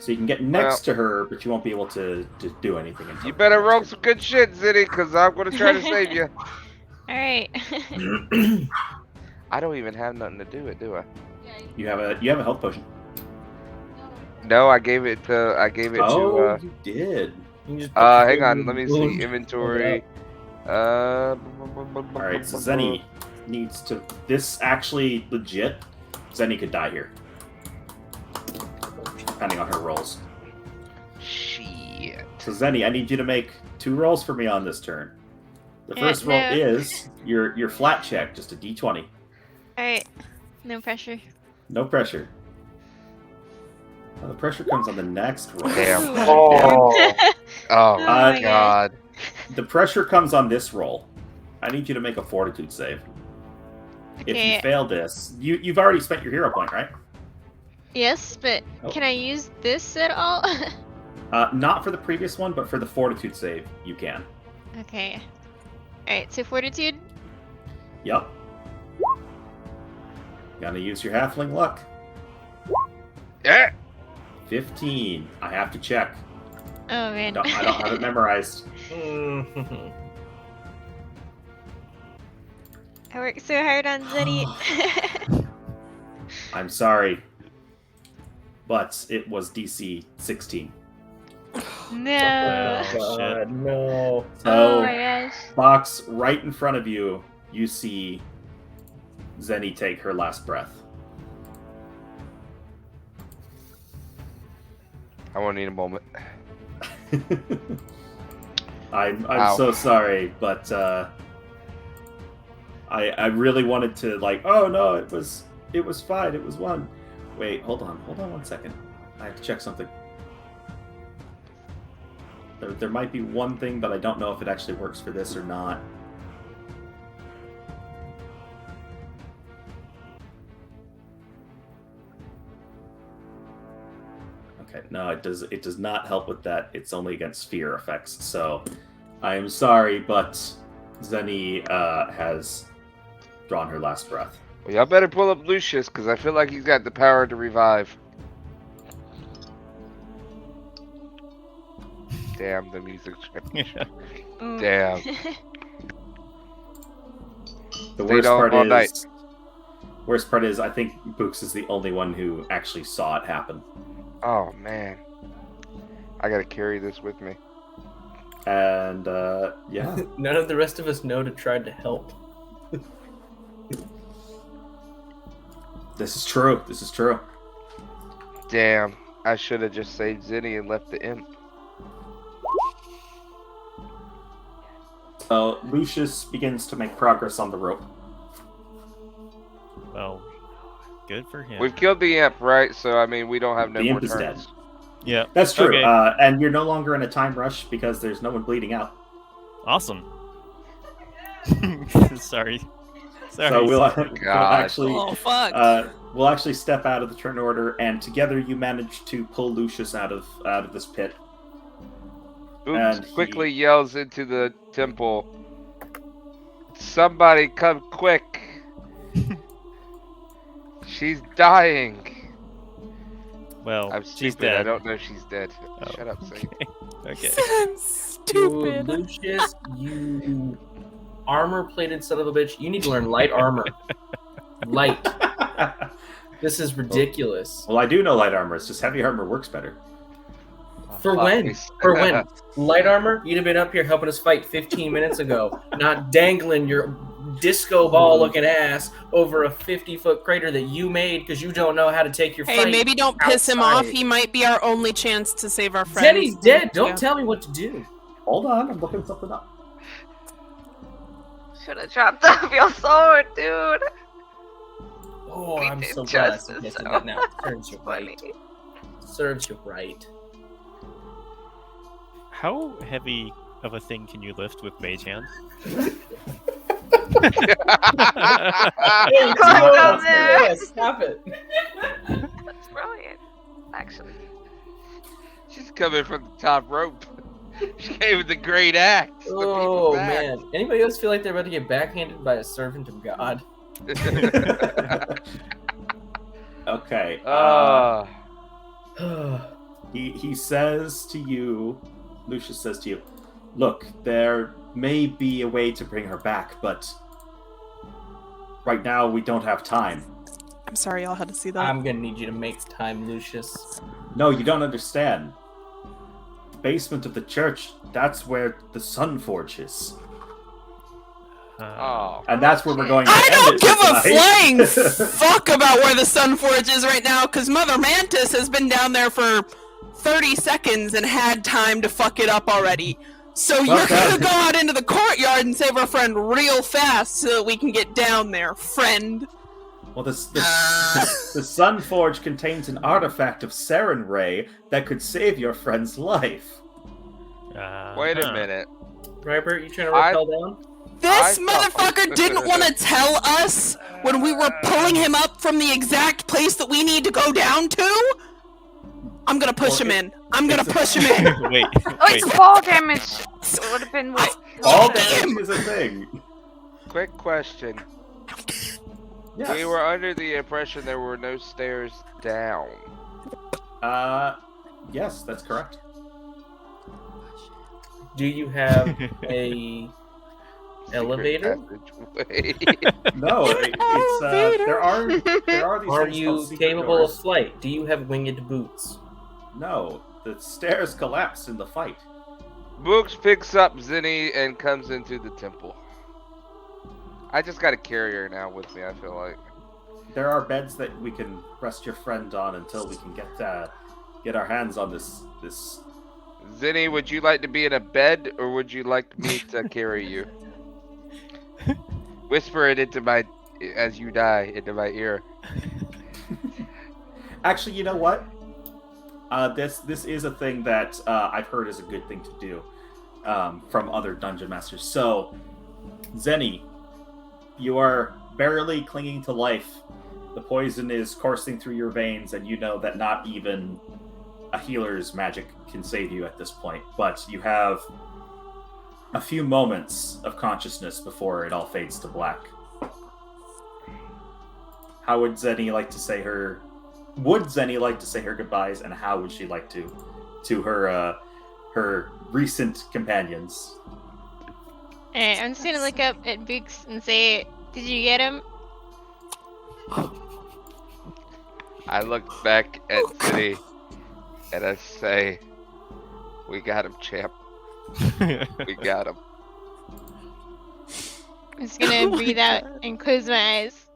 So you can get next to her, but you won't be able to do anything until You better roll some good shit, Zinni, because I'm going to try to save you. All right. I don't even have nothing to do it, do I? You have a health potion. No, I gave it to Oh, you did. You just hang on, let me Boom. see inventory. All right, so Zenny needs to. This actually legit. Zenny could die here, depending on her rolls. Shit. So Zenny, I need you to make 2 rolls for me on this turn. The Yeah, first roll no. is your flat check, just a d20. All right. No pressure. No pressure. Well, the pressure comes on the next roll. Damn. Oh. Oh my my god. The pressure comes on this roll. I need you to make a fortitude save. If Okay. you fail this, you've already spent your hero point, right? Yes, but Oh. can I use this at all? Not for the previous one, but for the fortitude save, you can. Okay. All right. So fortitude. Yep. Gotta use your halfling luck. Yeah. 15. I have to check. Oh man. I don't have it memorized. I worked so hard on Zeddy. I'm sorry. But it was DC 16. No. Oh, shit. No. So, Oh my gosh. box right in front of you, you see Zenny take her last breath. I won't need a moment. I'm Wow. so sorry, but I really wanted to oh no, it was fine, it was 1. Wait, hold on 1 second. I have to check something. There might be one thing, but I don't know if it actually works for this or not. Okay, no, it does not help with that. It's only against fear effects. So I am sorry, but Zenny has drawn her last breath. Well, y'all better pull up Lucius, because I feel like he's got the power to revive. Damn, the music. Mm. Damn. The Stayed worst on part all is, night. worst part is, I think Books is the only one who actually saw it happen. Oh, man. I gotta carry this with me. And yeah, None of the rest of us know to try to help. this is true. This is true. Damn. I should have just saved Zinni and left the imp. So Lucius begins to make progress on the rope. Well, good for him. We've killed the imp, right? So, I mean, we don't have no The more imp is dead. turns. Yeah. That's true. Okay. And you're no longer in a time rush because there's no one bleeding out. Awesome. Sorry. So we'll God. actually Oh fuck. we'll actually step out of the turn order, and together you manage to pull Lucius out of this pit. Oops And quickly yells into the temple. Somebody come quick. She's dying. Well, I'm she's stupid. I dead. don't know if she's dead. Oh, Shut up, Saint. Okay. I'm stupid. Lucius, you armor-plated son of a bitch. You need to learn light armor. Light. This is ridiculous. Well, I do know light armor. It's just heavy armor works better. For Fuck when? me. For when? Light armor? You'd have been up here helping us fight 15 minutes ago, not dangling your disco ball-looking ass over a 50-foot crater that you made because you don't know how to take your Hey, fight. maybe don't piss him off. outside. He might be our only chance to save our friend. Zenny's dead. Don't Yeah. tell me what to do. Hold on, I'm looking something up. Should have dropped off your sword, dude. Oh, We I'm did so glad I justice, suggested so. that now. Serves you Funny. right. Serves you right. How heavy of a thing can you lift with mage hand? Come down there. Stop it. That's brilliant, actually. She's coming from the top rope. She came with the great axe. The Oh people's axe. man. Anybody else feel like they're about to get backhanded by a servant of God? Okay. Ah. He says to you, Lucius says to you, look, there may be a way to bring her back, but right now we don't have time. I'm sorry, y'all had to see that. I'm gonna need you to make time, Lucius. No, you don't understand. The basement of the church, that's where the Sun Forge is. Oh. And that's where we're going to I end don't it give a flying tonight. fuck about where the Sun Forge is right now, because Mother Mantis has been down there for 30 seconds and had time to fuck it up already. So you're Okay. gonna go out into the courtyard and save our friend real fast so that we can get down there, friend. Well, the Sun Forge contains an artifact of Saren Ray that could save your friend's life. Wait a Huh. minute. Rybert, you trying to I- rappel down? This I thought- motherfucker didn't want to tell us when we were pulling him up from the exact place that we need to go down to? I'm gonna push him in. I'm gonna push him in. Wait. Oh, Wait. it's fall damage. It would have been what? All Damn. damage is a thing. Quick question. Yes. We were under the impression there were no stairs down. Yes, that's correct. Do you have a elevator? Passageway. No, it's there are these Are things called you secret capable doors. of flight? Do you have winged boots? No, the stairs collapsed in the fight. Books picks up Zinni and comes into the temple. I just got a carrier now with me, I feel like. There are beds that we can rest your friend on until we can get our hands on this. Zinni, would you like to be in a bed or would you like me to carry you? Whisper it into my, as you die, into my ear. Actually, you know what? This is a thing that I've heard is a good thing to do from other dungeon masters. So, Zenny, you are barely clinging to life. The poison is coursing through your veins, and you know that not even a healer's magic can save you at this point. But you have a few moments of consciousness before it all fades to black. how would Zenny like to say her? Would Zenny like to say her goodbyes, and how would she like to her recent companions? Alright, I'm just gonna look up at Books and say, "Did you get him?" I look back at City and I say, "We got him, champ. We got him." I'm just gonna breathe out and close my eyes.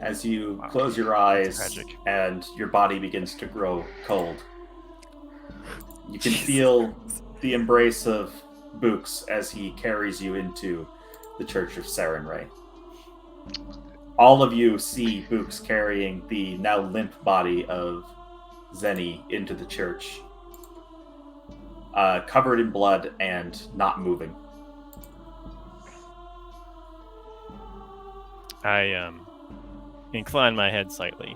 As you Wow. close your eyes Tragic. and your body begins to grow cold, you can feel the embrace of Books as he carries you into the Church of Sarenrae. All of you see Books carrying the now limp body of Zenny into the church, covered in blood and not moving. I incline my head slightly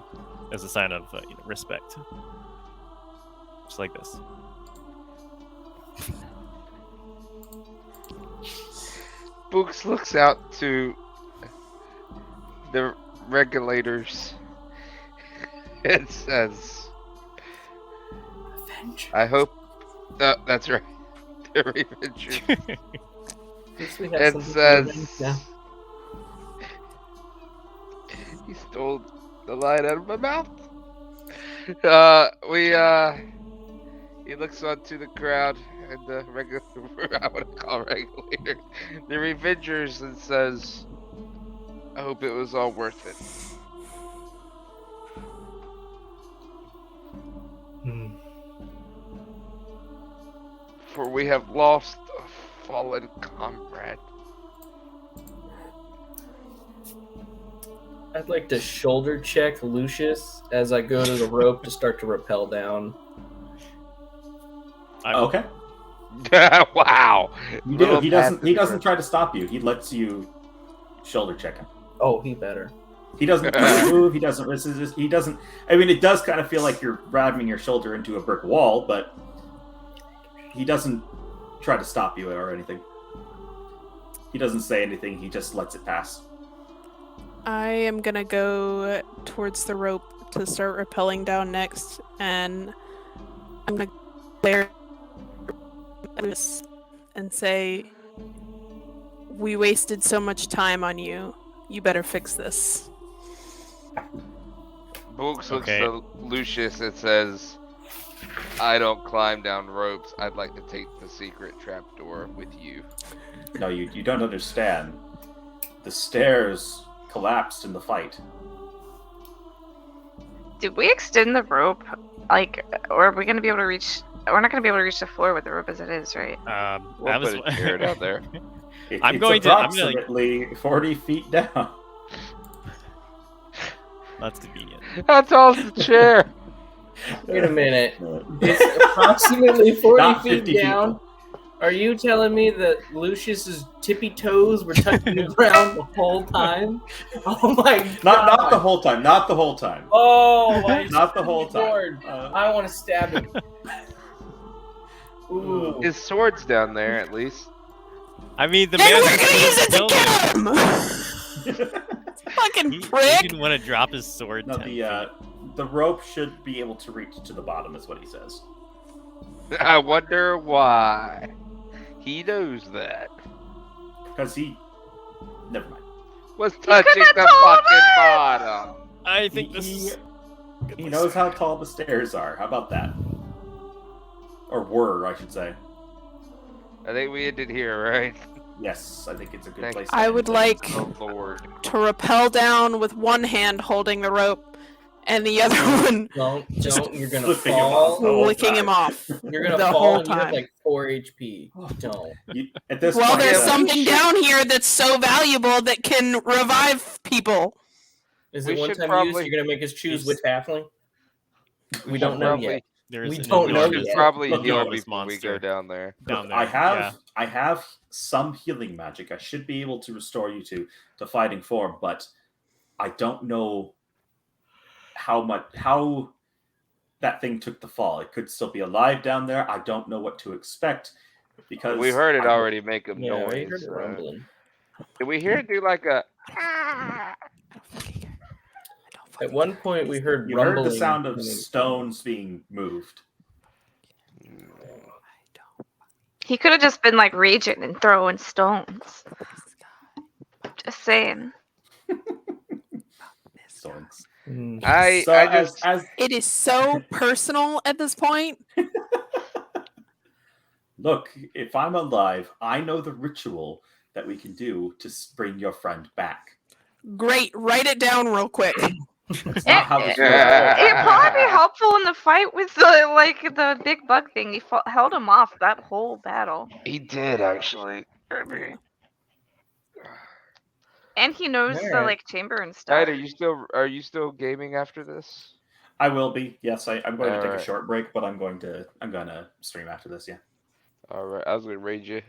as a sign of respect. Just like this. Books looks out to the regulators and says, "I hope that's right." The Revengers. At least we have It something to revenge says, now. "He stole the line out of my mouth." He looks onto the crowd and the regular, I want to call regulators, the Revengers, and says, "I hope it was all worth it." For we have lost a fallen comrade. I'd like to shoulder check Lucius as I go to the rope to start to rappel down. Okay. Wow. You do. Little He doesn't. passive He doesn't try to stop you. He lets you shoulder check him. Oh, he better. He doesn't move. He doesn't resist. He doesn't. I mean, it does kind of feel like you're ramming your shoulder into a brick wall, but he doesn't try to stop you or anything. He doesn't say anything. He just lets it pass. I am gonna go towards the rope to start rappelling down next, and I'm gonna glare at this and say, "We wasted so much time on you. You better fix this." Books looks Okay. to Lucius and says, "I don't climb down ropes. I'd like to take the secret trapdoor with you." No, you don't understand. The stairs collapsed in the fight. Did we extend the rope? Like, or are we gonna be able to reach? We're not gonna be able to reach the floor with the rope as it is, right? We'll that was put a chair down there. I'm It's going to- I'm gonna- approximately 40 feet down. That's convenient. How tall's the chair? Wait a minute. It's approximately 40 Not feet 50 down. people. Are you telling me that Lucius's tippy toes were touching the ground the whole time? Oh my god! Not the whole time. Not the whole time. Oh, I Not the whole time. Lord. I want to stab him. Ooh. His sword's down there, at least. I mean, the Then man we're gonna use it to building, kill him! Fucking he prick! didn't want to drop his sword. No, 10 the rope should be able to reach to the bottom, is what he says. I wonder why. He knows that. Because he. Never mind. Was touching could've the told fucking us! bottom. I think this He- is. He knows how tall the stairs are. How about that? Or were, I should say. I think we ended here, right? Yes, I think it's a good Thank place. I to would end like things. Oh lord. to rappel down with one hand holding the rope, and the other one Don't. You're gonna Flipping him off fall. the whole licking him time. off. You're gonna the fall whole and you have time. like 4 HP. Don't. At this Well, point, there's Yeah. something down here that's so valuable that can revive people. Is We it one should time probably- use? You're gonna make us choose which halfling? We should don't know probably- yet. There's We an don't know We enormous- should yet. probably Look, heal enormous before we monster go down there. down there. I have yeah. I have some healing magic. I should be able to restore you to fighting form, but I don't know how that thing took the fall. It could still be alive down there. I don't know what to expect because We heard it I- already make a Yeah, I noise. heard it rumbling. Did we hear it do like a? At one point, we heard You heard rumbling. the sound of coming stones being moved. He could have just been like raging and throwing stones. Just saying. Stones. from- I So just as It is so personal at this point. look, if I'm alive, I know the ritual that we can do to bring your friend back. Great. Write it down real quick. It's not how this works. It'd probably be helpful in the fight with the big bug thing. He held him off that whole battle, he did actually. I mean, and he knows the Alright. like chamber and Knight, stuff. are you still gaming after this? I will be. Yes, I'm going to take a Alright. short break, but I'm gonna stream after this. Yeah. All right, I was gonna raid you.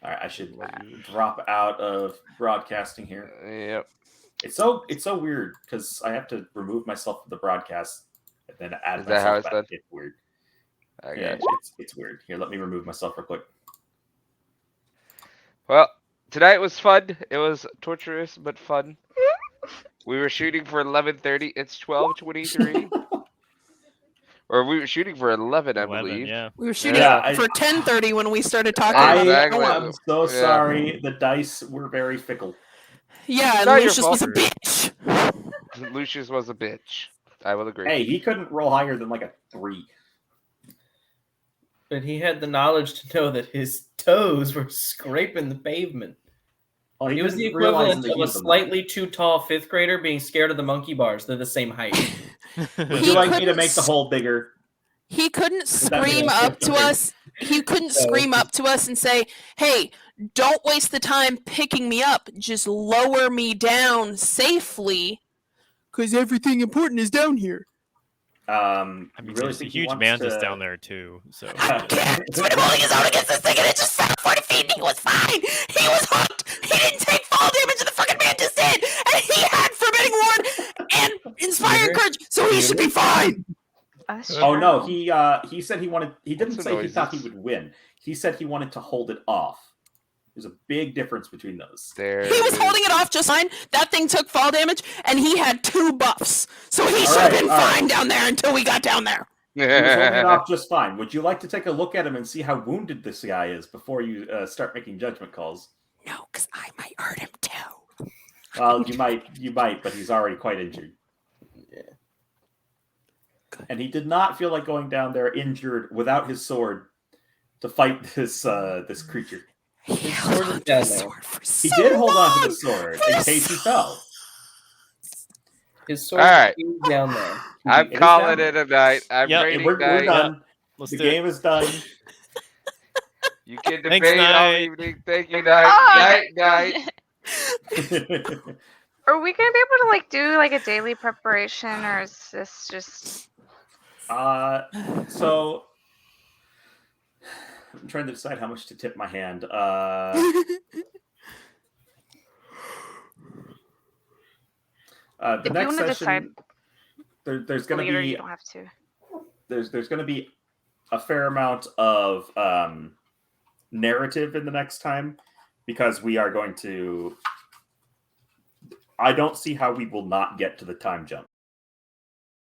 All right. I should drop out of broadcasting here. Yep. It's so weird because I have to remove myself from the broadcast and then add Is that how myself it's back. done? It's weird. I Yeah, got you. it's weird. Here, let me remove myself real quick. Well, tonight was fun. It was torturous but fun. We were shooting for 11:30. It's 12:23. Or we were shooting for 11, I 11, believe. yeah. We were shooting Yeah, for 10:30 when we started talking I about Exactly. it. am so Yeah. sorry. The dice were very fickle. Yeah, and Not your Lucius was a fault. bitch. Lucius was a bitch. I will agree. Hey, he couldn't roll higher than like a 3. But he had the knowledge to know that his toes were scraping the pavement. Well, He was the didn't realize equivalent that of he a was slightly too tall fifth grader being scared of the monkey bars. They're the same height. Would He you like me to couldn't make the hole bigger? He couldn't that scream make up it to better? us. He couldn't No. scream up to us and say, "Hey, don't waste the time picking me up. Just lower me down safely, because everything important is down here." I You mean, really there's a think he huge wants mantis to- down there too. So It's been holding his own against this thing, and it just fell 40 feet, and he was fine. He was hooked. He didn't take fall damage, and the fucking mantis did. And he had Forbidding Ward and Inspiring Peter? Courage, so he should be fine. That's Oh no, true. he said he wanted. He didn't What's say the he thought he noises? would win. He said he wanted to hold it off. There's a big difference between those. There He was is. holding it off just fine. That thing took fall damage, and he had 2 buffs. So he All should have right, been all right. fine down there until we got down there. He was holding it off just fine. Would you like to take a look at him and see how wounded this guy is before you start making judgment calls? No, because I might hurt him too. Well, you might, but he's already quite injured. Yeah. And he did not feel like going down there injured without his sword to fight this creature. He His held sword is on to down his there. sword for He so did hold on to long. the sword For in the case he fell. His sword Alright. is down there. I'm It is calling down it a night. I'm Yep. raiding We're night. done. let's The do it. game is done. You can Thanks, debate all Knight. evening. Thank you, night. Ah! Night. Are we gonna be able to like do like a daily preparation, or is this just? So I'm trying to decide how much to tip my hand. The If you next wanna decide, session, there's going later, to you be don't have to. there's going to be a fair amount of narrative in the next time because we are going to. I don't see how we will not get to the time jump.